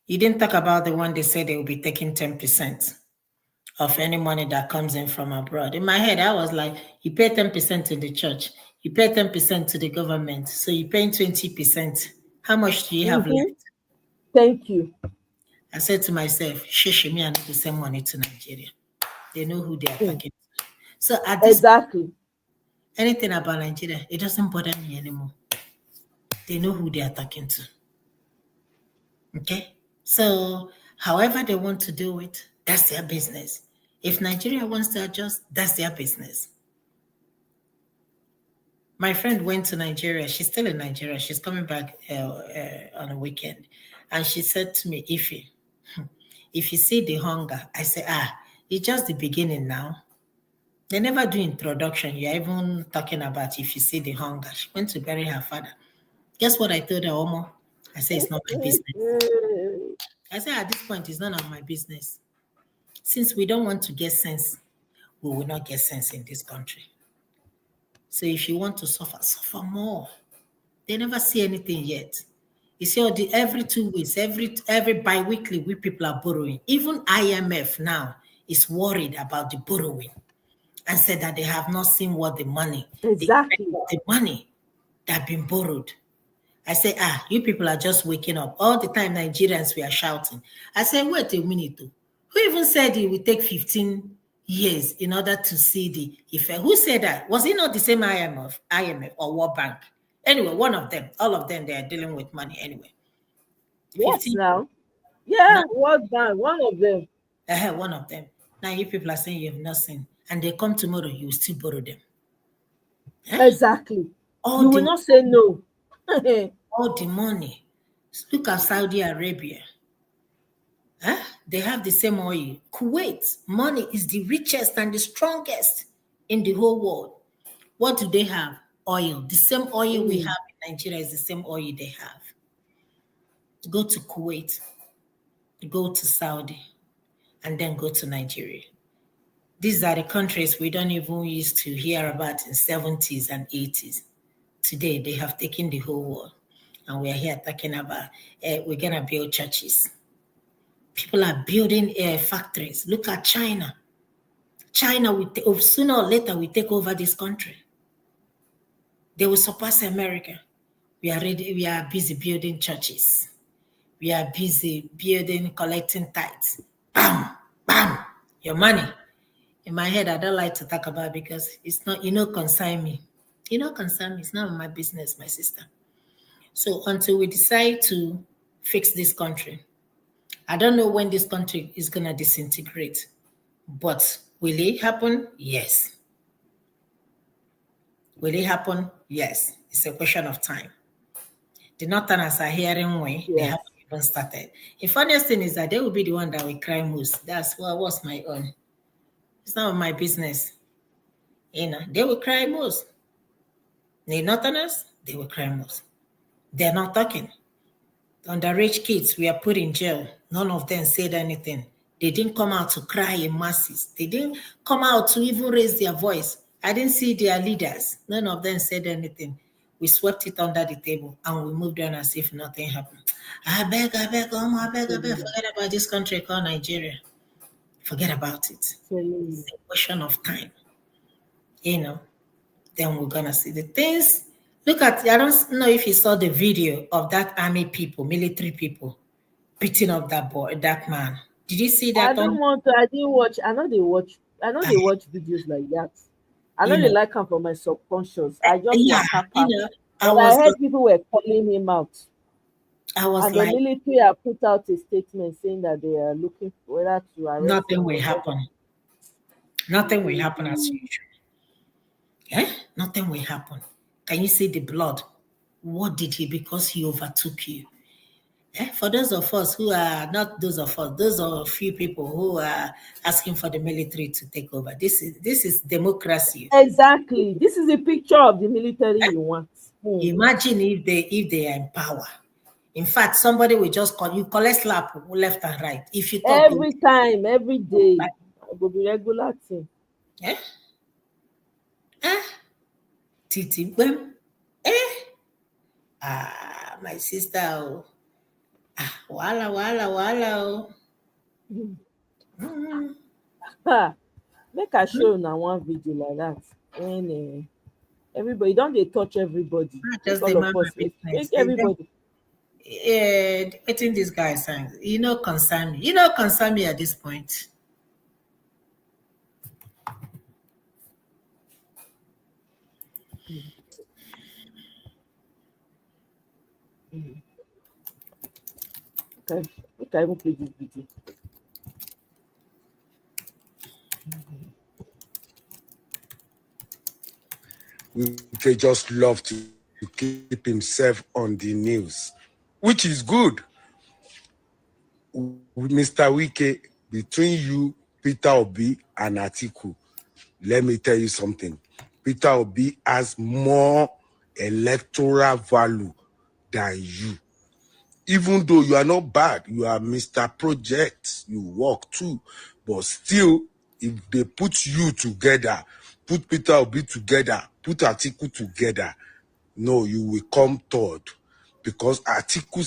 You didn't talk about the one they said they will be taking 10% of any money that comes in from abroad. In my head, I was like, you pay 10% to the church, you pay 10% to the government, so you're paying 20%. How much do you have left? Thank you. I said to myself, shishi, me and the same money to Nigeria. They know who they are talking to. So at this exactly, anything about Nigeria, it doesn't bother me anymore. They know who they are talking to. Okay? So however they want to do it, that's their business. If Nigeria wants to adjust, that's their business. My friend went to Nigeria. She's still in Nigeria. She's coming back on a weekend. And she said to me, if you see the hunger, I say, it's just the beginning now. They never do introduction. You're even talking about if you see the hunger. She went to bury her father. Guess what I told her, Omo? I said, it's not my business. I said, at this point, it's none of my business. Since we don't want to get sense, we will not get sense in this country. So if you want to suffer, suffer more. They never see anything yet. You see, every 2 weeks, every bi-weekly, we people are borrowing. Even IMF now is worried about the borrowing and said that they have not seen what the money, the money that been borrowed. I say, you people are just waking up. All the time Nigerians, we are shouting. I say, wait a minute. Who even said it will take 15 years in order to see the effect? Who said that? Was it not the same IMF or World Bank? Anyway, one of them, all of them, they are dealing with money anyway. Yes, now. Yeah, World Bank, one of them. One of them. Now you people are saying you have nothing, and they come tomorrow, you will still borrow them. Exactly. You will not say no. All the money. Look at Saudi Arabia. They have the same oil. Kuwait, money is the richest and the strongest in the whole world. What do they have? Oil. The same oil we have in Nigeria is the same oil they have. Go to Kuwait, go to Saudi, and then go to Nigeria. These are the countries we don't even used to hear about in 70s and 80s. Today, they have taken the whole world. And we are here talking about we're going to build churches. People are building factories. Look at China. China, sooner or later, we take over this country. They will surpass America. We are busy building churches. We are busy collecting tithes. Bam, bam, your money. In my head, I don't like to talk about it because it's not, concern me. Concern me. It's not my business, my sister. So until we decide to fix this country, I don't know when this country is going to disintegrate, but will it happen? Yes. Will it happen? Yes. It's a question of time. The Northerners are hearing way. They haven't even started. The funniest thing is that they will be the one that will cry most. That's what was my own. It's not my business. They will cry most. The Northerners, they will cry most. They're not talking. Underage kids we are put in jail. None of them said anything. They didn't come out to cry in masses. They didn't come out to even raise their voice. I didn't see their leaders. None of them said anything. We swept it under the table and we moved on as if nothing happened. I beg, forget about this country called Nigeria. Forget about it. It's a question of time. Then we're gonna see the things. Look at, I don't know if you saw the video of that army people, military people, beating up that man. Did you see that? I didn't watch. I know they watch videos like that. I know they like them from my subconscious. I just I heard people were calling him out. And the military have put out a statement saying that they are looking for whether to arrest nothing will happen. Nothing will happen as usual. Nothing will happen. Can you see the blood? What did he? Because he overtook you. For those of us who are not those of us, those are a few people who are asking for the military to take over. This is democracy. Exactly. This is a picture of the military you want. Imagine if they are in power. In fact, somebody will just call you, collect slap left and right. If you talk every time, every day, it will be regular thing. Titi, my sister. Wala. Make I show now one video like that. When everybody don't they touch everybody. Just all the of us make business. everybody. I think this guy saying, concern me. Concern me at this point. Okay, we can even play this video. They just love to keep himself on the news, which is good. Mr. Wike, between you, Peter Obi, and Atiku, let me tell you something. Peter Obi has more electoral value than you. Even though you are not bad, you are Mr. Project, you work too. But still, if they put you together, put Peter Obi together, put Atiku together, no, you will come third. Because Atiku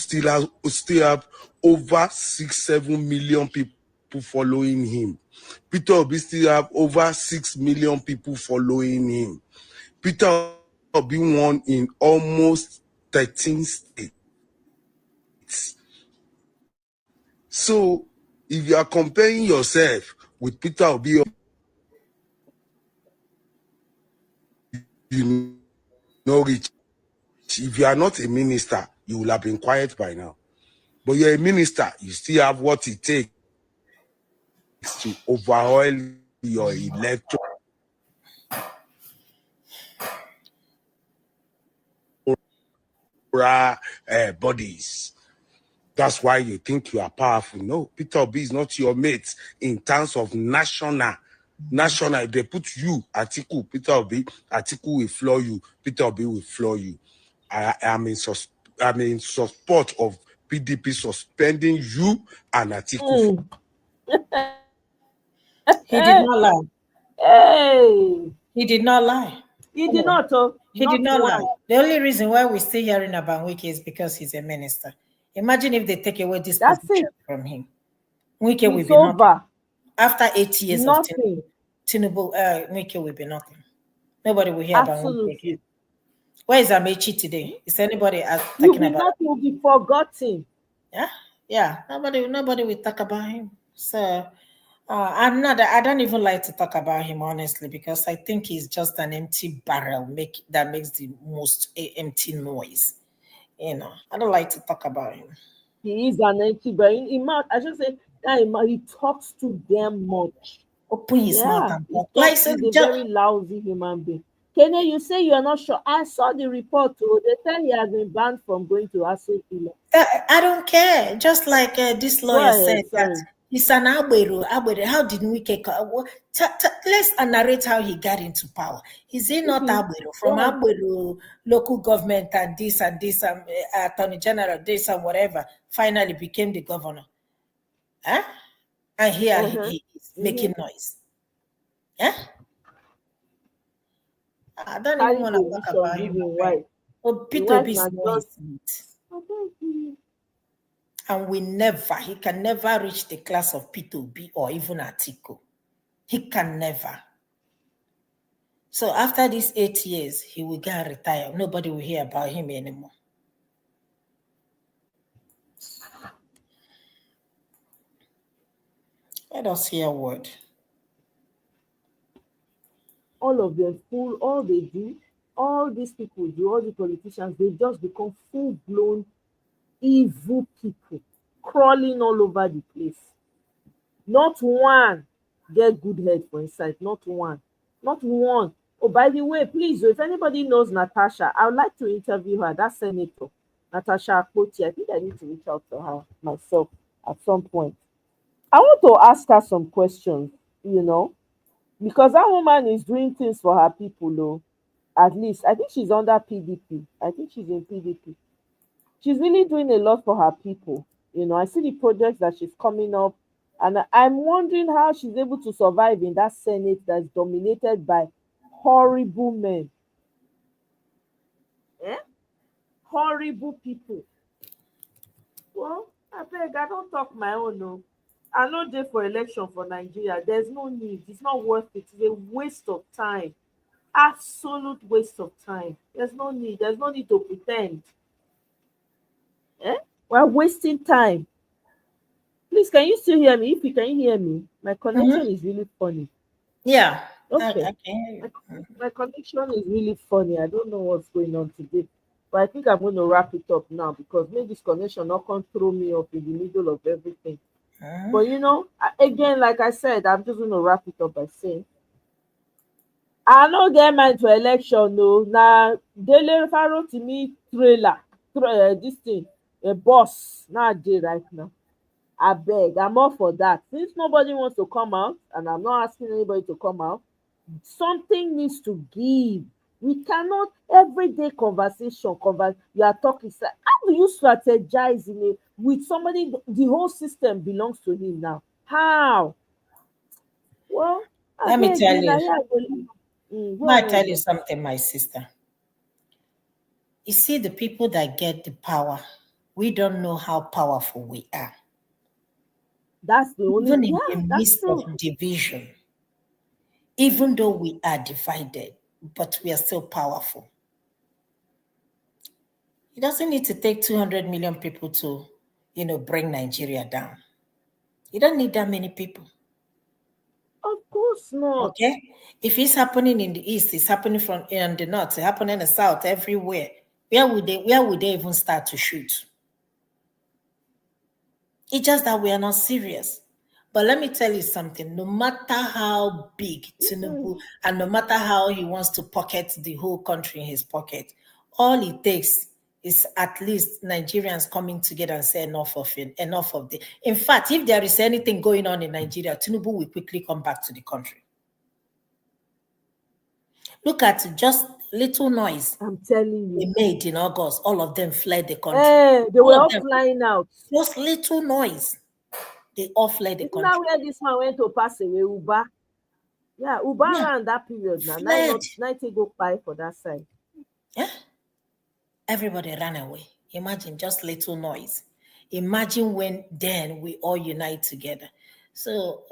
still have over 6-7 million people following him. Peter Obi still have over 6 million people following him. Peter Obi won in almost 13 states. So, if you are comparing yourself with Peter Obi, you know, rich. If you are not a minister, you will have been quiet by now. But you're a minister, you still have what it takes to overhaul your electoral bodies. That's why you think you are powerful. No, Peter Obi is not your mate in terms of national. If they put you, Atiku, Peter Obi, Atiku will floor you, Peter Obi will floor you. I am in support of PDP suspending you and Atiku. He did not lie. Hey, he did not lie. He did not. He did not lie. The only reason why we're still hearing about Wike is because he's a minister. Imagine if they take away this position from him. Wike will be nothing. After 8 years of Tinubu, Wike will be nothing. Nobody will hear about Wike again. Where is Amechi today? Is anybody talking about? Nothing will be forgotten. Yeah. Nobody will talk about him. So I don't even like to talk about him honestly, because I think he's just an empty barrel that makes the most empty noise. I don't like to talk about him. He is an empty barrel. I should say that he talks too damn much. Open his mouth and talk. He's a very lousy human being. Kene, you say you're not sure. I saw the report too. They tell he has been banned from going to Aso Villa. I don't care. Just like this lawyer said that he's an Agbero. How did Wike? Let's narrate how he got into power. Is he not Agbero? From Agbero, local government and this, attorney general, this and whatever, finally became the governor. And here he is making noise. I don't even want to talk about him. Peter is and he can never reach the class of Peter Obi or even Atiku. He can never. So after these 8 years, he will go and retire. Nobody will hear about him anymore. Let us hear a word. All of them fool, all they do, all these people do, all the politicians, they just become full-blown evil people crawling all over the place. Not one get good head for inside, not one. Oh, by the way, please, if anybody knows Natasha, I would like to interview her. That senator, Natasha Akpoti. I think I need to reach out to her myself at some point. I want to ask her some questions, because that woman is doing things for her people, though. At least, I think she's under PDP. I think she's in PDP. She's really doing a lot for her people. I see the projects that she's coming up, and I'm wondering how she's able to survive in that Senate that's dominated by horrible men. Horrible people. Well, I beg, I don't talk my own. No. I know day for election for Nigeria. There's no need. It's not worth it. It's a waste of time. Absolute waste of time. There's no need. There's no need to pretend. We're wasting time. Please, can you still hear me? If you can hear me, my connection is really funny. Yeah. Okay. I can hear you. My connection is really funny. I don't know what's going on today. But I think I'm going to wrap it up now because maybe this connection not going to throw me off in the middle of everything. But again, like I said, I'm just going to wrap it up by saying, I don't get mind to election, no. Now, Dele Faro to me trailer, this thing, a boss, not day right now. I beg, I'm all for that. Since nobody wants to come out, and I'm not asking anybody to come out, something needs to give. We cannot everyday conversation. You are talking. How do you strategize with somebody? The whole system belongs to him now. How? Well, let me tell you ahead. something, my sister. You see, the people that get the power, we don't know how powerful we are. That's the only. Even in the midst of division, even though we are divided, but we are still powerful. It doesn't need to take 200 million people to, bring Nigeria down. You don't need that many people. Of course not. Okay? If it's happening in the east, it's happening in the north, it's happening in the south, everywhere. Where would they even start to shoot? It's just that we are not serious. But let me tell you something. No matter how big Tinubu, and no matter how he wants to pocket the whole country in his pocket, all it takes is at least Nigerians coming together and say enough of it, enough of the. In fact, if there is anything going on in Nigeria, Tinubu will quickly come back to the country. Look at just little noise. I'm telling you. They made in August. All of them fled the country. They were all flying out. Just little noise. They all fled the country. Now where this man went to pass away, Uba. Yeah, Uba ran that period now. Now they go buy for that side. Yeah. Everybody ran away. Imagine just little noise. Imagine when then we all unite together. So,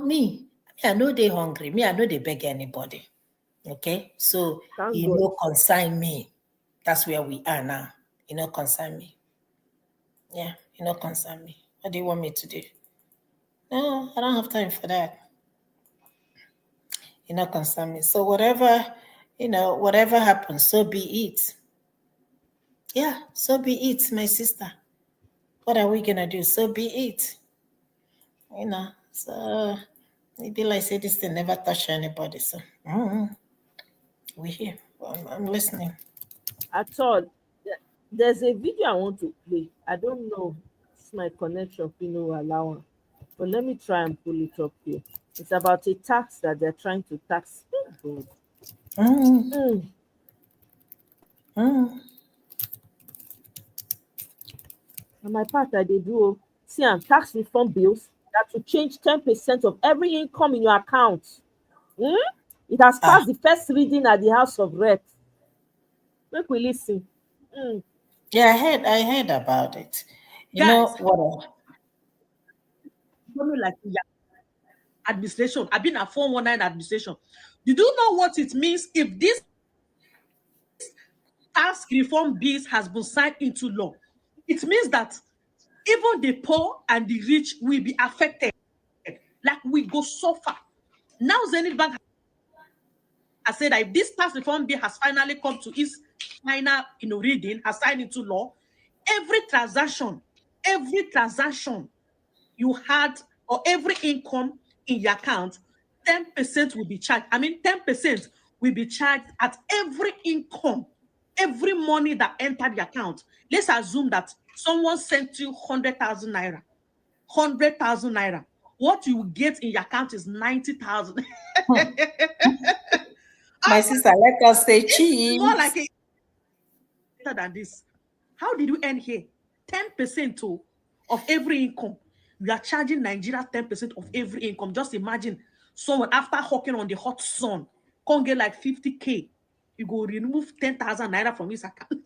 me, I know they hungry. Me, I know they beg anybody. Okay, so consign me. That's where we are now. Consign me. Yeah, consign me. What do you want me to do? No, I don't have time for that. Consign me. So whatever happens, so be it. Yeah, so be it, my sister. What are we gonna do? So be it. So maybe like say this thing never touch anybody. So we're here. I'm listening. At all. There's a video I want to play. I don't know. It's my connection, allow. But let me try and pull it up here. It's about a tax that they're trying to tax. On my part, I did do. See, tax reform bills that will change 10% of every income in your account. It has passed the first reading at the House of Reps. Make we listen. Yeah, I heard about it. You know what? Like administration. I've been a 419 administration. Did you know what it means if this tax reform bills has been signed into law? It means that even the poor and the rich will be affected. Like we go suffer. Now Zenith Bank has said that if this tax reform bill has finally come to its final reading, has signed into law, every transaction you had or every income in your account 10% will be charged. 10% will be charged at every income, every money that entered the account. Let's assume that someone sent you 100,000 naira. 100,000 naira. What you get in your account is 90,000. My sister, let us say cheese. More like a than this. How did you earn here? 10% of every income. We are charging Nigeria 10% of every income. Just imagine someone after hawking on the hot sun can't get like 50K. You go remove 10,000 naira from his account.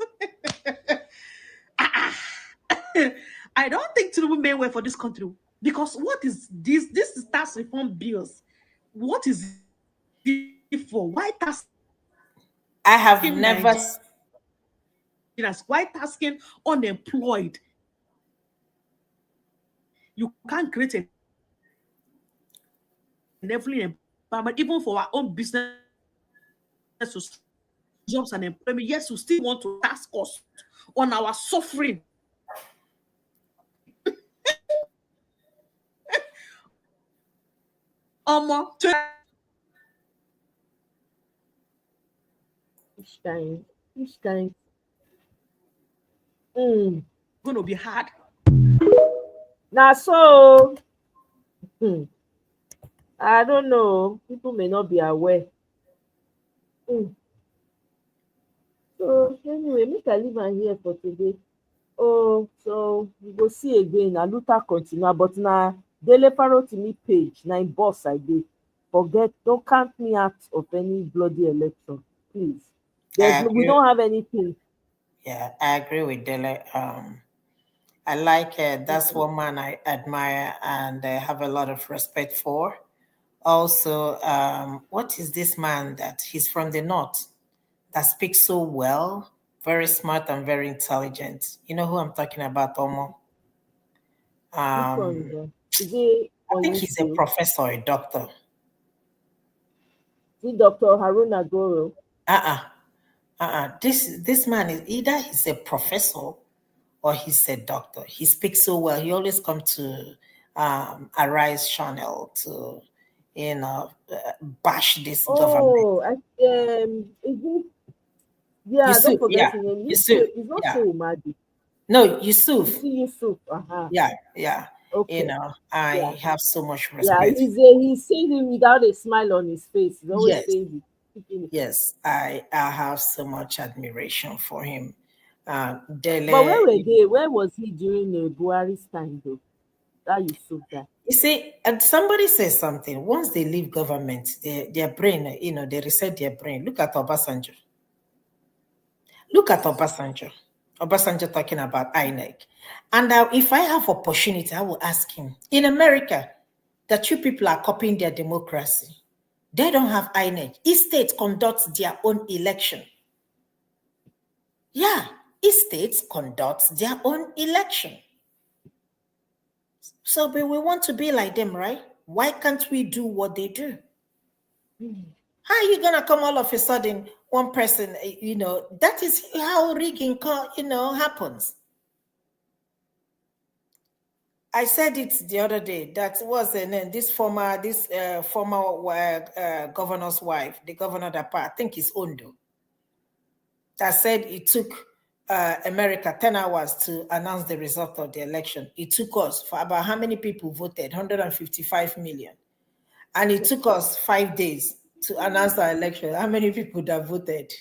I don't think Tinubu may well for this country, because what is this? This is tax reform bills. What is it for? Why tax? I have never. Why tasking unemployed? You can't create a leveling environment even for our own business, jobs and employment. Yes, we still want to tax us on our suffering. Which kind? Gonna be hard. Now, so I don't know. People may not be aware. So anyway, make I leave am here for today. Oh, so we go see again. Na Luther continue, but na Dele Farotimi page, na im boss I dey. Forget, don't count me out of any bloody election, please. We don't have anything. Yeah, I agree with Dele. I like that's one man I admire and have a lot of respect for. Also, what is this man that he's from the north that speaks so well, very smart and very intelligent? You know who I'm talking about, Omo? Is he I think he's a professor, a doctor. Is it Dr. Haruna Goro? This man is either he's a professor or he's a doctor. He speaks so well. He always comes to Arise channel to, bash this government. Is it? Yeah, Yusuf, don't forget his name. Yusuf, It's not so Umadi. No, Yusuf. Yusuf. Yeah. Okay. I have so much respect. Yeah, he's saying it without a smile on his face. He's always saying it. Yes, I have so much admiration for him. But where was he during Buhari's time, though? That Yusuf guy. You see, and somebody says something. Once they leave government, their brain, they reset their brain. Look at Obasanjo. Obasanjo talking about INEC. And if I have opportunity, I will ask him, in America, that you people are copying their democracy. They don't have INEC. Each state conducts their own election. Yeah, each state conducts their own election. So but we want to be like them, right? Why can't we do what they do? How are you gonna come all of a sudden, one person, that is how rigging, happens. I said it the other day. That was this former governor's wife, the governor that I think is Ondo, that said it took America 10 hours to announce the result of the election. It took us for about how many people voted? 155 million. And it took us 5 days to announce the election. How many people that voted?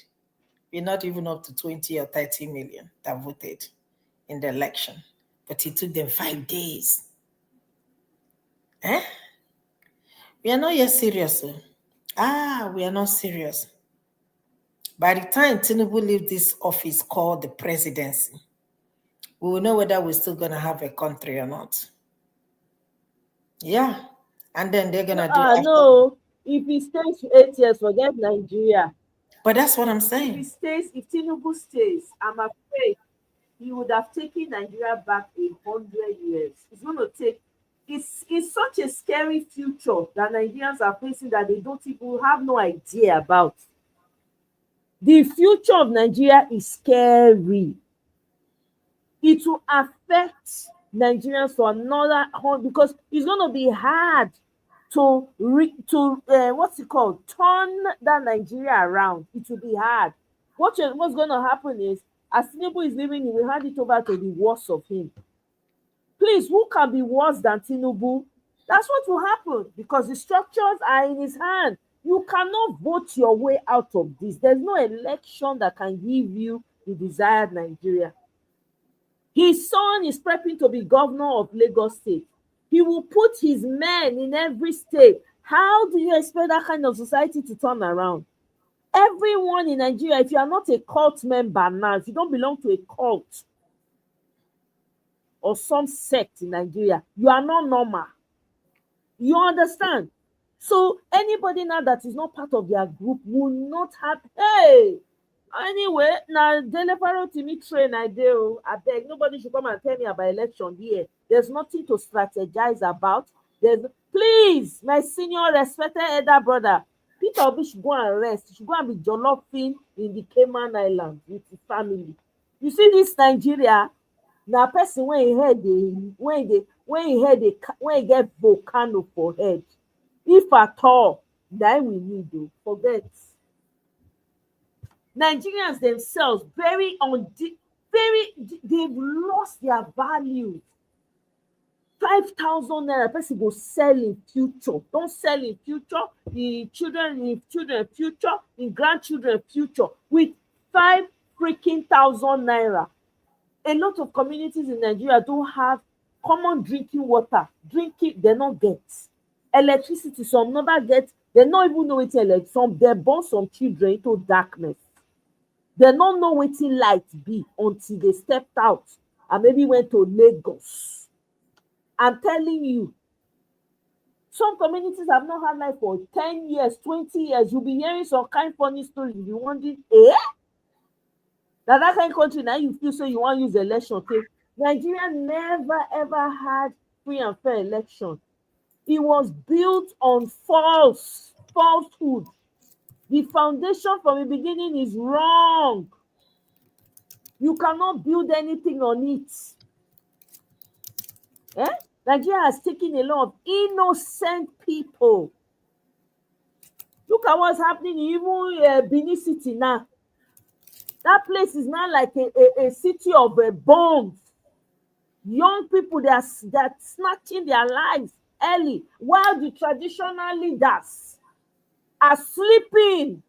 We're not even up to 20 or 30 million that voted in the election. But it took them 5 days. We are not yet serious. We are not serious. By the time Tinubu leaves this office called the presidency, we will know whether we're still going to have a country or not. Yeah. And then they're going to do... No. If he stays 8 years, forget Nigeria. But that's what I'm saying. If Tinubu stays, I'm afraid he would have taken Nigeria back 100 years. It's going to take... It's such a scary future that Nigerians are facing that they don't even have no idea about. The future of Nigeria is scary. It will affect Nigerians for another, because it's going to be hard to what's it called, turn that Nigeria around, it will be hard. What's going to happen is, as Tinubu is leaving, he will hand it over to the worst of him. Please, who can be worse than Tinubu? That's what will happen, because the structures are in his hand. You cannot vote your way out of this. There's no election that can give you the desired Nigeria. His son is prepping to be governor of Lagos State. He will put his men in every state. How do you expect that kind of society to turn around? Everyone in Nigeria, if you are not a cult member now, if you don't belong to a cult or some sect in Nigeria, you are not normal. You understand? So anybody now that is not part of their group will not have, hey, anyway, now deliver to me train I do. I beg, nobody should come and tell me about election here. There's nothing to strategize about. Please, my senior respected elder brother, Peter Obi should go and rest. He should go and be jollophing in the Cayman Islands with his family. You see this Nigeria, now person when he get volcano for head, if at all, then we need to forget. Nigerians themselves they've lost their value. 5,000 naira person go sell in future. Don't sell in future. The children future, in grandchildren future with 5,000 naira. A lot of communities in Nigeria don't have common drinking water. Drinking, they don't get. Electricity, some never get. They don't even know it's electricity. Some they born some children into darkness. They don't know what light be until they stepped out and maybe went to Lagos. I'm telling you, some communities have not had light for 10 years, 20 years. You'll be hearing some kind of funny stories. You'll be wondering, that kind of country now you feel so you want to use election. Okay? Nigeria never ever had free and fair election. It was built on falsehood. The foundation from the beginning is wrong. You cannot build anything on it. Nigeria has taken a lot of innocent people. Look at what's happening in even Benin City now. That place is now like a city of bombs. Young people, they're snatching their lives early, while the traditional leaders are sleeping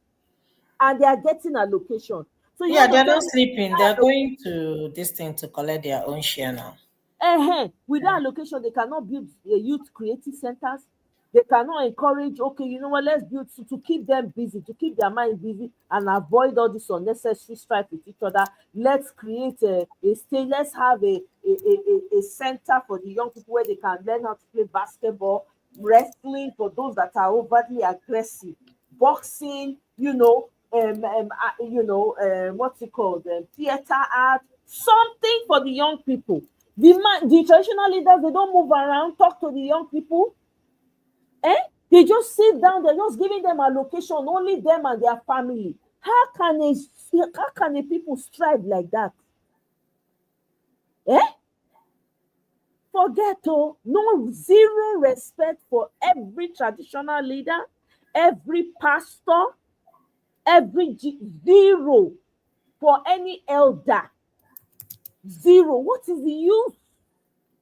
and they are getting allocation. So yeah, they're not sleeping. They're going to this thing to collect their own share now. With that allocation, they cannot build youth creative centers. They cannot encourage, okay, you know what, let's build to keep them busy, to keep their mind busy and avoid all this unnecessary strife with each other. Let's create a stage, let's have a center for the young people where they can learn how to play basketball, wrestling for those that are overtly aggressive, boxing, what's it called, theater art, something for the young people. The traditional leaders, they don't move around, talk to the young people. They just sit down, they're just giving them allocation, only them and their family. How can a people strive like that? Forget, no, zero respect for every traditional leader, every pastor, zero for any elder. Zero. What is the use?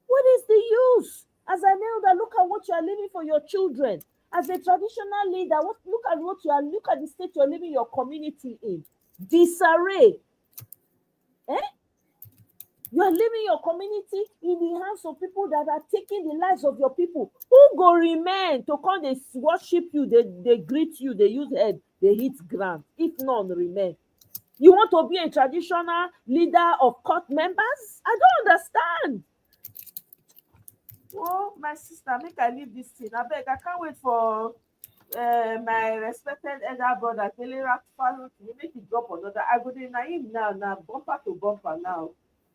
What is the use? As an elder, look at what you are leaving for your children. As a traditional leader, look at the state you're leaving your community in. Disarray. You are leaving your community in the hands of people that are taking the lives of your people. Who go remain to come, they worship you, they greet you, they use head, they hit ground. If none remain. You want to be a traditional leader of court members? I don't understand. Oh, my sister, make I leave this thing. I beg, I can't wait for my respected elder brother, Kelera, to make it drop another. I go to naive now, bumper to bumper now.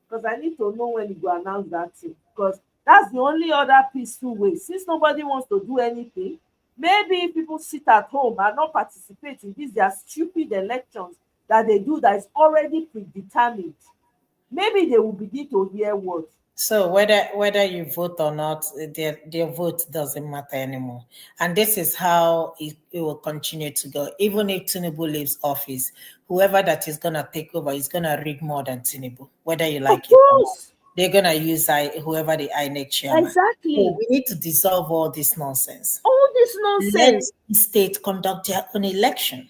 Because I need to know when you go announce that thing. Because that's the only other peaceful way. Since nobody wants to do anything, maybe people sit at home and not participate in these their stupid elections that they do that is already predetermined. Maybe they will begin to hear words. So whether you vote or not, their vote doesn't matter anymore. And this is how it will continue to go. Even if Tinubu leaves office, whoever that is gonna take over is gonna rig more than Tinubu, whether you like it or not. They're gonna use whoever the INEC chairman. Exactly. So we need to dissolve all this nonsense. All this nonsense. Let the state conduct their own election,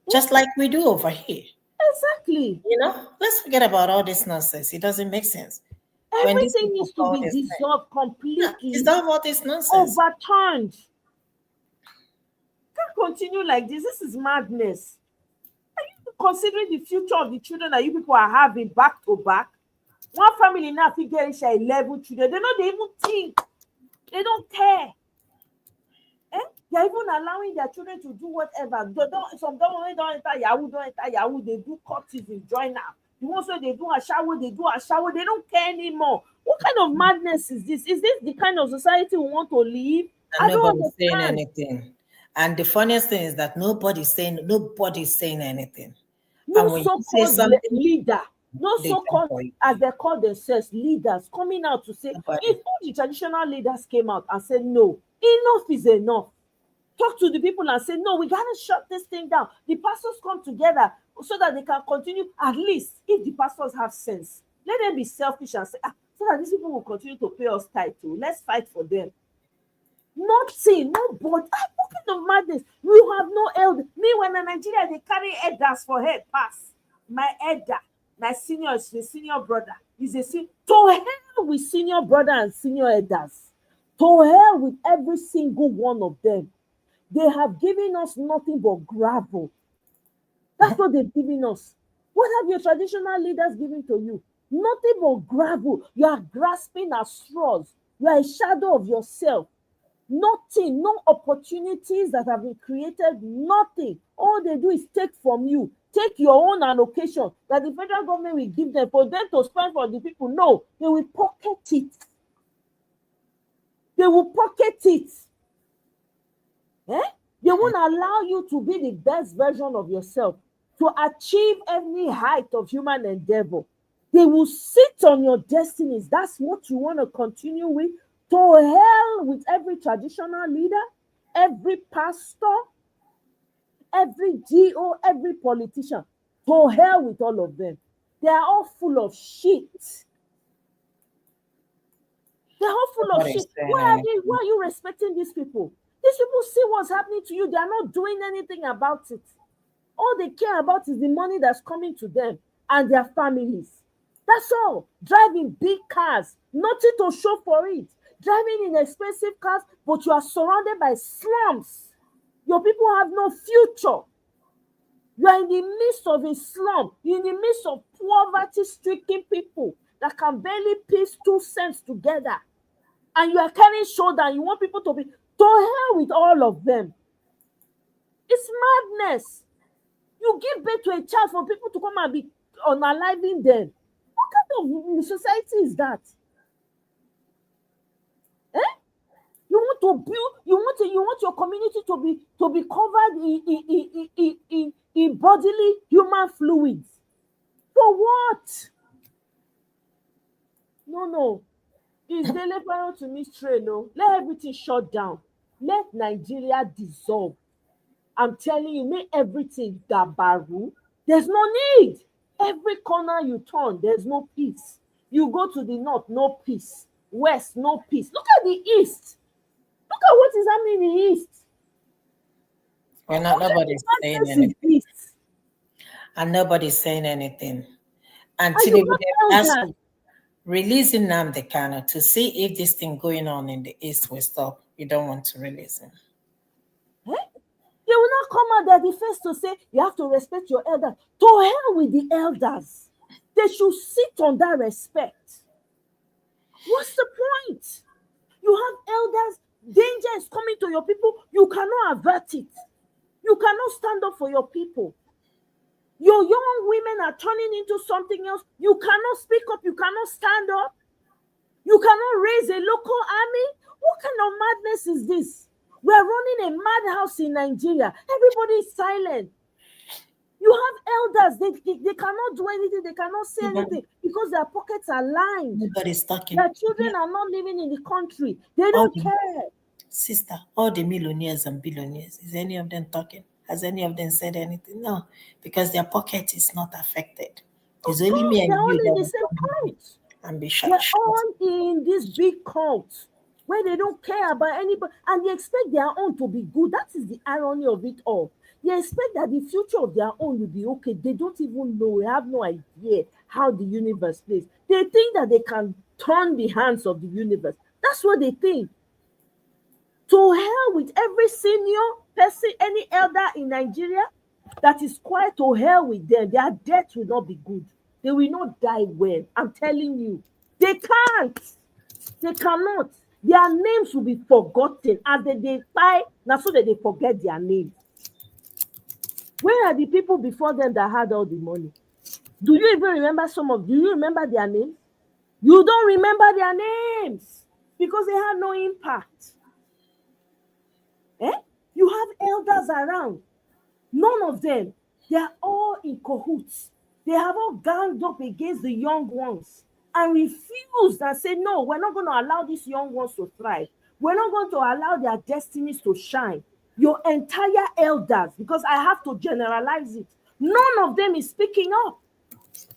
just like we do over here. Exactly. You know, let's forget about all this nonsense. It doesn't make sense. Everything needs to be dissolved completely. Dissolve all this nonsense. Overturned. Can't continue like this. This is madness. Are you considering the future of the children that you people are having back to back? One family now figure 11 children. They even think. They don't care. They're even allowing their children to do whatever. Some don't enter Yahoo, they do courtism, join up. The ones where they do a shower, they don't care anymore. What kind of madness is this? Is this the kind of society we want to live? And nobody's saying anything. And the funniest thing is that nobody's saying anything. No so-called leader, no so-called, as they call themselves, leaders coming out to say, if all the traditional leaders came out and said, no, enough is enough. Talk to the people and say, no, we gotta shut this thing down. The pastors come together so that they can continue. At least if the pastors have sense, let them be selfish and say, so that these people will continue to pay us title. Let's fight for them. Nothing, no board. What kind of madness? You have no elder. Me, when in Nigeria, they carry elders for head pass. My elder, my senior is the senior brother. Is a senior. To hell with senior brother and senior elders. To hell with every single one of them. They have given us nothing but gravel. That's what they've given us. What have your traditional leaders given to you? Nothing but gravel. You are grasping at straws. You are a shadow of yourself. Nothing, no opportunities that have been created, nothing. All they do is take from you. Take your own allocation that the federal government will give them for them to spend for the people. No, they will pocket it. They will pocket it. They won't allow you to be the best version of yourself, to achieve any height of human endeavor. They will sit on your destinies. That's what you want to continue with. To hell with every traditional leader, every pastor, every GO, every politician. To hell with all of them. They are all full of shit. They're all full of shit. Why are you respecting these people? These people see what's happening to you. They are not doing anything about it. All they care about is the money that's coming to them and their families. That's all. Driving big cars, nothing to show for it. Driving in expensive cars, but you are surrounded by slums. Your people have no future. You are in the midst of a slum. You're in the midst of poverty-stricken people that can barely piece 2 cents together. And you are carrying shoulder. You want people to be to hell with all of them. It's madness. You give birth to a child for people to come and be unaliving them. What kind of society is that? You want to build. You want your community to be covered in bodily human fluids. For what? No. It's deliberate to me straight. No, let everything shut down. Let Nigeria dissolve. I'm telling you, make everything dabaru. There's no need. Every corner you turn, there's no peace. You go to the north, no peace. West, no peace. Look at the east. Look at what is happening in the east. Well, nobody's saying anything. And nobody's saying anything. And today we releasing Nnamdi Kanu to see if this thing going on in the east will stop. You don't want to release him. They will not come out there the first to say you have to respect your elders. To hell with the elders. They should sit on that respect. What's the point? You have elders, danger is coming to your people. You cannot avert it. You cannot stand up for your people. Your young women are turning into something else. You cannot speak up. You cannot stand up. You cannot raise a local army. What kind of madness is this? We're running a madhouse in Nigeria. Everybody is silent. You You have elders, they cannot do anything, they cannot say anything because their pockets are lined. Nobody's talking. Their children are not living in the country. They All don't the- care. Sister, all the millionaires and billionaires, is any of them talking? Has any of them said anything? No, because their pocket is not affected. It's only me and They're all you in that the same cult. and be They're shut. all in this big cult where they don't care about anybody and they expect their own to be good. That is the irony of it all. They expect that the future of their own will be okay. They don't even know, they have no idea how the universe plays. They think that they can turn the hands of the universe. That's what they think. To hell with every senior person, any elder in Nigeria that is quiet, to hell with them. Their death will not be good. They will not die well. I'm telling you. They can't. They cannot. Their names will be forgotten as they die. Now so that they forget their names. Where are the people before them that had all the money? Do you even remember do you remember their names? You don't remember their names because they had no impact. You have elders around. None of them. They are all in cahoots. They have all ganged up against the young ones and refused and said, no, we're not going to allow these young ones to thrive. We're not going to allow their destinies to shine. Your entire elders, because I have to generalize it, none of them is speaking up.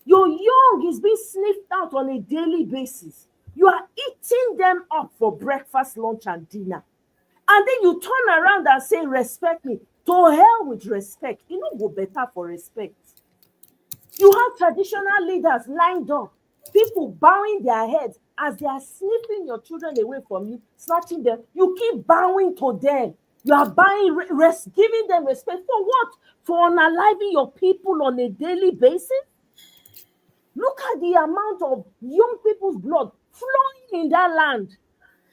Your young is being sniffed out on a daily basis. You are eating them up for breakfast, lunch, and dinner. And then you turn around and say, respect me. To hell with respect. You know, go better for respect. You have traditional leaders lined up, people bowing their heads as they are snipping your children away from you, snatching them. You keep bowing to them. You are giving them respect for what? For unaliving your people on a daily basis? Look at the amount of young people's blood flowing in that land.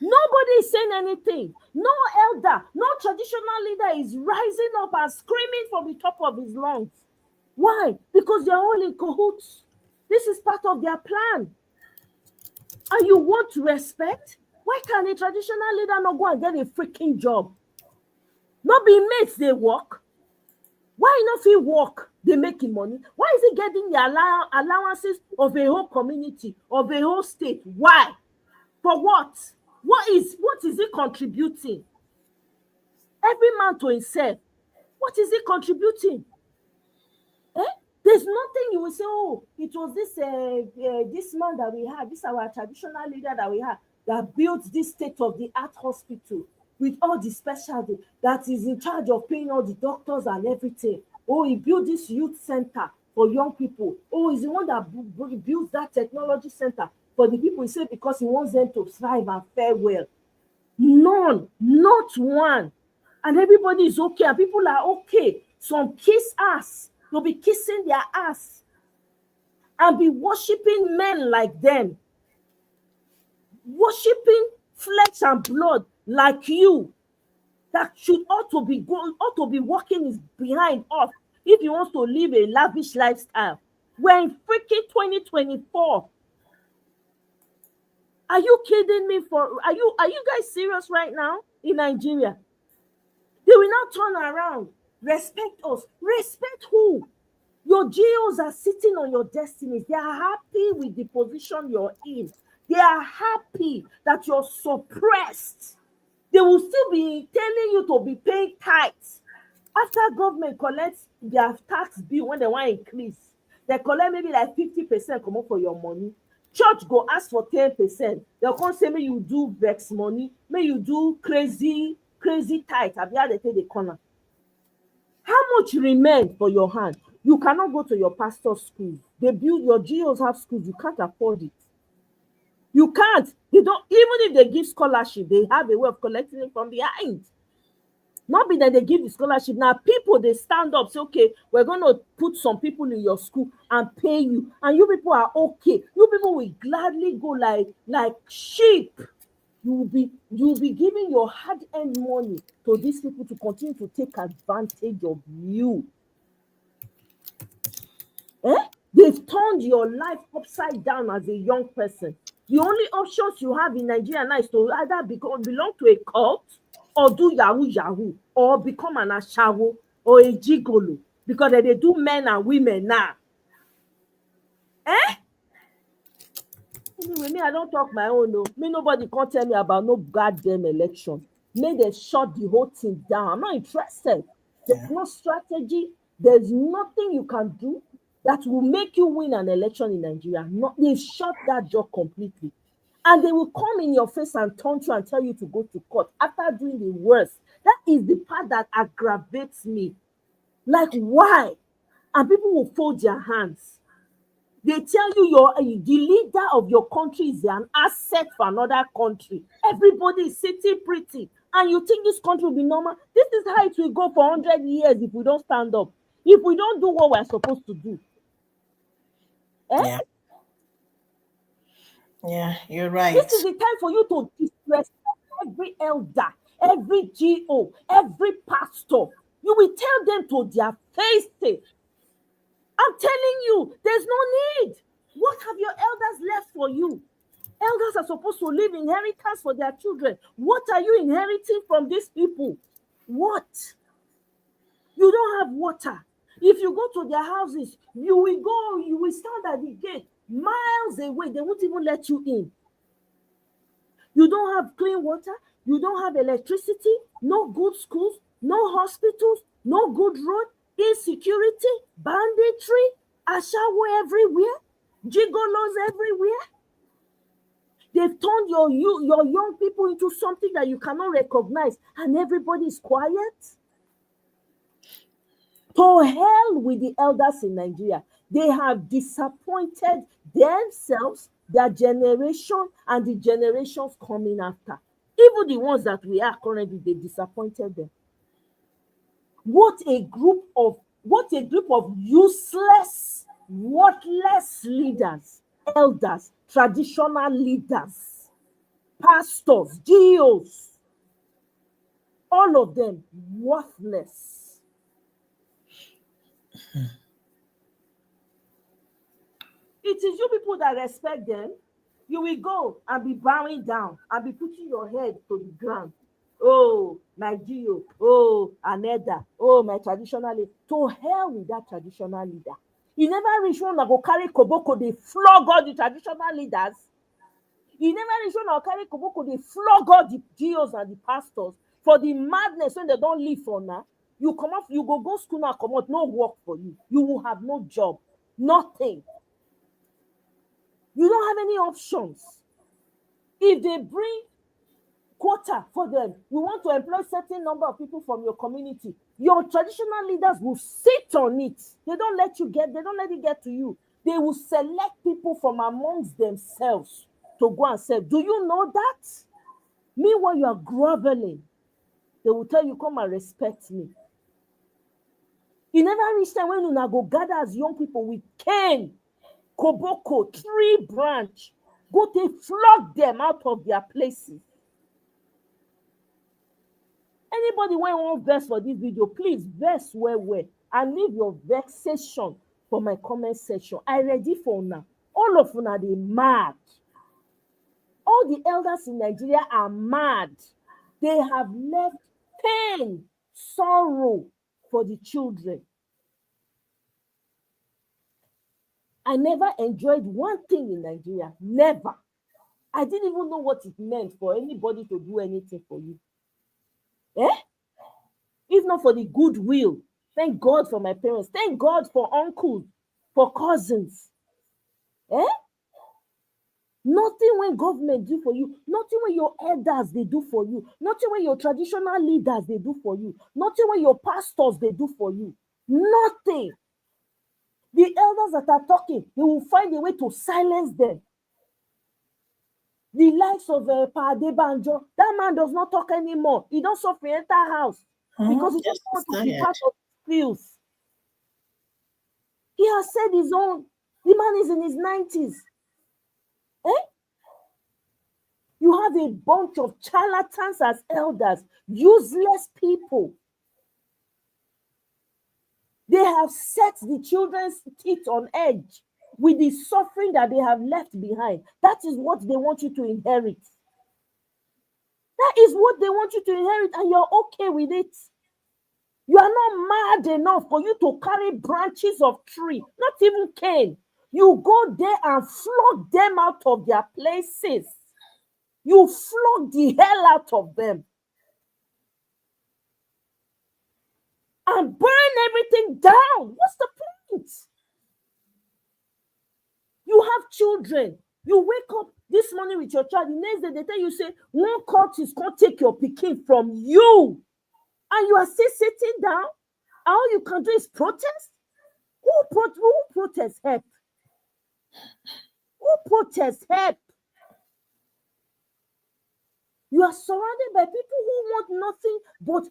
Nobody is saying anything. No elder, no traditional leader is rising up and screaming from the top of his lungs. Why? Because they're all in cahoots. This is part of their plan. And you want respect? Why can't a traditional leader not go and get a freaking job? Not be mates, they work. Why not he work? They making money. Why is he getting the allowances of a whole community, of a whole state? Why? For what? What is he contributing? Every man to himself. What is he contributing? There's nothing you will say, oh, it was this man that we had, this our traditional leader that we had, that built this state-of-the-art hospital with all the specialty, that is in charge of paying all the doctors and everything. Oh, he built this youth center for young people. Oh, he's the one that built that technology center for the people. He said because he wants them to thrive and fare well. None, not one. And everybody is okay, and people are okay. Some kiss ass. They'll be kissing their ass and be worshiping men like them. Worshiping flesh and blood like you. That ought to be walking is behind us if he wants to live a lavish lifestyle. We're in freaking 2024. Are you kidding me? Are you guys serious right now in Nigeria? They will not turn around. Respect us. Respect who? Your GOs are sitting on your destinies. They are happy with the position you're in. They are happy that you're suppressed. They will still be telling you to be paying tithes. After government collects their tax bill when they want to increase, they collect maybe like 50% come up for your money. Church go ask for 10%. They'll come say, may you do vex money, may you do crazy tithe. Have you had to take the corner? How much remains for your hand? You cannot go to your pastor's school. They build your GOs have schools. You can't afford it. You can't. They don't, even if they give scholarship, they have a way of collecting it from behind. Not be that they give the scholarship. Now people, they stand up, say, okay, we're going to put some people in your school and pay you. And you people are okay. You people will gladly go like sheep. You will be giving your hard-earned money to these people to continue to take advantage of you. They've turned your life upside down as a young person. The only options you have in Nigeria now is to either belong to a cult or do yahoo or become an ashawo or a gigolo. because they do men and women now. Anyway, me, I don't talk my own. No. Me, nobody can't tell me about no goddamn election. May they shut the whole thing down. I'm not interested. There's no strategy. There's nothing you can do that will make you win an election in Nigeria. No, they shut that job completely. And they will come in your face and taunt you and tell you to go to court after doing the worst. That is the part that aggravates me. Like, why? And people will fold their hands. They tell you the leader of your country is an asset for another country. Everybody is sitting pretty. And you think this country will be normal? This is how it will go for 100 years if we don't stand up. If we don't do what we're supposed to do. Yeah, you're right. This is the time for you to disrespect every elder, every GO, every pastor. You will tell them to their faces. I'm telling you, there's no need. What have your elders left for you? Elders are supposed to leave inheritance for their children. What are you inheriting from these people? What? You don't have water. If you go to their houses, you will stand at the gate miles away. They won't even let you in. You don't have clean water. You don't have electricity. No good schools. No hospitals. No good road. Insecurity, banditry, ashawo everywhere, gigolos everywhere. They've turned your young people into something that you cannot recognize, and everybody is quiet. To hell with the elders in Nigeria. They have disappointed themselves, their generation, and the generations coming after. Even the ones that we are currently, they disappointed them. What a group of useless, worthless leaders, elders, traditional leaders, pastors, GOs, all of them worthless. It is you people that respect them. You will go and be bowing down and be putting your head to the ground. Oh, my GO. Oh, Aneda. Oh, my traditional leader. To hell with that traditional leader. He never reached one that go carry Koboko, they flog all the traditional leaders. He never reached one that carry Koboko, they flog all the GOs and the pastors for the madness when they don't live for now. You come off, you go school now, come out, no work for you. You will have no job, nothing. You don't have any options. If they bring quota for them, you want to employ certain number of people from your community, your traditional leaders will sit on it. They don't let it get to you. They will select people from amongst themselves to go and serve. Do you know that? Meanwhile, you are groveling. They will tell you, come and respect me. You never reach time when you now go gather as young people with cane, koboko, tree branch, go to flog them out of their places. Anybody when won't verse for this video, please verse well and leave your vexation for my comment section. I ready for now. All of you are they mad. All the elders in Nigeria are mad. They have left pain, sorrow for the children. I never enjoyed one thing in Nigeria. Never. I didn't even know what it meant for anybody to do anything for you. If not for the goodwill. Thank God for my parents. Thank God for uncles, for cousins. Nothing when government do for you. Nothing when your elders they do for you. Nothing when your traditional leaders they do for you. Nothing when your pastors they do for you. Nothing. The elders that are talking, they will find a way to silence them. The likes of Pade Banjo, that man does not talk anymore. He don't suffer enter house because he doesn't want to be part of skills. He has said his own. The man is in his 90s. You have a bunch of charlatans as elders, useless people. They have set the children's teeth on edge with the suffering that they have left behind. That is what they want you to inherit. That is what they want you to inherit, and you're okay with it. You are not mad enough for you to carry branches of tree, not even cane. You go there and flog them out of their places. You flog the hell out of them. And burn everything down. What's the point? You have children. You wake up this morning with your child. The next day they tell you, say, one court is going to take your pikin from you. And you are still sitting down. All you can do is protest. Who protests help? Who protests help? You are surrounded by people who want nothing but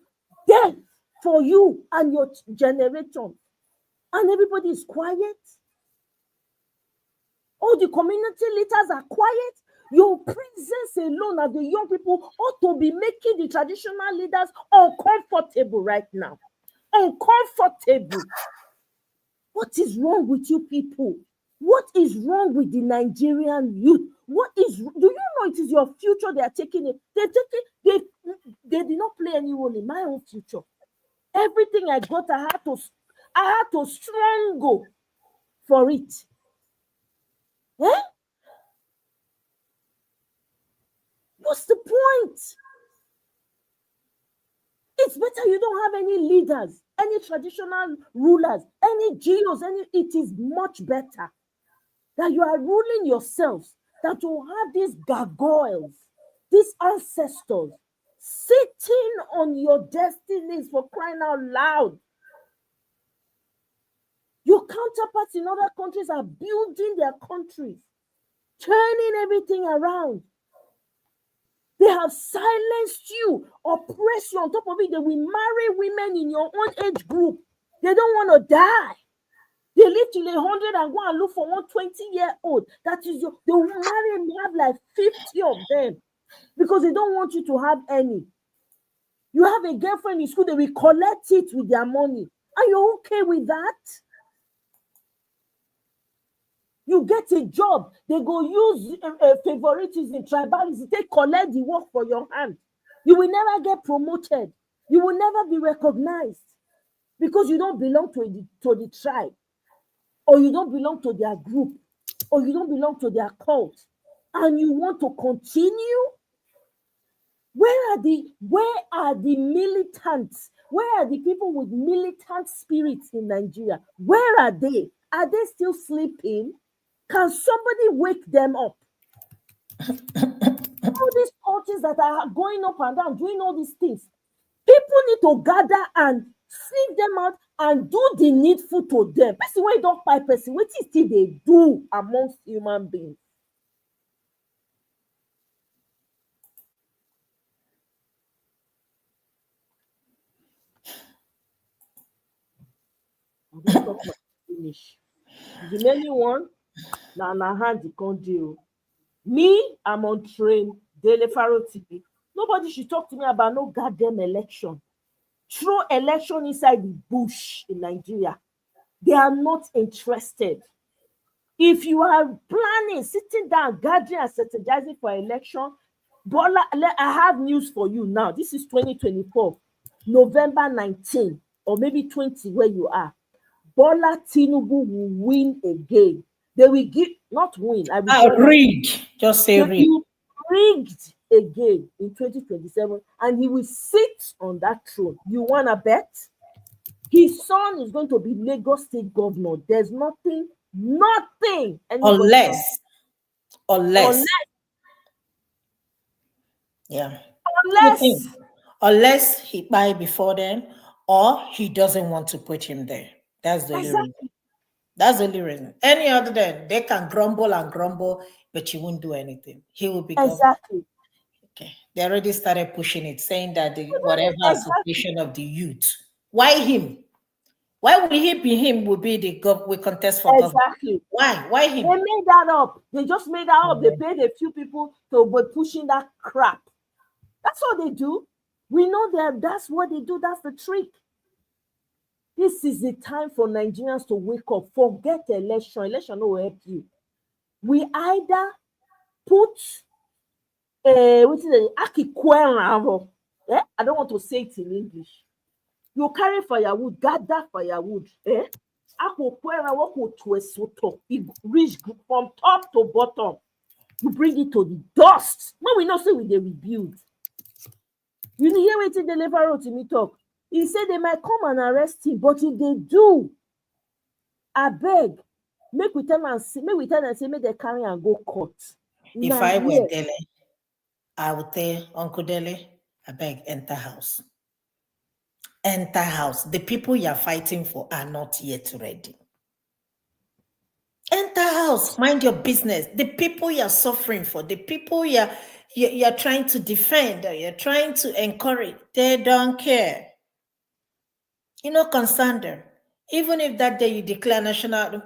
death for you and your generation. And everybody is quiet. All the community leaders are quiet. Your presence alone as the young people ought to be making the traditional leaders uncomfortable right now. Uncomfortable. What is wrong with you people? What is wrong with the Nigerian youth? Do you know it is your future they are taking it? They did not play any role in my own future. Everything I got, I had to strangle for it. Eh? What's the point? It's better you don't have any leaders, any traditional rulers, any GOs, it is much better that you are ruling yourselves, that you have these gargoyles, these ancestors, sitting on your destinies for crying out loud. Your counterparts in other countries are building their countries, turning everything around. They have silenced you, oppressed you. On top of it, they will marry women in your own age group. They don't want to die. They live till 100 and go and look for one 20-year-old. That is, they will marry and have like 50 of them because they don't want you to have any. You have a girlfriend in school, they will collect it with their money. Are you okay with that? You get a job, they go use favoritism, tribalism, they collect the work for your hand. You will never get promoted. You will never be recognized because you don't belong to the tribe, or you don't belong to their group, or you don't belong to their cult, and you want to continue. Where are the militants? Where are the people with militant spirits in Nigeria? Where are they? Are they still sleeping? Can somebody wake them up? All these cultures that are going up and down, doing all these things, people need to gather and seek them out and do the needful to them. Person wey don't fight person, what is it they do amongst human beings? I don't talk my finish. The many one, na hand the con deal. Me, I'm on train, Daily Faro TV. Nobody should talk to me about no goddamn election. Throw election inside the bush in Nigeria. They are not interested. If you are planning, sitting down, gathering and strategizing for election, Bola, I have news for you now. This is 2024, November 19, or maybe 20, where you are. Bola Tinubu will win again. They will give, not win. I will rigged. Just say rigged. Rigged again in 2027, and he will sit on that throne. You wanna bet? His son is going to be Lagos State governor. There's nothing. Unless. Yeah. Unless he buy before then, or he doesn't want to put him there. That's the only reason. That's the only reason. Any other than they can grumble and grumble, but you won't do anything. He will be exactly. Okay. They already started pushing it, saying that whatever association of the youth. Why him? Why would he be him? Would be the we contest for government. Exactly. Why him? They made that up. They just made that up. They paid a few people to be pushing that crap. That's what they do. We know that that's what they do. That's the trick. This is the time for Nigerians to wake up. Forget election. Election will help you. We either put I don't want to say it in English. You carry firewood, gather firewood. I will reach from top to bottom. You bring it to the dust. When we not say we they rebuild. You hear what the deliverer to me talk. He said they might come and arrest him, but if they do, I beg, make we tell and say, make they carry and go court. If I were Dele, I would tell Uncle Dele, I beg, enter house. Enter house. The people you're fighting for are not yet ready. Enter house. Mind your business. The people you're suffering for, the people you're trying to defend, or you're trying to encourage, they don't care. You know, concern them. Even if that day you declare national,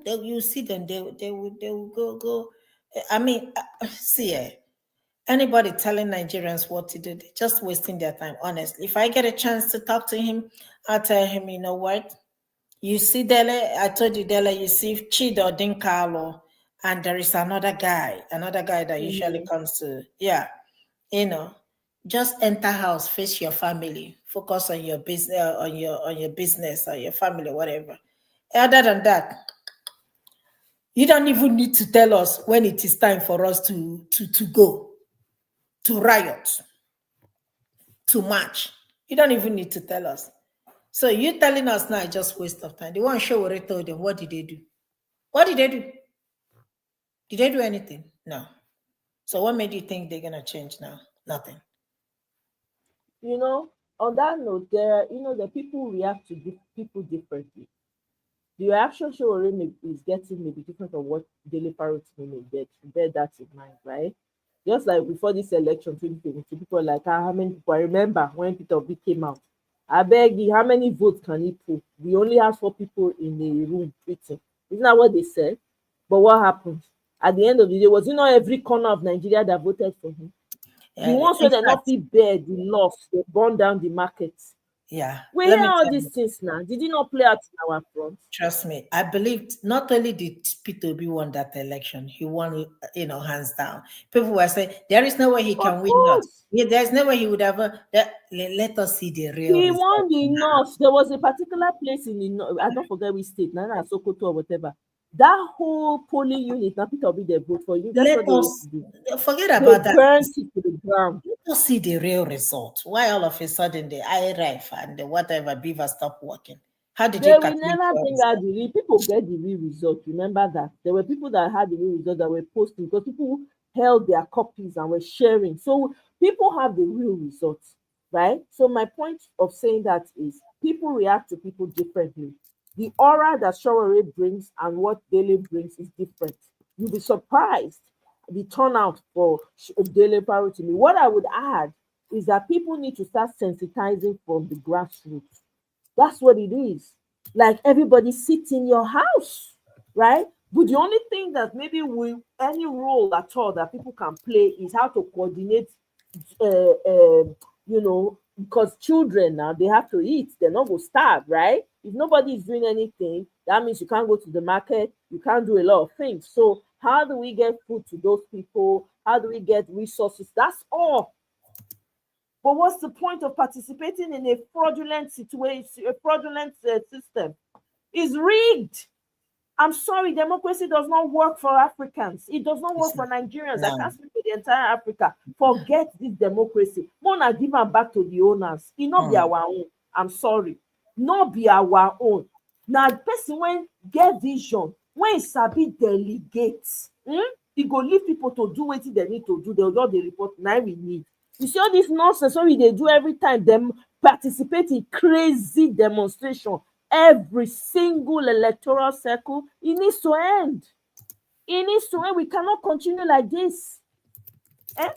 you see them, they will go. I mean, see, anybody telling Nigerians what to do, they're just wasting their time, honestly. If I get a chance to talk to him, I'll tell him, you know what? You see Dele, I told you Dele, you see Chido Dinkalo, and there is another guy that usually comes to, you know, just enter house, face your family, focus on your business, on your business or your family, whatever. Other than that, you don't even need to tell us when it is time for us to go, to riot, to march. You don't even need to tell us. So you telling us now is just waste of time. The one show already told them, what did they do? What did they do? Did they do anything? No. So what made you think they're gonna change now? Nothing. You know, on that note, the people react to people differently. The reaction show already is getting maybe different from what Daily Parrot may get. Bear that in mind, right? Just like before this election, 2022, people were like, how many people? I remember when Peter Obi came out. I beg you, how many votes can he pull? We only have 4 people in the room tweeting. Isn't that what they said? But what happened? At the end of the day, was it not every corner of Nigeria that voted for him? The ones where they not be bear the loss, they burn down the markets. Yeah. We hear all these things now. Did he not play out in our front? Trust me, I believed not only did Peter Obi won that election, he won, hands down. People were saying there is no way he can win that. Yeah, there's no way he would ever. Let us see the real. He won the north. There was a particular place in the north. I don't forget which state, Nana Sokoto or whatever. That whole polling unit, now Peter Obi they vote for you. That's Let what us they do. forget about that. Burnt it to the ground. Let us see the real result. Why all of a sudden the IRF and the whatever beaver stopped working? How did They you will never bring out the real people get the real result. Remember that there were people that had the real result that were posting because people held their copies and were sharing. So people have the real results, right? So my point of saying that is people react to people differently. The aura that Shawari brings and what Dele brings is different. You'll be surprised the turnout for Dele Parrot to me. What I would add is that people need to start sensitizing from the grassroots. That's what it is. Like everybody sits in your house, right? But the only thing that maybe with any role at all that people can play is how to coordinate, because children now they have to eat, they're not going to starve, right? If nobody is doing anything, that means you can't go to the market, you can't do a lot of things. So how do we get food to those people? How do we get resources? That's all. But what's the point of participating in a fraudulent situation, a fraudulent system? It's rigged. I'm sorry, democracy does not work for Africans. It does not work for Nigerians. I can't speak for the entire Africa. Forget this democracy. Mona give them back to the owners. It not be our own. I'm sorry. Not be our own. Now, the person when get vision, when sabi delegates, he go leave people to do what they need to do. They'll just the report. Now we need. You see all this nonsense what they do every time them participate in crazy demonstration every single electoral cycle. It needs to end. It needs to end. We cannot continue like this.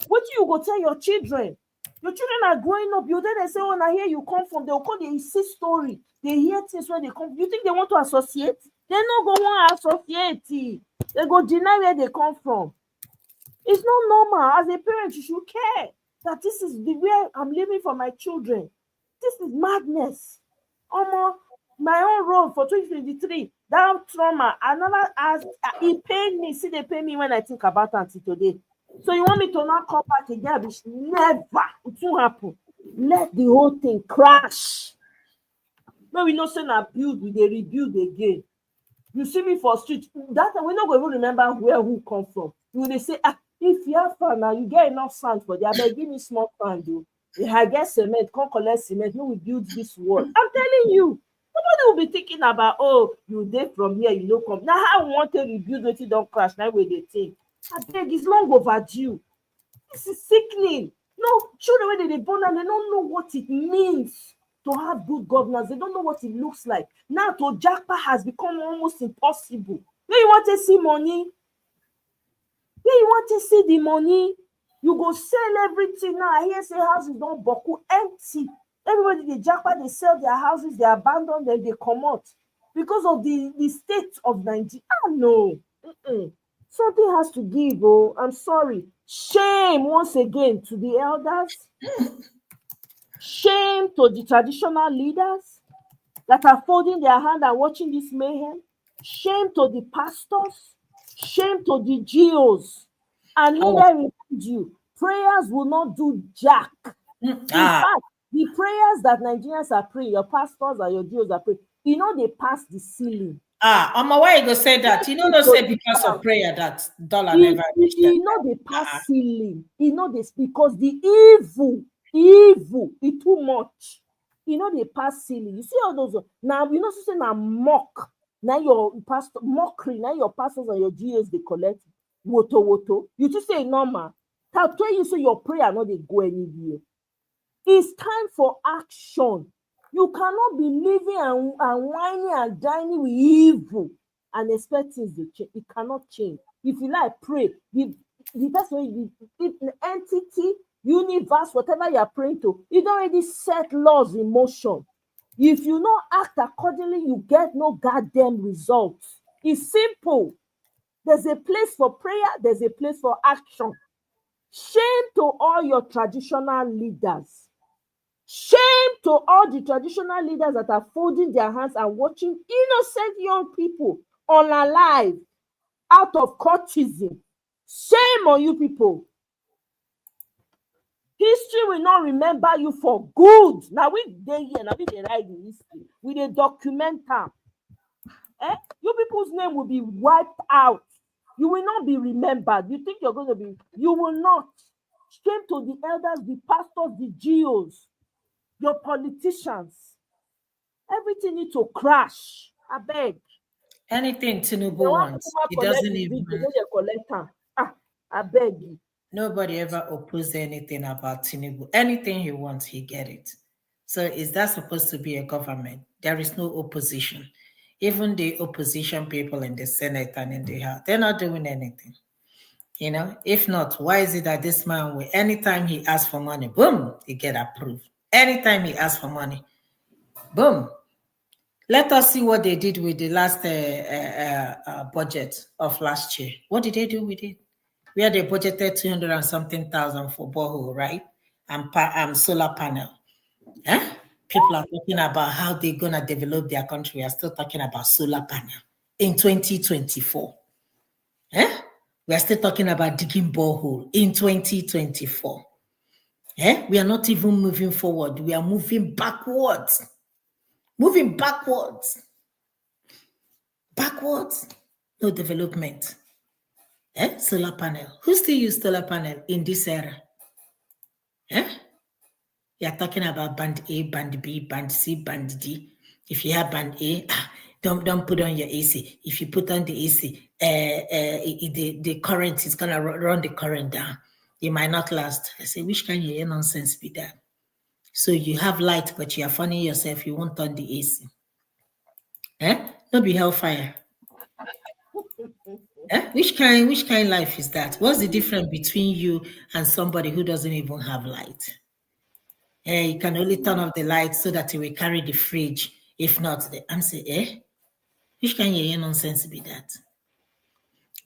What you go tell your children? Your children are growing up. You then they say, "Oh, now here you come from." They'll call they see story. They hear things when they come. You think they want to associate? They're not going to associate. They go deny where they come from. It's not normal. As a parent, you should care that this is the way I'm living for my children. This is madness. My own role for 2023, that trauma, another as it pained me. See, they pay me when I think about it until today. So you want me to not come back again? Never. It won't happen. Let the whole thing crash. When we know say na build, we dey rebuild again. You see me for street, that time we no go even remember where who come from. You dey say, if you have fan now, you get enough sand for there, but give me small sand, though. If I get cement, come collect cement, no, we build this wall. I'm telling you, nobody will be thinking about, oh, you dey from here, you no come. Now, how we want to rebuild what you don't crash, now where they think. I beg, it's long overdue. This is sickening. No, children, when they born and they don't know what it means to have good governance. They don't know what it looks like. Now, to jackpot has become almost impossible. When you want to see money, when you want to see the money, you go sell everything. Now, I hear say houses don't buckle empty. Everybody, the jackpot, they sell their houses, they abandon them, they come out because of the state of Nigeria. No. Something has to give. Oh, I'm sorry. Shame once again to the elders. Shame to the traditional leaders that are folding their hand and watching this mayhem. Shame to the pastors. Shame to the GOs. And let me remind you, prayers will not do jack. In fact, the prayers that Nigerians are praying, your pastors and your GOs are praying, you know they pass the ceiling. Why you go say that? You know, don't say because of prayer that dollar never reached that. You know they pass ceiling. You know this because the evil is too much. You know they pass ceiling. You see all those now. You know so say now mock. Now your pastor mockery. Now your pastors and your GAs they collect woto. You just say normal. Tell you say your prayer not they go anywhere. It's time for action. You cannot be living and whining and dining with evil and expect things to change. It cannot change. If you like, pray. The person, the entity, universe, whatever you are praying to, it already set laws in motion. If you not act accordingly, you get no goddamn results. It's simple. There's a place for prayer. There's a place for action. Shame to all your traditional leaders. Shame to all the traditional leaders that are folding their hands and watching innocent young people unalive out of courtesan. Shame on you people. History will not remember you for good. Now we dey here, now we dey write the history. We dey document them. You people's name will be wiped out. You will not be remembered. You think you're going to be, you will not. Shame to the elders, the pastors, the GOs. Your politicians, everything needs to crash. I beg. Anything Tinubu wants, he doesn't even. I beg you. Nobody ever opposed anything about Tinubu. Anything he wants, he get it. So is that supposed to be a government? There is no opposition. Even the opposition people in the Senate and in the House, they're not doing anything. You know, if not, why is it that this man will, anytime he asks for money, boom, he get approved. Anytime he asks for money, boom. Let us see what they did with the last budget of last year. What did they do with it? Where they budgeted 200 and something thousand for borehole, right? And solar panel. People are talking about how they're gonna develop their country. We are still talking about solar panel in 2024. We are still talking about digging borehole in 2024. We are not even moving forward. We are moving backwards. Moving backwards. Backwards. No development. Solar panel. Who still use solar panel in this era? You are talking about band A, band B, band C, band D. If you have band A, don't put on your AC. If you put on the AC, the current is gonna run the current down. It might not last. I say, which kind of nonsense be that? So you have light, but you are funny yourself. You won't turn the AC. Don't be hellfire. Which kind life is that? What's the difference between you and somebody who doesn't even have light? You can only turn off the light so that it will carry the fridge. If not, the answer, which kind of nonsense be that?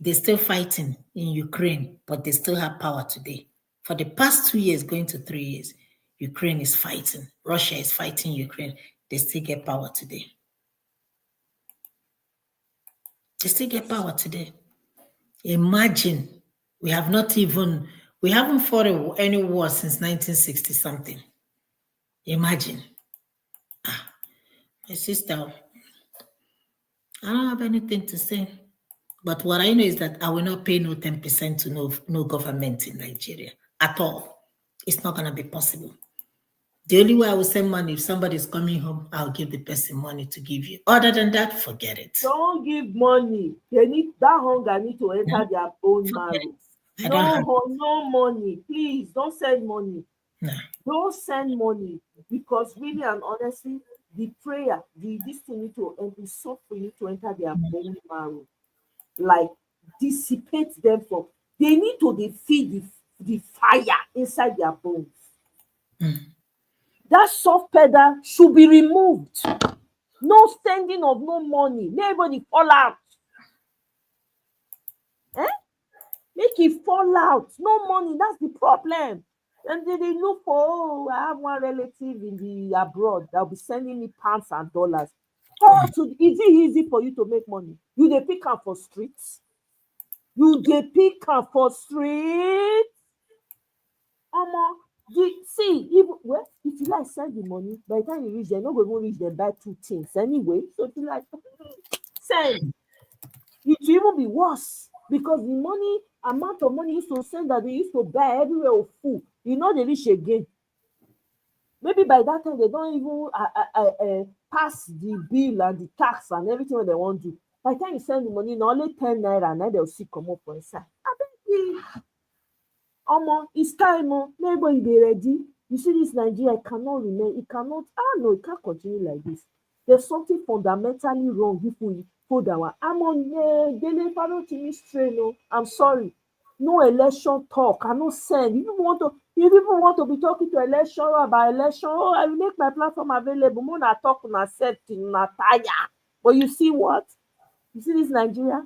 They're still fighting in Ukraine, but they still have power today. For the past 2 years, going to 3 years, Ukraine is fighting. Russia is fighting Ukraine. They still get power today. They still get power today. Imagine, we haven't fought any war since 1960 something. Imagine. My sister, I don't have anything to say. But what I know is that I will not pay no 10% to no government in Nigeria at all. It's not going to be possible. The only way I will send money, if somebody is coming home, I'll give the person money to give you. Other than that, forget it. Don't give money. They need that hunger need to enter their own marrow. No money. Please don't send money. No. Don't send money because really and honestly, the prayer, this thing need to and the suffering need to enter their bone marrow. Like dissipate them from. They need to feed the fire inside their bones. That soft pedal should be removed. No sending of no money. Make everybody fall out. Make it fall out. No money. That's the problem. And they look for, I have one relative in the abroad that will be sending me pounds and dollars. Is it easy for you to make money? You dey pick am for streets? You dey pick am for streets? See, even if you like send the money, by the time you reach there, no go even reach there buy two things anyway. So if you like send, it will even be worse because the amount of money you used to send that they used to buy everywhere of food, you know they reach again. Maybe by that time they don't even pass the bill and the tax and everything what they want to do. By the time you send the money, not only 10 naira, and then they'll see come up for inside. It's time, everybody be ready. You see, this Nigeria cannot remain, it can't continue like this. There's something fundamentally wrong if we put our I'm on daily follow to me strain. I'm sorry. No election talk. I no send. If people want to be talking to election about election, I will make my platform available. More na talk na set na tire. But you see what? You see this Nigeria?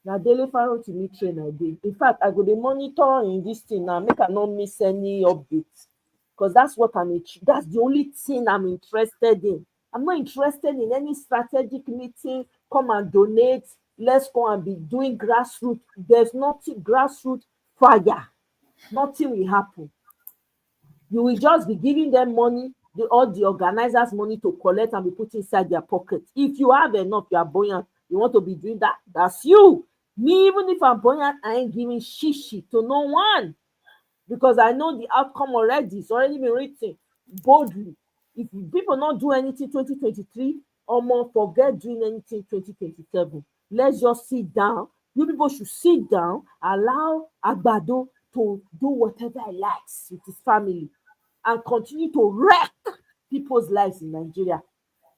Now daily follow to me train I did. In fact, I go dey monitor in this thing now. Make I not miss any updates. Because that's what that's the only thing I'm interested in. I'm not interested in any strategic meeting. Come and donate. Let's go and be doing grassroots. There's nothing grassroots fire. Nothing will happen. You will just be giving them money, all the organizers money to collect and be put inside their pocket. If you have enough, you are buoyant, you want to be doing that, that's you. Me, even if I'm buoyant, I ain't giving shishi to no one. Because I know the outcome already. It's already been written boldly. If people not do anything 2023, or more forget doing anything 2027. Let's just sit down. You people should sit down, allow Agbado to do whatever he likes with his family and continue to wreck people's lives in Nigeria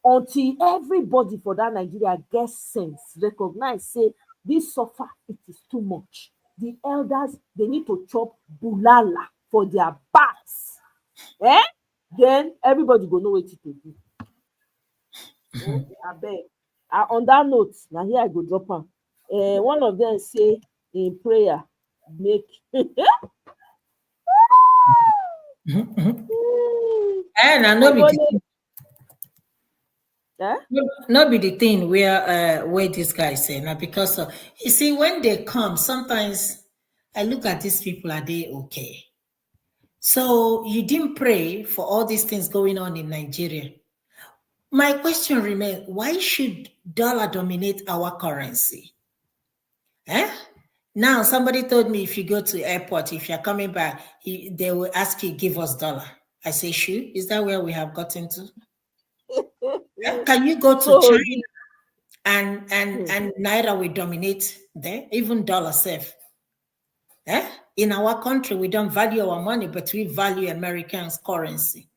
until everybody for that Nigeria gets sense, recognize, say, this suffer, it is too much. The elders, they need to chop bulala for their backs. Then everybody go know what to do. Abeg. On that note, now here I go drop am. One of them say in prayer, make And I know not be the thing where this guy say now because you see when they come, sometimes I look at these people, are they okay? So you didn't pray for all these things going on in Nigeria. My question remains, why should dollar dominate our currency? Now, somebody told me if you go to airport, if you're coming back, they will ask you, give us dollar. I say, sure. Is that where we have gotten to? Can you go to China and Naira will dominate there? Even dollar safe. In our country, we don't value our money, but we value Americans' currency.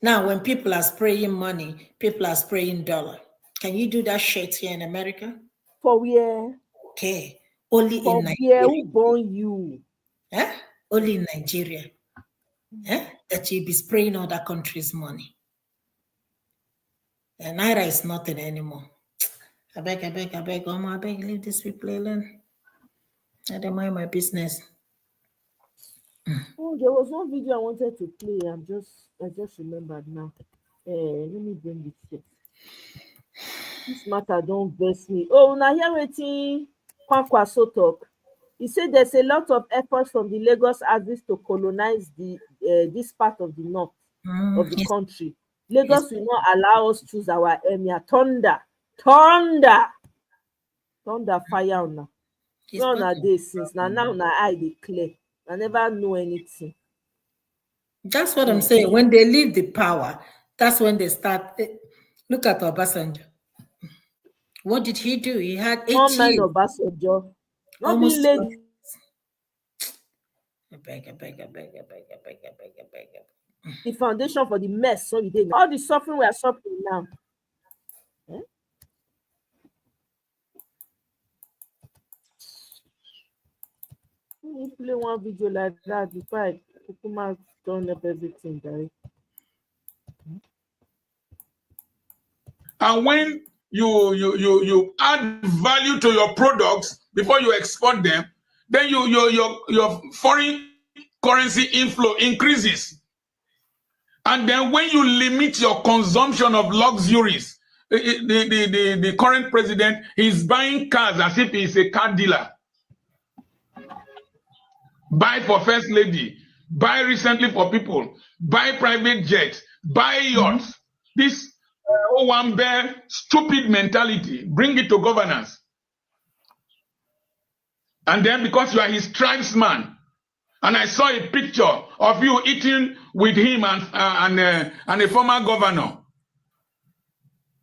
Now, when people are spraying money, people are spraying dollar. Can you do that shit here in America? For where? Okay. Only for in Nigeria. Who born you? Only in Nigeria. That you be spraying other countries' money. And Naira is nothing anymore. I beg, leave this people alone. I don't mind my business. Oh, there was one video I wanted to play. I just remembered now. Let me bring it here. This matter don't vex me. Oh, now here waiting. Kwankwaso talk. He said there's a lot of efforts from the Lagos axis to colonize this part of the north. of the country. Lagos will not allow us choose our emir. Thunder fire on now. No, na dey since now na eye dey clear. I never know anything. That's what I'm saying. When they leave the power, that's when they start. Look at Obasanjo. What did he do? He had 8 One man years. Obasanjo. Not Almost being lady. I beg. The foundation for the mess. So we did all the suffering we are suffering now. You play one video like that before I turn up everything, Gary. And when you add value to your products before you export them, then your foreign currency inflow increases. And then when you limit your consumption of luxuries, the current president is buying cars as if he's a car dealer. Buy for first lady, buy recently for people, buy private jets, buy yachts. This one bear stupid mentality, bring it to governance. And then because you are his tribesman, and I saw a picture of you eating with him and a former governor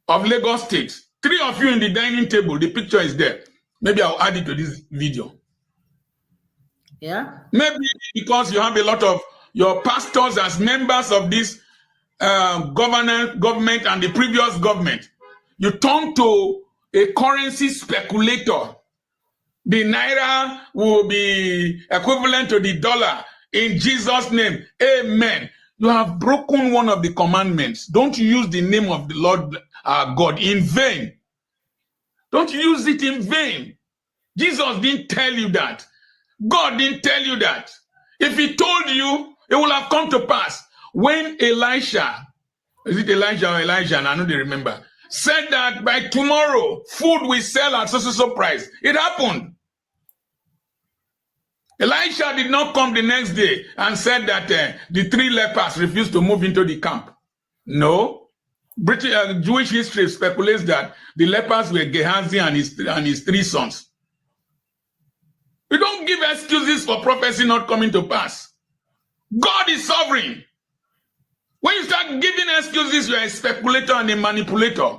of Lagos State. 3 of you in the dining table. The picture is there. Maybe I'll add it to this video. Yeah. Maybe because you have a lot of your pastors as members of this government and the previous government. You turn to a currency speculator. The naira will be equivalent to the dollar in Jesus' name. Amen. You have broken one of the commandments. Don't use the name of the Lord God in vain. Don't use it in vain. Jesus didn't tell you that. God didn't tell you that. If he told you, it will have come to pass. When Elisha, is it Elijah or Elijah? I don't remember. Said that by tomorrow, food will sell at so price. It happened. Elisha did not come the next day and said that the 3 lepers refused to move into the camp. No. British Jewish history speculates that the lepers were Gehazi and his 3 sons. We don't give excuses for prophecy not coming to pass. God is sovereign. When you start giving excuses, you are a speculator and a manipulator.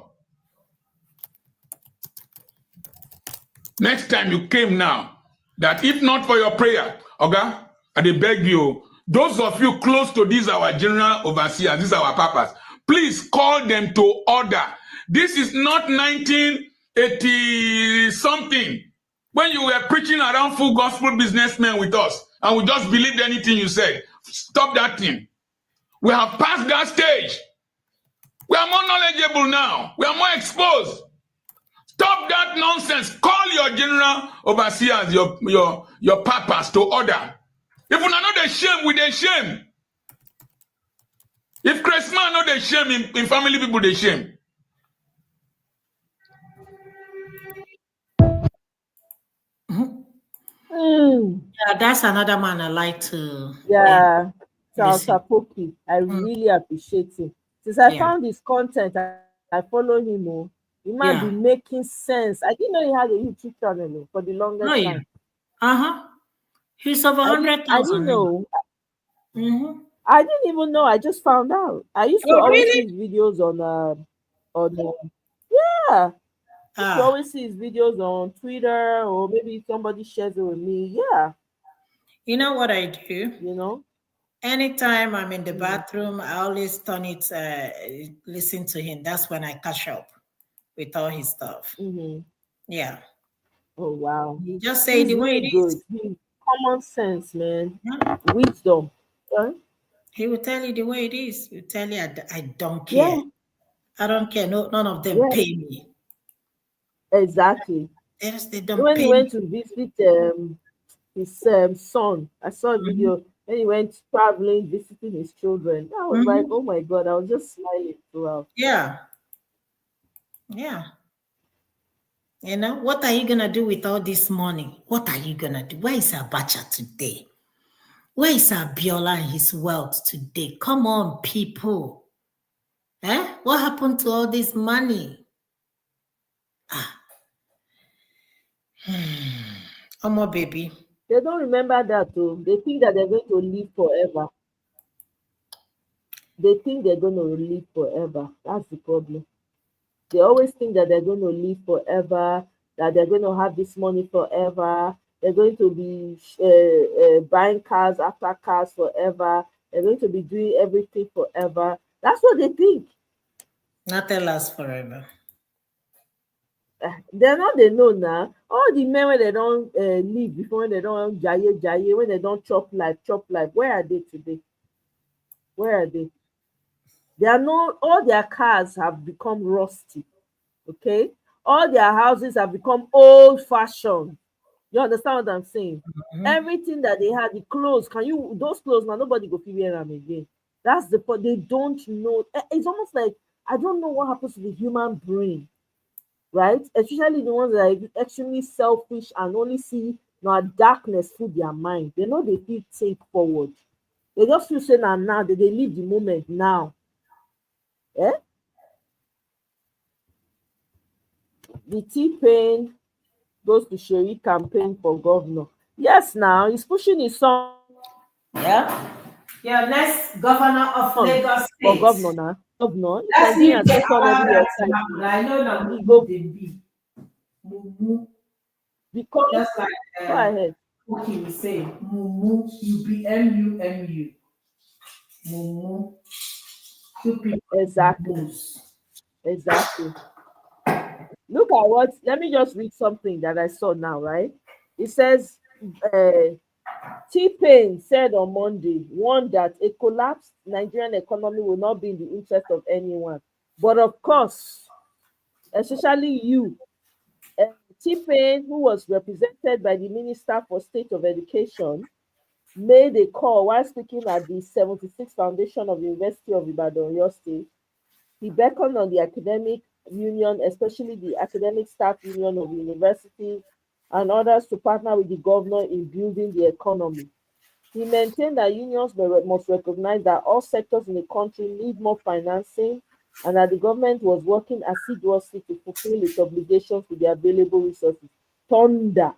Next time you came now, that if not for your prayer, okay, I beg you, those of you close to these our general overseers, these our papas, please call them to order. This is not 1980 something, when you were preaching around full gospel businessmen with us, and we just believed anything you said. Stop that thing. We have passed that stage. We are more knowledgeable now. We are more exposed. Stop that nonsense. Call your general overseers, your papas to order. If you are not ashamed, with a shame. If Christmas not the shame, in family people they shame. Yeah, that's another man I like to. Yeah, Sapoki. I really appreciate him. Since I found his content, I follow him. He might be making sense. I didn't know he had a YouTube channel for the longest time. He's over 100,000. I didn't know. I didn't even know. I just found out. I used to always see his videos yeah. I used to always see his videos on Twitter, or maybe somebody shares it with me. Yeah. You know what I do? You know? Anytime I'm in the bathroom, I always turn it, listen to him. That's when I catch up with all his stuff. Yeah. Oh, wow. You just say the way it is. Common sense, man. Wisdom. He will tell you the way it is. He will tell you, I don't care. Yeah. I don't care. No, none of them pay me. Exactly. They don't when pay he went me. to visit his son, I saw a video when he went traveling, visiting his children. I was like, oh my God, I was just smiling throughout. Yeah. Yeah. You know, what are you going to do with all this money? What are you going to do? Where is Abacha today? Where is Abiola and his wealth today? Come on, people. What happened to all this money? Omo baby. They don't remember that too. They think that they're going to live forever. They think they're going to live forever. That's the problem. They always think that they're going to live forever, that they're going to have this money forever. They're going to be buying cars after cars forever. They're going to be doing everything forever. That's what they think. Nothing lasts forever. They're not, they know now. All the men when they don't live before, when they don't jaye, when they don't chop life, where are they today? Where are they? They are not, all their cars have become rusty. Okay, all their houses have become old-fashioned. You understand what I'm saying? Everything that they had, the clothes, those clothes now, nobody go fit wear them again. That's the point. They don't know. It's almost like, I don't know what happens to the human brain, right? Especially the ones that are extremely selfish and only see darkness through their mind. They know they feel think forward. They just feel say now that they live the moment now. The T-Pain goes to Sherry campaign for governor. Yes, now he's pushing his son. Yeah. Next governor of Lagos State. For governor now. Governor. Let's see if they son allow every that other to happen. I know that he go they be. because Just like go ahead. Cookie was saying, Mumu, you be M-U-M-U. Mumu. Two people. Exactly. Look at what, let me just read something that I saw now, right? It says, T-Pain said on Monday, warned that a collapsed Nigerian economy will not be in the interest of anyone. But of course, especially you, T-Pain, who was represented by the Minister for State of Education, made a call while speaking at the 76th Foundation of the University of Ibadan, your state. He beckoned on the academic union, especially the academic staff union of the university, and others to partner with the governor in building the economy. He maintained that unions must recognize that all sectors in the country need more financing and that the government was working assiduously to fulfill its obligations with the available resources. Thunder.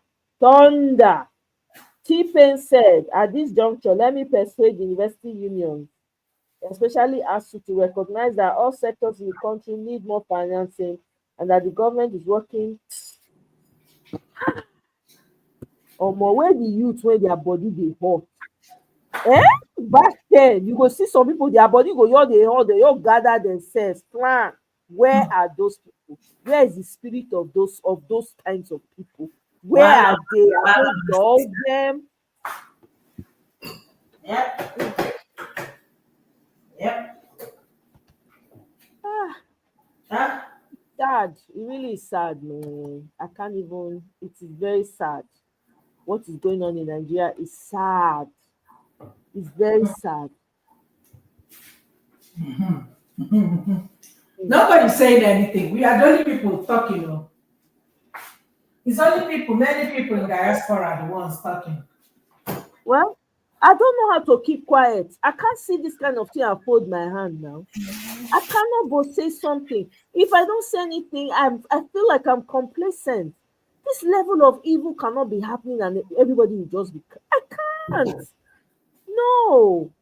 T-Pain said, at this juncture, let me persuade the university unions, especially ASU, to recognize that all sectors in the country need more financing and that the government is working on more where the youth, where their body they hot. Back then, you go see some people, their body go, they all gather themselves, plan. Where are those people? Where is the spirit of those kinds of people? Where are they? Are they dull them? Yep. Sad. It really is sad, man. I can't even. It is very sad. What is going on in Nigeria is sad. It's very sad. Nobody's saying anything. We are the only people talking. It's only many people in diaspora are the ones talking. Well, I don't know how to keep quiet. I can't see this kind of thing and fold my hand now. I cannot but say something. If I don't say anything, I feel like I'm complacent. This level of evil cannot be happening and everybody will just be. I can't. No.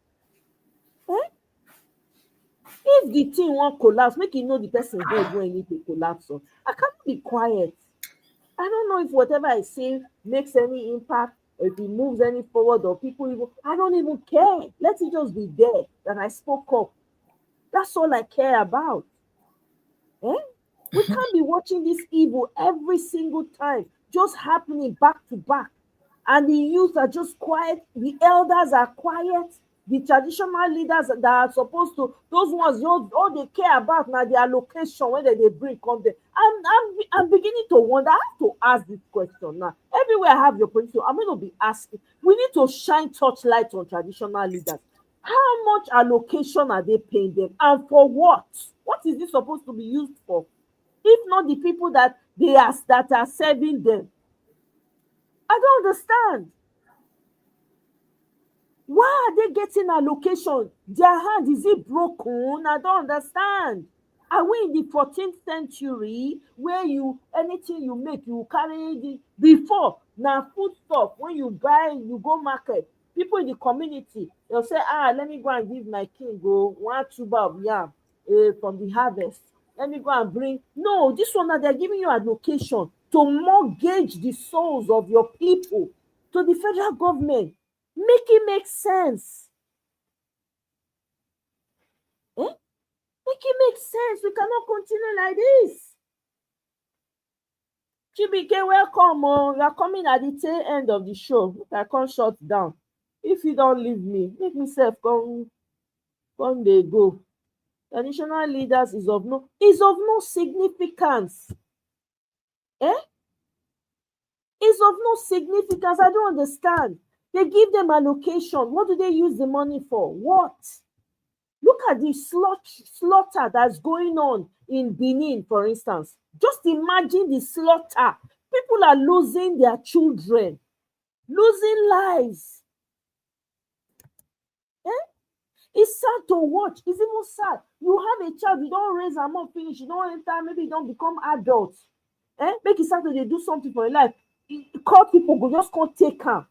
If the thing won't collapse, make you know the person head when it will collapse. I can't be quiet. I don't know if whatever I say makes any impact, or if it moves any forward, or people even. I don't even care. Let it just be there that I spoke up. That's all I care about. We can't be watching this evil every single time, just happening back to back. And the youth are just quiet. The elders are quiet. The traditional leaders that are supposed to, those ones, all they care about now their location, when they bring come there. I'm beginning to wonder. I have to ask this question now. Everywhere I have your position, I'm going to be asking. We need to shine torchlight on traditional leaders. How much allocation are they paying them, and for what? What is this supposed to be used for? If not the people that are serving them. I don't understand. Why are they getting allocation? Their hand, is it broken? I don't understand. Are we in the 14th century where anything you make, you carry before now food stuff, when you buy, you go market, people in the community, they'll say, let me go and give my king one tuber of yam from the harvest. Let me go and bring. No, this one now they're giving you allocation to mortgage the souls of your people to the federal government. Make it make sense. Make it make sense. We cannot continue like this. Chibike, welcome. You are coming at the tail end of the show. I can't shut down. If you don't leave me, make myself come they go. Traditional leaders is of no significance. Is of no significance. I don't understand. They give them allocation. What do they use the money for? What? Look at the slaughter that's going on in Benin, for instance. Just imagine the slaughter. People are losing their children, losing lives. It's sad to watch. It's even sad. You have a child, you don't raise them up, finish, you don't enter, maybe you don't become adults. Make it sad that they do something for your life. Call people, go just can't take them.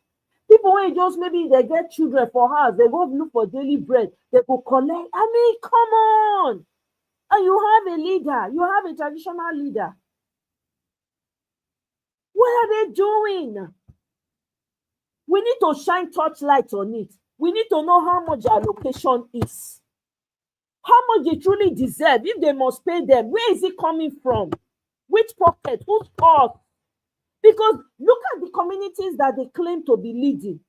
People when just maybe they get children for house, they go look for daily bread, they go collect. I mean, come on. And you have a leader, you have a traditional leader. What are they doing? We need to shine torchlight on it. We need to know how much allocation is. How much they truly deserve. If they must pay them, where is it coming from? Which pocket? Whose part? Because look at the communities that they claim to be leading.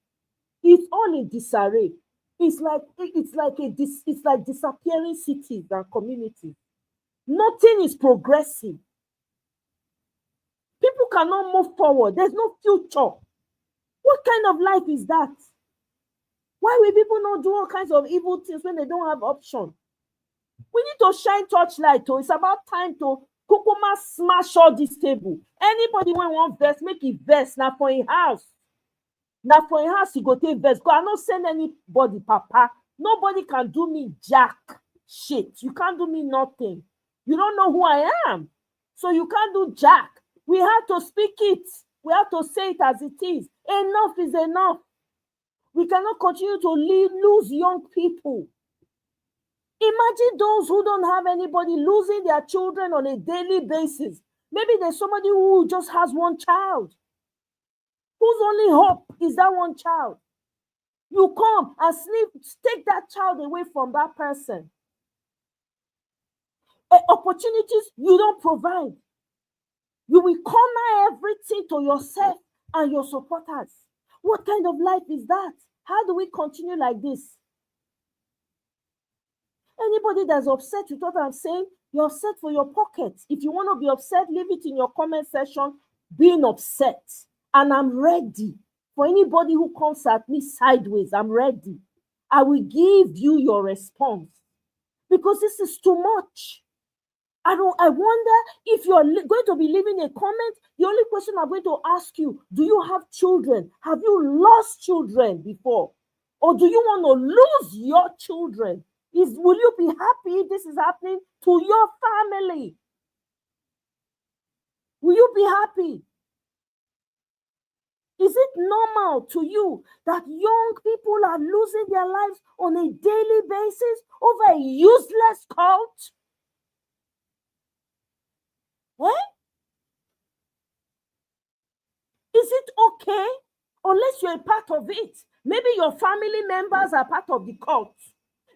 It's all in disarray. It's like disappearing cities and communities. Nothing is progressing. People cannot move forward. There's no future. What kind of life is that? Why will people not do all kinds of evil things when they don't have option? We need to shine torchlight. It's about time to Kukuma smash all this table. Anybody when want vest, make it vest. Now for a house. Now for a house, you go take vest. I not send anybody, Papa. Nobody can do me jack shit. You can't do me nothing. You don't know who I am. So you can't do jack. We have to speak it. We have to say it as it is. Enough is enough. We cannot continue to lose young people. Imagine those who don't have anybody losing their children on a daily basis. Maybe there's somebody who just has one child, whose only hope is that one child. You come and take that child away from that person. Opportunities you don't provide. You will corner everything to yourself and your supporters. What kind of life is that? How do we continue like this? Anybody that's upset with what I'm saying, you're upset for your pocket. If you want to be upset, leave it in your comment section, being upset. And I'm ready. For anybody who comes at me sideways, I'm ready. I will give you your response. Because this is too much. I wonder if you're going to be leaving a comment. The only question I'm going to ask you, do you have children? Have you lost children before? Or do you want to lose your children? Will you be happy if this is happening to your family? Will you be happy? Is it normal to you that young people are losing their lives on a daily basis over a useless cult? Is it okay? Unless you're a part of it. Maybe your family members are part of the cult.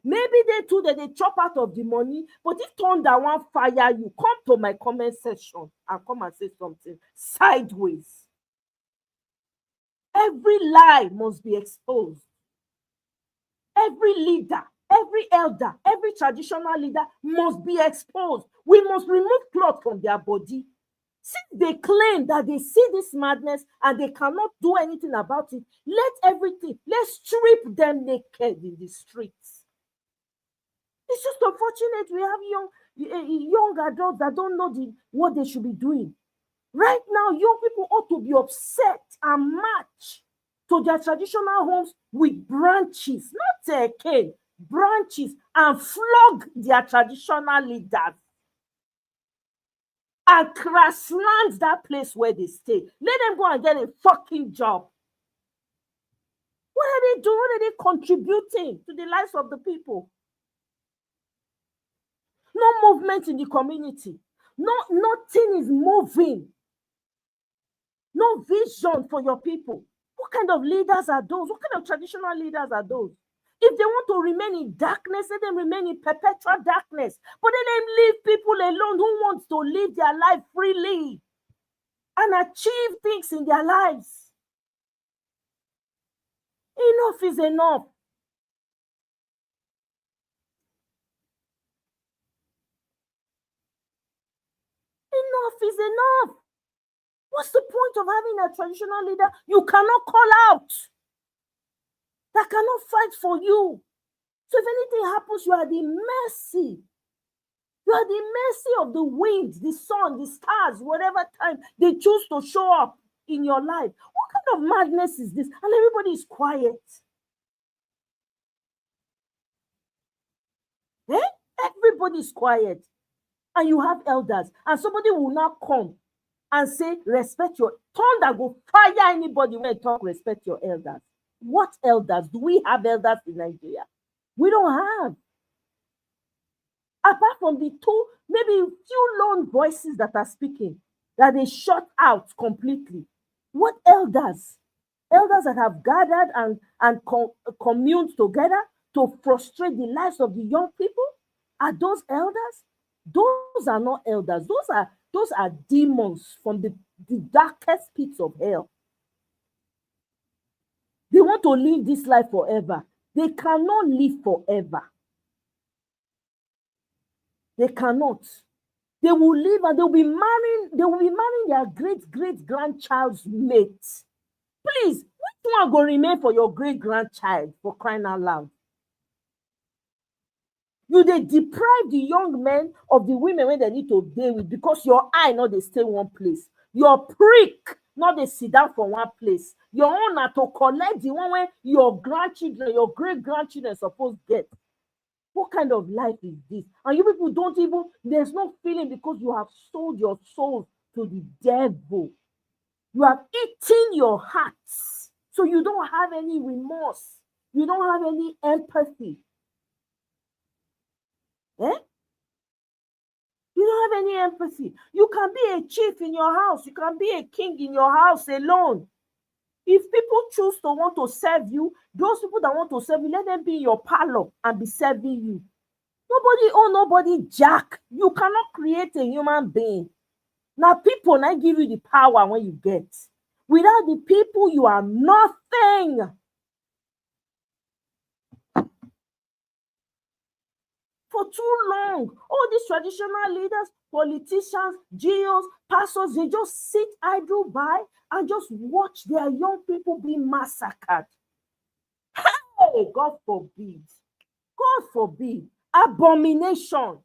Maybe they too, they chop out of the money. But if thunder won't fire you, come to my comment section and come and say something sideways. Every lie must be exposed. Every leader, every elder, every traditional leader must be exposed. We must remove cloth from their body. Since they claim that they see this madness and they cannot do anything about it, let's strip them naked in the streets. It's just unfortunate we have young adults that don't know what they should be doing. Right now, young people ought to be upset and march to their traditional homes with branches, not a cane, branches, and flog their traditional leaders and crash-land that place where they stay. Let them go and get a fucking job. What are they doing? What are they contributing to the lives of the people? No movement in the community. Nothing is moving. No vision for your people. What kind of leaders are those? What kind of traditional leaders are those? If they want to remain in darkness, let them remain in perpetual darkness. But let them leave people alone who want to live their life freely and achieve things in their lives. Enough is enough. Enough is enough. What's the point of having a traditional leader you cannot call out, that cannot fight for you? So if anything happens, you are the mercy. You are the mercy of the wind, the sun, the stars, whatever time they choose to show up in your life. What kind of madness is this? And everybody is quiet. Everybody is quiet. And you have elders. And somebody will now come and say, respect your... Thunder go fire anybody when they talk, respect your elders. What elders? Do we have elders in Nigeria? We don't have. Apart from the two, maybe few lone voices that are speaking, that they shut out completely. What elders? Elders that have gathered and communed together to frustrate the lives of the young people? Are those elders? Those are not elders. Those are demons from the darkest pits of hell. They want to live this life forever. They cannot live forever. They cannot. They will live and they will be marrying their great-great-grandchild's mate. Please, which one will remain for your great-grandchild, for crying out loud? They deprive the young men of the women when they need to deal with, because your eye not they stay one place. Your prick not they sit down for one place. Your own are to collect the one where your grandchildren, your great-grandchildren supposed to get. What kind of life is this? And you people don't even, there's no feeling because you have sold your souls to the devil. You have eaten your hearts. So you don't have any remorse. You don't have any empathy. You don't have any empathy. You can be a chief in your house. You can be a king in your house alone. If people choose to want to serve you, those people that want to serve you, let them be in your parlor and be serving you. Nobody jack. You cannot create a human being. Now people now give you the power when you get. Without the people, you are nothing. For too long, all these traditional leaders, politicians, GOs, pastors, they just sit idle by and just watch their young people be massacred. Hey, God forbid. God forbid. Abomination.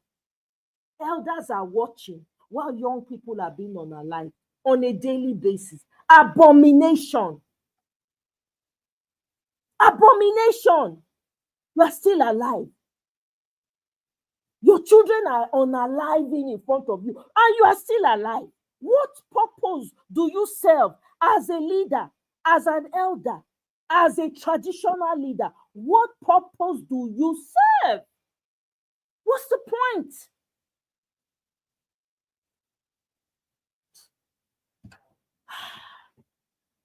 Elders are watching while young people are being unalive on a daily basis. Abomination. Abomination. You are still alive. Your children are unaliving in front of you, and you are still alive. What purpose do you serve as a leader, as an elder, as a traditional leader? What purpose do you serve? What's the point?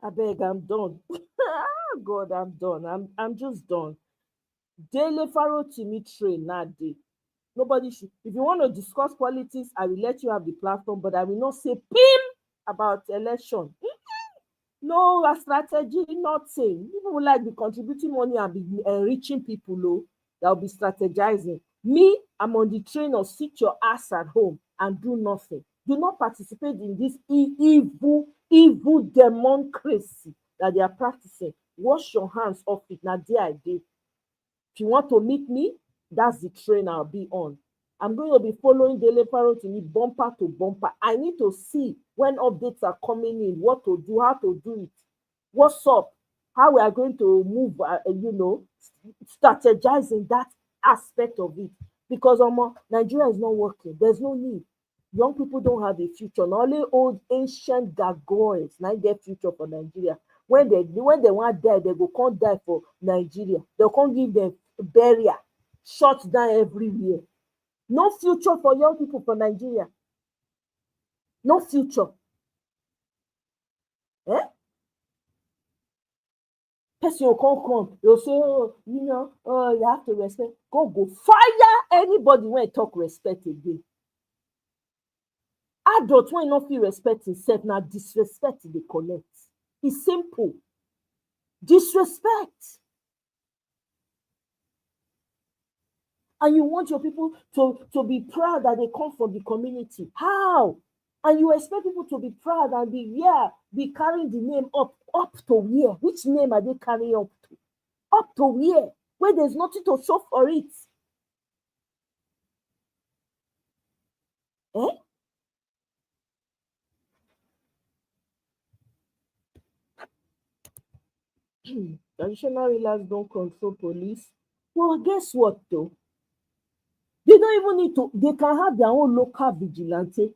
I beg, I'm done. God, I'm done. I'm just done. Daily Pharaoh to me train that day. Nobody should. If you want to discuss politics, I will let you have the platform, but I will not say pim about election. No strategy, nothing. People will like be contributing money and be enriching people, though. They'll be strategizing. Me, I'm on the train of sit your ass at home and do nothing. Do not participate in this evil democracy that they are practicing. Wash your hands off it. Now, there I did. If you want to meet me, that's the train I'll be on. I'm going to be following Daily Pharaoh to me bumper to bumper. I need to see when updates are coming in, what to do, how to do it. What's up? how we are going to move, strategize in that aspect of it. Because Nigeria is not working. There's no need. Young people don't have a future. Not only old ancient gargoyles now get future for Nigeria. When they want to die, they go can't die for Nigeria. They can't give them burial, shut down everywhere. No future for young people for Nigeria. No future. Eh? Person will come, you'll say, oh, you have to respect. Go fire anybody when talk respect again. Adults when not feel respect himself, now disrespect they connect. It's simple. Disrespect. And you want your people to be proud that they come from the community. How? And you expect people to be proud and be carrying the name up to where? Which name are they carrying up to? Up to where? Where there's nothing to show for it. Eh? Traditional rulers don't control police. Well, guess what though? They don't even need to, they can have their own local vigilante.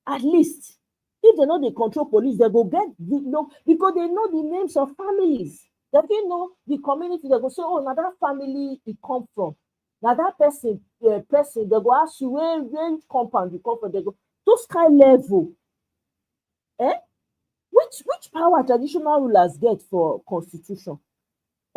At least, if they know they control police, they go get because they know the names of families. They don't know the community. They go say, oh, now that family it come from. Now that person, they go ask you where compound you come from. They go, those kind level. Which power traditional rulers get for constitution?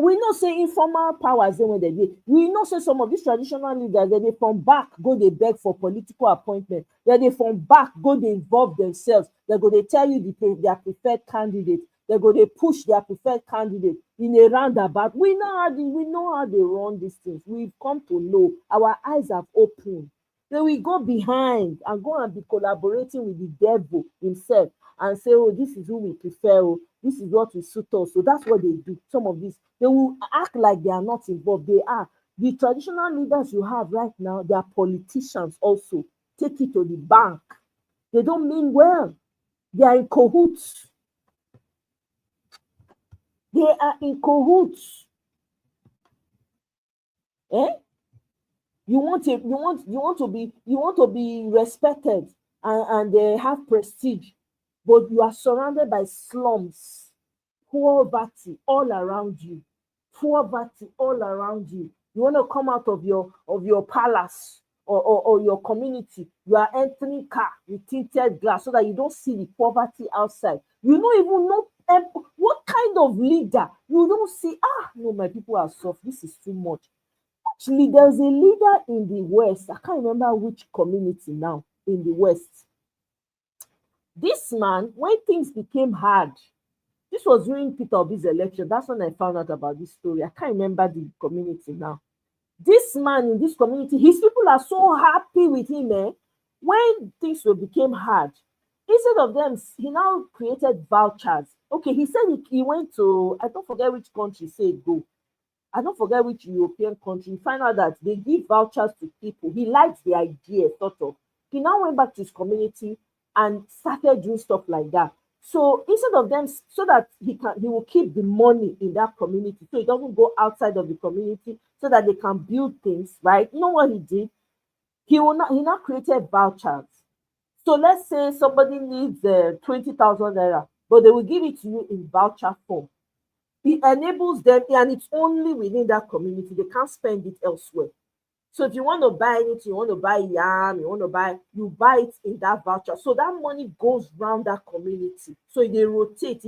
We know say informal powers when they dey. We know say some of these traditional leaders they from back go they beg for political appointment. They from back go they involve themselves. They go they tell you their preferred candidate. They go they push their preferred candidate in a roundabout. We know how they run these things. We've come to know. Our eyes have opened. Then we go behind and go and be collaborating with the devil himself and say, oh, this is who we prefer. Oh, this is what we suit us. So that's what they do. Some of these, they will act like they are not involved. They are. The traditional leaders you have right now, they are politicians also. Take it to the bank. They don't mean well. They are in cahoots. They are in cahoots. You want to be respected and have prestige, but you are surrounded by slums, poverty all around you. Poverty all around you. You want to come out of your palace or your community. You are entering car with tinted glass so that you don't see the poverty outside. You don't even know what kind of leader. You don't see, no, my people are soft. This is too much. Actually, there's a leader in the West. I can't remember which community now in the West. This man, when things became hard, this was during Peter Obi's election. That's when I found out about this story. I can't remember the community now. This man in this community, his people are so happy with him. When things became hard, instead of them, he now created vouchers. Okay, he said he went to, I don't forget which country he said go. I don't forget which European country. You find out that they give vouchers to people. He likes the idea, sort of. He now went back to his community and started doing stuff like that. So instead of them, so that he will keep the money in that community, so it doesn't go outside of the community, so that they can build things, right? You know what he did? He now created vouchers. So let's say somebody needs 20,000 naira, but they will give it to you in voucher form. It enables them, and it's only within that community. They can't spend it elsewhere. So if you want to buy anything, you want to buy yam, you buy it in that voucher. So that money goes around that community. So they rotate.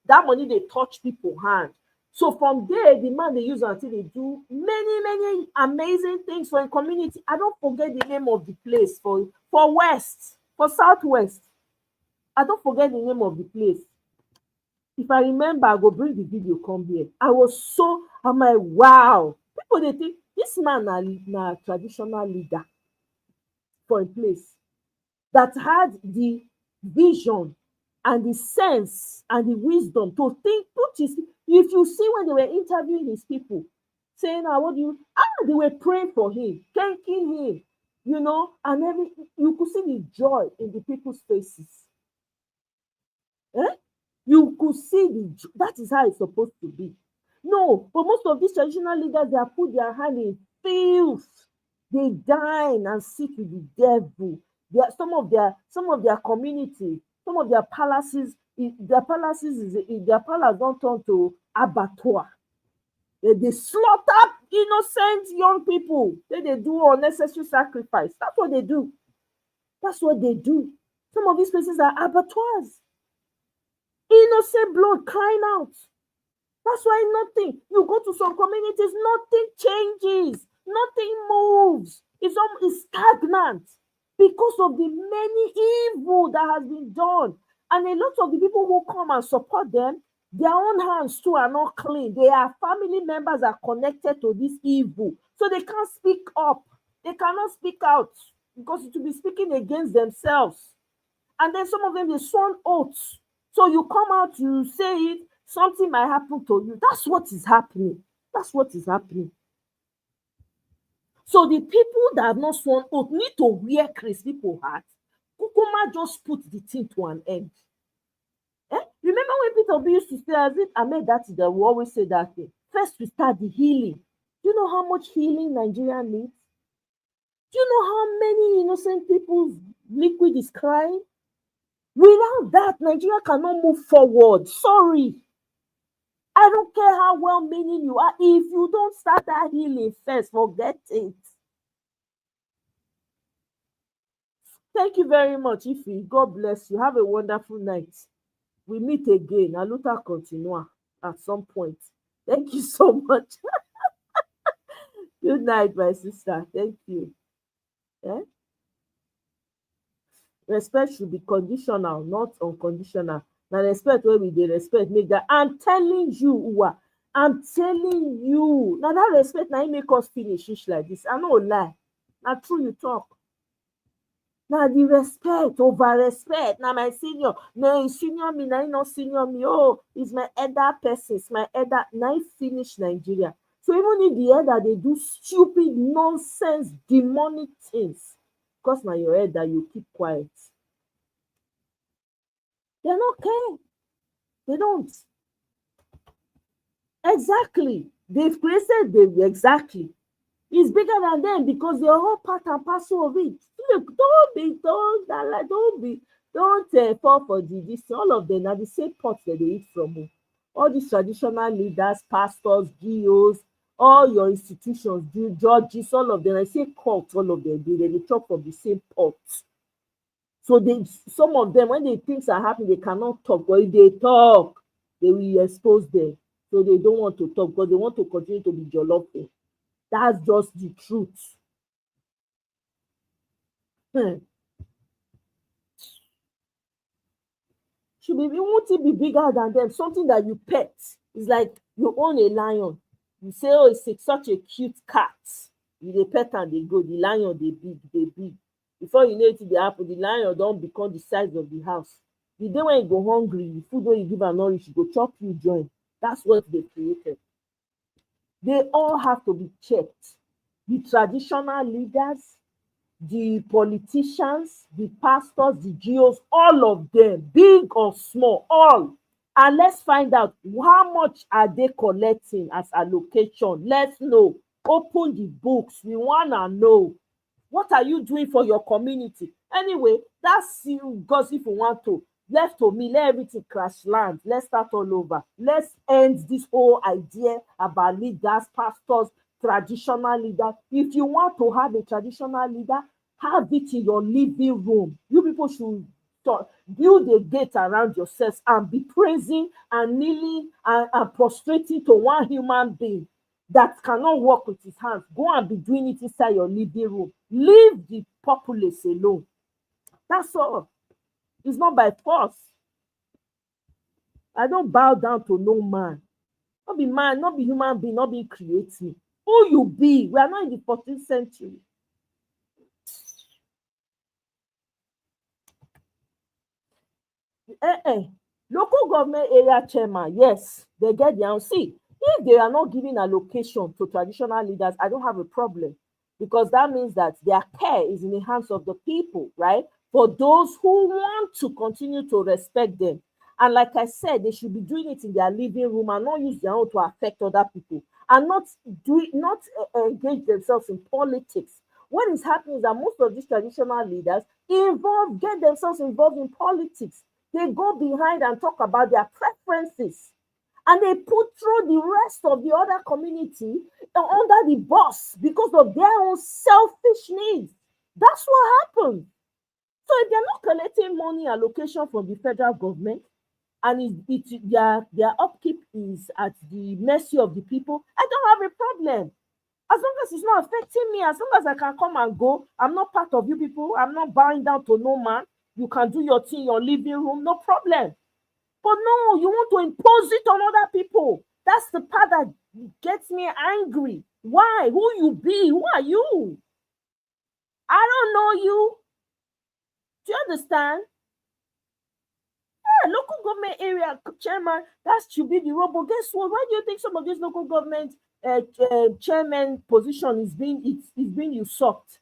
That money, they touch people's hand. So from there, the man they use until they do many amazing things for the community. I don't forget the name of the place for West, for Southwest. I don't forget the name of the place. If I remember, I go bring the video come here. I'm like, wow. People, they think this man na traditional leader for a place that had the vision and the sense and the wisdom to think, if you see when they were interviewing his people, saying, they were praying for him, thanking him, and you could see the joy in the people's faces. You could see that is how it's supposed to be. No, but most of these traditional leaders, they have put their hand in filth. They dine and sit with the devil. Some of their communities, some of their palaces, their palace don't turn to abattoir. They slaughter innocent young people. They do unnecessary sacrifice. That's what they do. That's what they do. Some of these places are abattoirs. Innocent blood crying out. That's why nothing. You go to some communities, nothing changes. Nothing moves. It's stagnant because of the many evil that has been done. And a lot of the people who come and support them, their own hands too are not clean. Their family members are connected to this evil. So they can't speak up. They cannot speak out because it will be speaking against themselves. And then some of them, they sworn oaths. So you come out, you say it, something might happen to you. That's what is happening. That's what is happening. So the people that have not sworn oath need to wear Chris people heart. Kukuma just put the thing to an end. Remember when Peter Obi used to say, as it Ahmed that we always say that thing. First we start the healing. Do you know how much healing Nigeria needs? Do you know how many innocent people's liquid is crying? Without that, Nigeria cannot move forward. Sorry. I don't care how well meaning you are. If you don't start that healing first, forget it. Thank you very much, Ife. God bless you. Have a wonderful night. We meet again. Aluta continua at some point. Thank you so much. Good night, my sister. Thank you. Respect should be conditional, not unconditional. Now respect where we dey respect make that. I'm telling you, Uwa. I'm telling you. Now that respect now make us finish like this. I no lie. Now true you talk. Now the respect, over respect. Now my senior, no, he senior me, now he not senior me. Oh, he's my elder person, it's my elder. Now he finish Nigeria. So even if the elder they do stupid nonsense, demonic things, because now your elder you keep quiet. They don't care. They don't. Exactly. They've created them exactly. It's bigger than them because they're all part and parcel of it. Look, don't fall for this. All of them are the same pot that they eat from home. All these traditional leaders, pastors, GOs, all your institutions, judges, all of them, I say cult, all of them, they talk from the same pot. So some of them, when things are happening, they cannot talk. But if they talk, they will expose them. So they don't want to talk because they want to continue to be jollophing. That's just the truth. Won't it be bigger than them? Something that you pet. It's like you own a lion. You say, oh, it's such a cute cat. You pet and they go. The lion, they big. Before you know it, they happen. The lion don't become the size of the house. The day when you go hungry, the food when you give and nourish, you go chop you join. That's what they created. They all have to be checked. The traditional leaders, the politicians, the pastors, the GOs, all of them, big or small, all. And let's find out how much are they collecting as allocation. Let's know. Open the books. We want to know. What are you doing for your community? Anyway, that's because if you want to, left to me, let everything crash land. Let's start all over. Let's end this whole idea about leaders, pastors, traditional leaders. If you want to have a traditional leader, have it in your living room. You people should build a gate around yourselves and be praising and kneeling and prostrating to one human being that cannot work with his hands. Go and be doing it inside your living room. Leave the populace alone. That's all. It's not by force. I don't bow down to no man. Not be man, not be human being, not be create me. Who you be? We are not in the 14th century. Local government area chairman, yes, they get their own. See, if they are not giving allocation to traditional leaders, I don't have a problem, because that means that their care is in the hands of the people, right? For those who want to continue to respect them. And like I said, they should be doing it in their living room and not use their own to affect other people, and not engage themselves in politics. What is happening is that most of these traditional leaders get themselves involved in politics. They go behind and talk about their preferences, and they put through the rest of the other community under the bus because of their own selfish needs. That's what happens. So if they're not collecting money allocation from the federal government, and their upkeep is at the mercy of the people, I don't have a problem. As long as it's not affecting me, as long as I can come and go, I'm not part of you people. I'm not bowing down to no man. You can do your thing in your living room, no problem. But no, you want to impose it on other people. That's the part that gets me angry. Why? Who you be? Who are you? I don't know you. Do you understand? Yeah, local government area chairman, that should be the role. But guess what? Why do you think some of these local government chairman position is being usurped?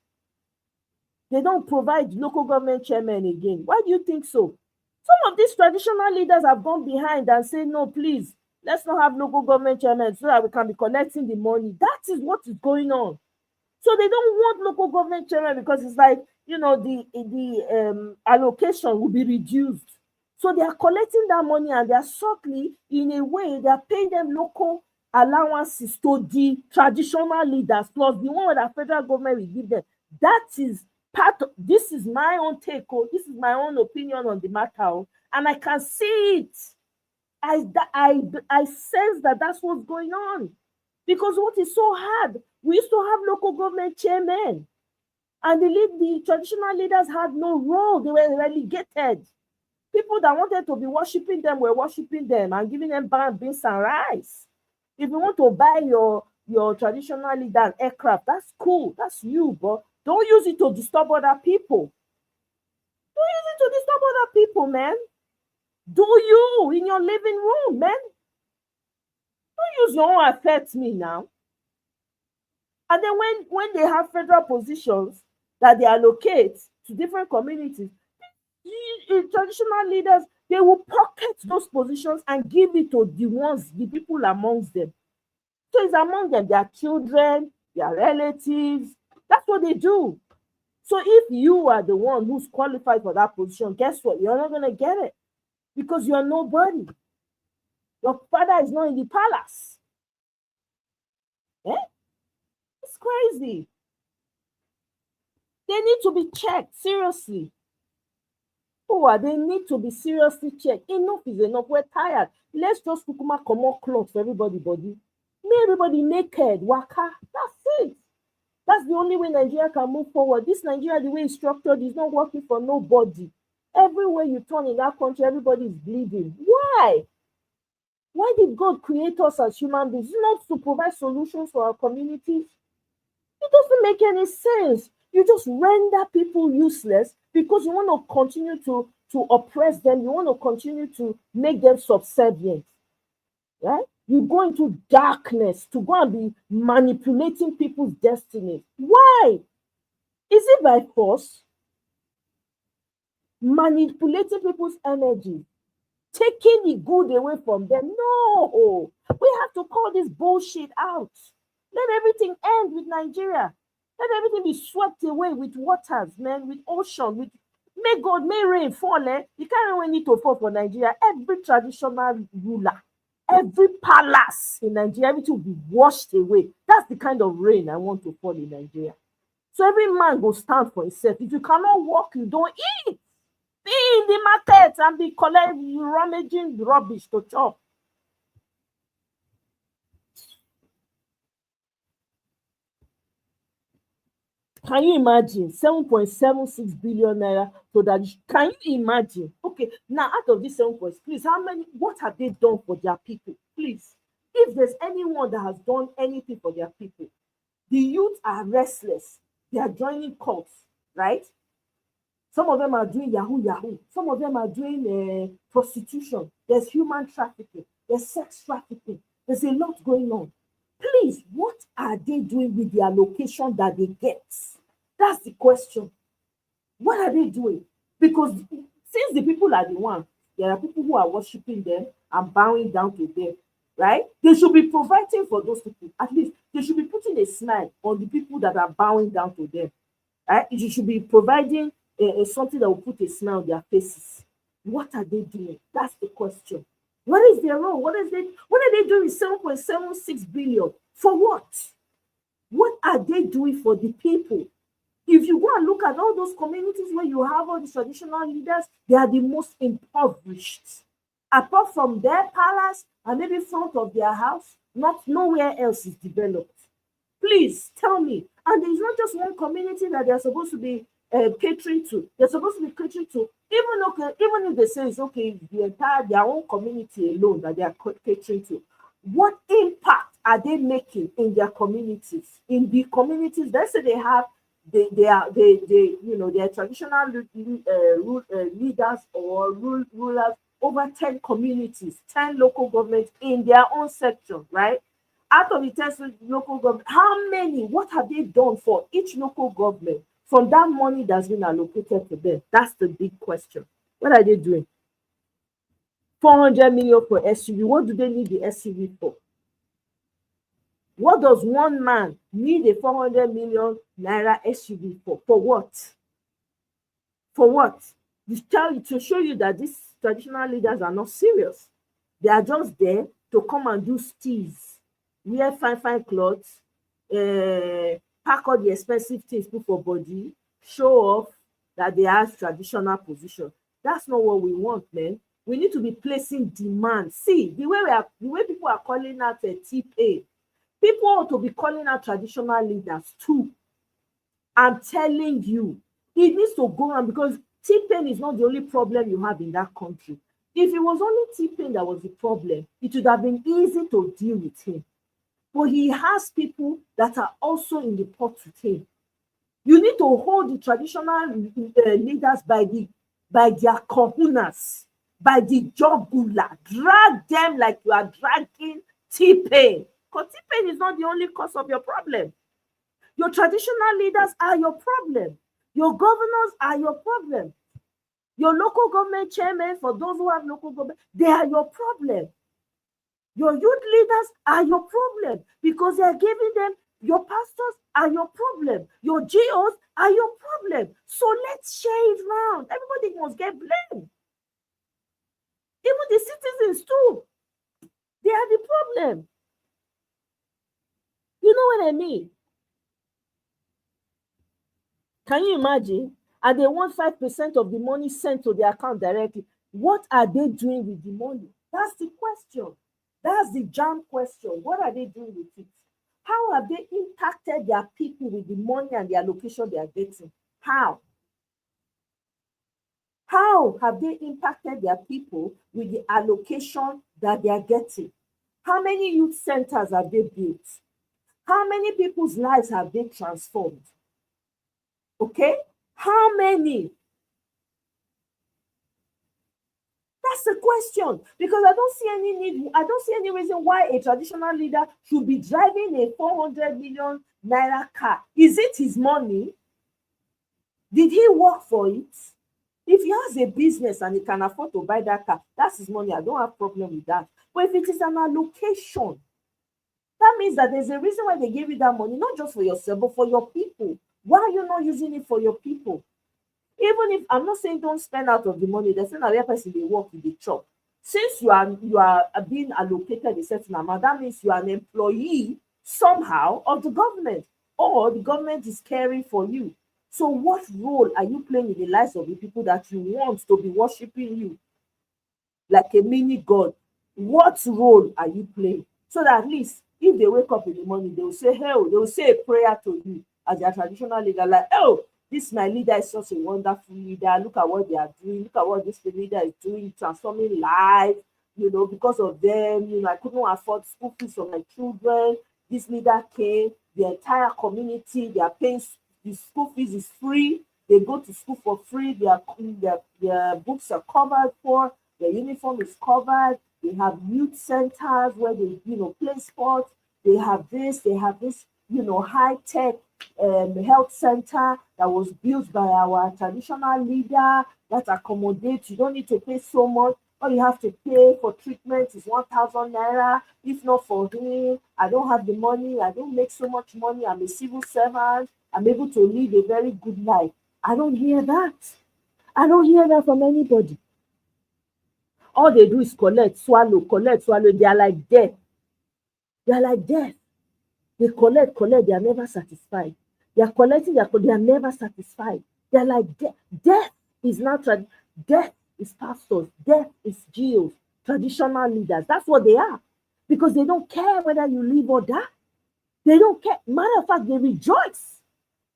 They don't provide local government chairman again. Why do you think so? Some of these traditional leaders have gone behind and say, no, please, let's not have local government chairman so that we can be collecting the money. That is what is going on. So they don't want local government chairman because it's like, the allocation will be reduced. So they are collecting that money, and they are subtly, in a way, they are paying them local allowances to the traditional leaders, plus the one that the federal government will give them. That is part of, this is my own take, this is my own opinion on the matter, and I can see it. I sense that that's what's going on. Because what is so hard, we used to have local government chairmen, and the traditional leaders had no role. They were relegated. People that wanted to be worshiping them were worshiping them and giving them beans and rice. If you want to buy your traditional leader an aircraft, that's cool. That's you, but don't use it to disturb other people. Don't use it to disturb other people, man. Do you in your living room, man? Don't use your own affect me now. And then when they have federal positions that they allocate to different communities, traditional leaders, they will pocket those positions and give it to the people amongst them. So it's among them, their children, their relatives. That's what they do. So if you are the one who's qualified for that position, guess what? You're not going to get it because you're nobody. Your father is not in the palace. It's crazy. They need to be checked, seriously. They need to be seriously checked. Enough is enough. We're tired. Let's just come out clothes for everybody. Make everybody naked. Waka. That's it. That's the only way Nigeria can move forward. This Nigeria, the way it's structured, is not working for nobody. Everywhere you turn in that country, everybody is bleeding. Why? Why did God create us as human beings? Not to provide solutions for our communities. It doesn't make any sense. You just render people useless because you want to continue to oppress them. You want to continue to make them subservient. Right? You go into darkness to go and be manipulating people's destiny. Why? Is it by force? Manipulating people's energy, taking the good away from them? No. We have to call this bullshit out. Let everything end with Nigeria. Let everything be swept away with waters, man, with ocean, may God, may rain fall. You can't even need to fall for Nigeria. Every traditional ruler, every palace in Nigeria, everything will be washed away. That's the kind of rain I want to fall in Nigeria. So every man will stand for himself. If you cannot walk, you don't eat. Be in the market and be rummaging rubbish to chop. Can you imagine 7.76 billion naira so that can you imagine? Okay, now out of this 7 points, please, what have they done for their people? Please, if there's anyone that has done anything for their people, the youth are restless. They are joining cults, right? Some of them are doing Yahoo. Some of them are doing prostitution. There's human trafficking. There's sex trafficking. There's a lot going on. Please, what are they doing with the allocation that they get? That's the question. What are they doing? Because since the people are the one There are people who are worshiping them and bowing down to them, right? They should be providing for those people. At least they should be putting a smile on the people that are bowing down to them, right? You should be providing something that will put a smile on their faces. What are they doing? That's the question. What is their role? What are they doing with 7.76 billion? For what? What are they doing for the people? If you go and look at all those communities where you have all the traditional leaders, they are the most impoverished. Apart from their palace and maybe front of their house, nowhere else is developed. Please tell me. And there's not just one community that they're supposed to be catering to. They're supposed to be catering to, even if they say it's okay, their own community alone that they are catering to. What impact are they making in their communities? In the communities, let's say they have they are traditional leaders or rulers over 10 communities, 10 local governments in their own section, right? Out of the 10 local government, how many, what have they done for each local government from that money that's been allocated to them? That's the big question. What are they doing? 400 million for SUV. What do they need the SUV for? What does one man need a 400 million naira SUV for? For what? For what? To show you that these traditional leaders are not serious. They are just there to come and do steez, wear fine clothes, pack all the expensive things, put for body, show off that they have traditional position. That's not what we want, man. We need to be placing demand. See, the way people are calling out a T-Pain, people ought to be calling out traditional leaders too. I'm telling you, it needs to go on, because T-Pain is not the only problem you have in that country. If it was only T-Pain that was the problem, it would have been easy to deal with him. But he has people that are also in the pot with him. You need to hold the traditional leaders by their kahunas, by the jugular. Drag them like you are dragging T-Pain. Because T-Pain is not the only cause of your problem. Your traditional leaders are your problem. Your governors are your problem. Your local government chairmen, for those who have local government, they are your problem. Your youth leaders are your problem, because they are giving them, your pastors are your problem. Your GOs are your problem. So let's share it round. Everybody must get blamed. Even the citizens too. They are the problem. You know what I mean? Can you imagine? And they want 5% of the money sent to their account directly. What are they doing with the money? That's the question. That's the jam question. What are they doing with it? How have they impacted their people with the money and the allocation they are getting? How? How have they impacted their people with the allocation that they are getting? How many youth centers have they built? How many people's lives have they transformed? Okay? How many? That's the question. Because I don't see any need, I don't see any reason why a traditional leader should be driving a 400 million naira car. Is it his money? Did he work for it? If he has a business and he can afford to buy that car, that's his money. I don't have a problem with that. But if it is an allocation, that means that there's a reason why they gave you that money, not just for yourself, but for your people. Why are you not using it for your people? Even if, I'm not saying don't spend out of the money, there's another person they work with the chop. Since you are being allocated a certain amount, that means you are an employee somehow of the government, or the government is caring for you. So what role are you playing in the lives of the people that you want to be worshiping you like a mini god? What role are you playing? So that at least if they wake up in the morning, they will say, hey, they will say a prayer to you as their traditional leader, like, oh, this my leader is such a wonderful leader. Look at what they are doing. Look at what this leader is doing, transforming lives. Because of them, I couldn't afford school fees for my children. This leader came, the entire community, they are paying, the school fees is free. They go to school for free. Their books are covered for. Their uniform is covered. They have youth centers where they, play sports. They have this, high-tech health center that was built by our traditional leader that accommodates. You don't need to pay so much. All you have to pay for treatment is 1,000 naira. If not for him, I don't have the money. I don't make so much money. I'm a civil servant. I'm able to live a very good life. I don't hear that. I don't hear that from anybody. All they do is collect, swallow, collect, swallow. They are like death. They are like death. They collect, they are never satisfied. They are collecting, they are never satisfied. They are like death. Death is not death is pastors, death is GOs, traditional leaders. That's what they are. Because they don't care whether you live or die. They don't care. Matter of fact, they rejoice.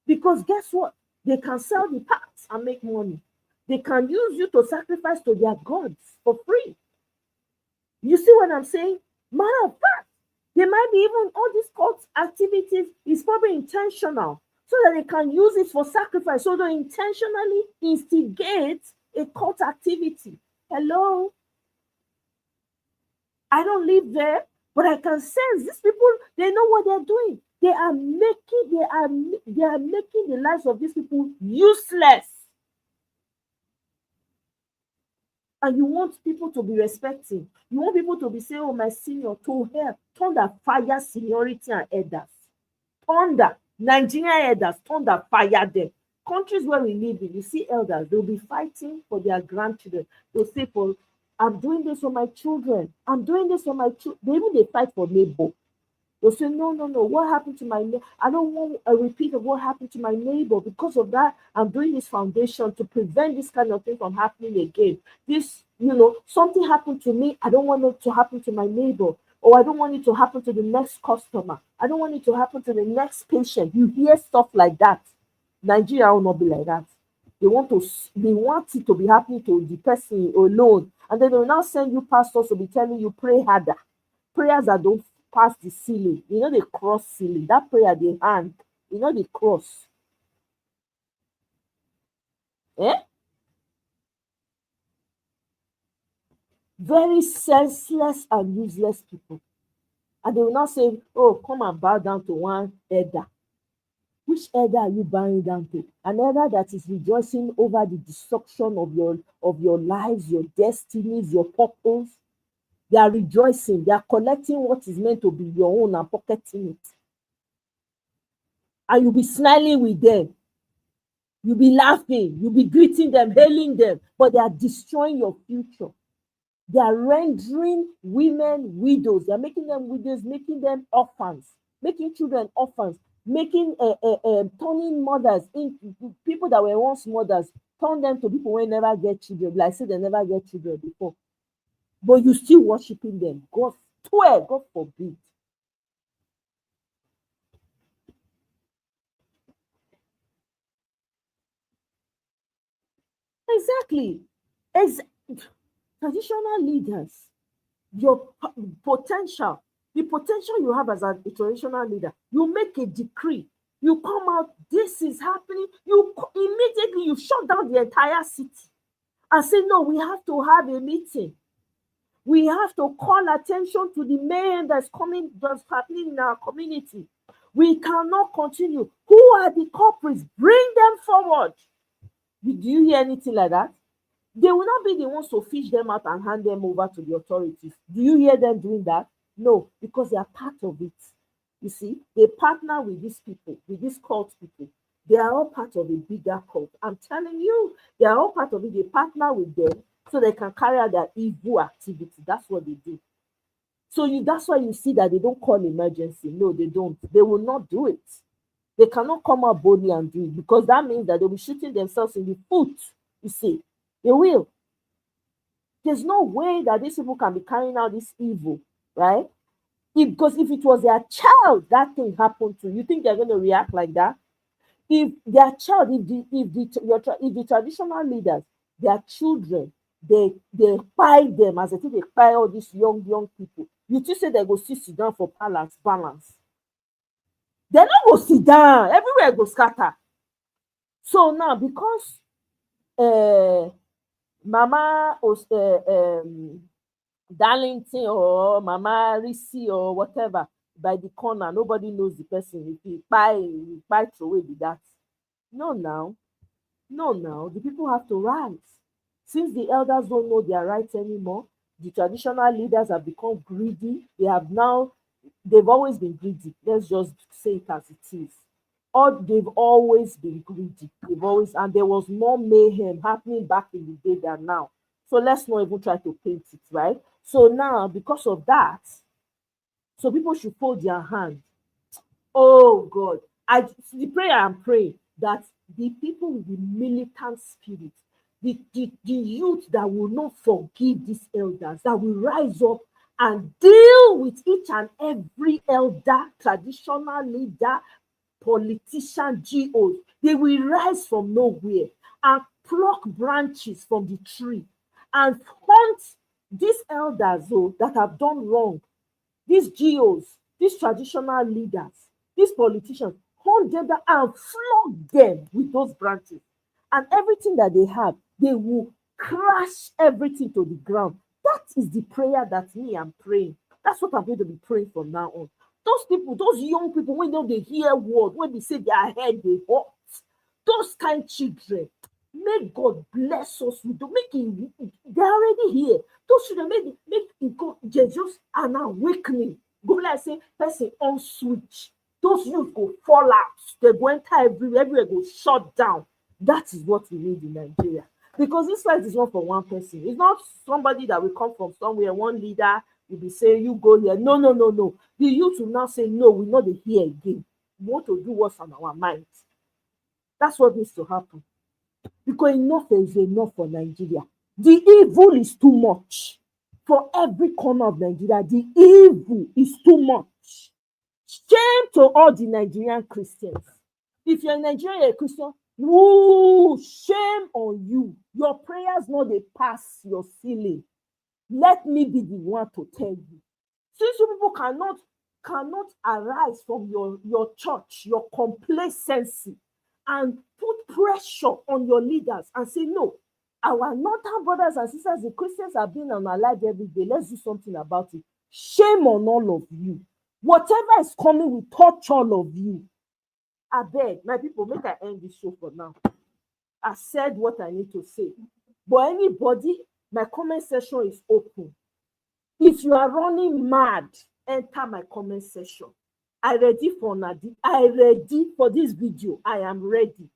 Because guess what? They can sell the parts and make money. They can use you to sacrifice to their gods for free. You see what I'm saying? Matter of fact, they might be even all these cult activities is probably intentional so that they can use it for sacrifice. So they intentionally instigate a cult activity. Hello? I don't live there, but I can sense these people, they know what they're doing. They are making the lives of these people useless. And you want people to be respecting. You want people to be saying, oh, my senior, to hell. Thunder, fire, seniority, and elders. Thunder, Nigerian elders, thunder, fire them. Countries where we live in, you see elders, they'll be fighting for their grandchildren. They'll say, I'm doing this for my children. I'm doing this for my children. They fight for neighbor. They'll say, no. What happened to my neighbor? I don't want a repeat of what happened to my neighbor. Because of that, I'm doing this foundation to prevent this kind of thing from happening again. This, something happened to me. I don't want it to happen to my neighbor. Or I don't want it to happen to the next customer. I don't want it to happen to the next patient. You hear stuff like that. Nigeria will not be like that. They want it to be happening to the person alone. And then they will now send you pastors to be telling you, pray harder. Prayers that don't pass the ceiling. The cross ceiling. That prayer, they hand. The cross. Very senseless and useless people. And they will not say, oh, come and bow down to one elder. Which elder are you bowing down to? An elder that is rejoicing over the destruction of your lives, your destinies, your purpose. They are rejoicing. They are collecting what is meant to be your own and pocketing it. And you'll be smiling with them. You'll be laughing. You'll be greeting them, hailing them. But they are destroying your future. They are rendering women widows. They are making them widows, making them orphans, making children orphans, making turning mothers into people that were once mothers, turn them to people who never get children. Like I said, they never get children before. But you still worshiping them. God forbid. Exactly. Traditional leaders, your potential, the potential you have as a traditional leader, you make a decree. You come out, this is happening. You immediately shut down the entire city and say, no, we have to have a meeting. We have to call attention to the mayhem that's happening in our community. We cannot continue. Who are the culprits? Bring them forward. Do you hear anything like that? They will not be the ones to fish them out and hand them over to the authorities. Do you hear them doing that? No, because they are part of it. You see, they partner with these people, with these cult people. They are all part of a bigger cult. I'm telling you, they are all part of it. They partner with them so they can carry out their evil activity. That's what they do. So that's why you see that they don't call emergency. No, they don't. They will not do it. They cannot come out boldly and do it because that means that they'll be shooting themselves in the foot. You see, they will. There's no way that these people can be carrying out this evil, right? Because if it was their child that thing happened to, you think they're going to react like that? If their child, if the traditional leaders, their children, they buy them as I think they buy all these young people. You just say they go sit down for balance. They not go sit down. Everywhere go scatter. So now because Mama Darlington or Mama Risi or whatever by the corner, nobody knows the person. If he buy throw away with that. No, now. The people have to rise. Since the elders don't know their rights anymore, the traditional leaders have become greedy. They've always been greedy. Let's just say it as it is. Or they've always been greedy. And there was more mayhem happening back in the day than now. So let's not even try to paint it, right? So now, because of that, so people should fold their hand. Oh God, the prayer I'm praying that the people with the militant spirit, the youth that will not forgive these elders, that will rise up and deal with each and every elder, traditional leader, politician, GOs. They will rise from nowhere and pluck branches from the tree and hunt these elders that have done wrong, these GOs, these traditional leaders, these politicians, hunt them down and flog them with those branches. And everything that they have, they will crash everything to the ground. That is the prayer that me I'm praying. That's what I'm going to be praying from now on. Those people, those young people, when they hear word, when they say their head they hot, those kind children, may God bless us with them. They're already here. Those children, make it go Jesus an awakening. Go like say, person on switch. Those youth go fall out. They go enter everywhere go shut down. That is what we need in Nigeria. Because this fight is not for one person. It's not somebody that will come from somewhere. One leader will be saying, you go here. No. The youth will now say, no, we're not here again. We want to do what's on our minds. That's what needs to happen. Because enough is enough for Nigeria. The evil is too much. For every corner of Nigeria, the evil is too much. Shame to all the Nigerian Christians. If you're a Nigerian Christian, woo, shame on you. Your prayers not they pass your ceiling. Let me be the one to tell you. Since you people cannot arise from your church, your complacency, and put pressure on your leaders and say, no, our northern brothers and sisters, the Christians are being unalive every day. Let's do something about it. Shame on all of you. Whatever is coming will touch all of you. I beg, my people, make I end this show for now. I said what I need to say. But anybody, my comment section is open. If you are running mad, enter my comment section. I ready for Nadi. I ready for this video. I am ready.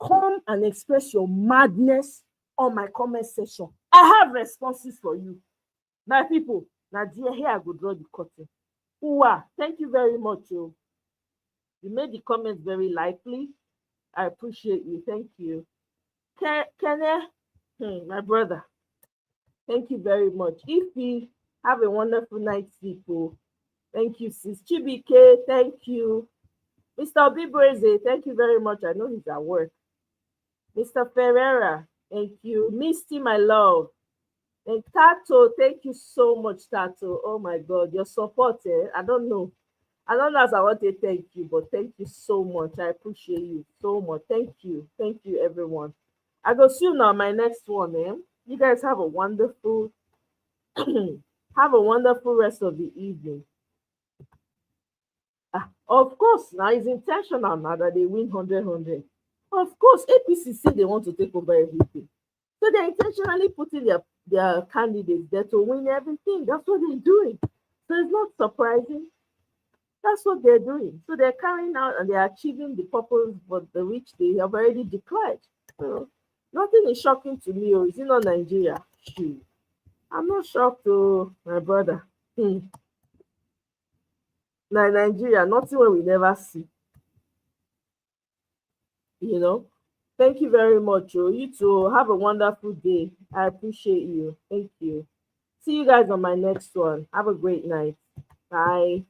Come and express your madness on my comment section. I have responses for you. My people, Nadia, here I go draw the curtain. Uwa, thank you very much. You made the comments very lively. I appreciate you. Thank you. Kene, my brother, thank you very much. If have a wonderful night's sleep. Thank you, sis. Chibike, thank you. Mr. Obibreze, thank you very much. I know he's at work. Mr. Ferreira, thank you. Misty, my love. And Tato, thank you so much, Tato. Oh my God, your support, I don't know as I want to thank you, but thank you so much. I appreciate you so much. Thank you, everyone. I go see you now. My next one, You guys have a wonderful, rest of the evening. Of course, now it's intentional now that they win 100. Of course, APC say they want to take over everything, so they're intentionally putting their candidates there to win everything. That's what they're doing. So it's not surprising. That's what they're doing. So they're carrying out and they're achieving the purpose for the which they have already declared. So nothing is shocking to me. Or is it not Nigeria? Shoot. I'm not shocked, my brother. Nigeria, nothing we never see. Thank you very much. You too. Have a wonderful day. I appreciate you. Thank you. See you guys on my next one. Have a great night. Bye.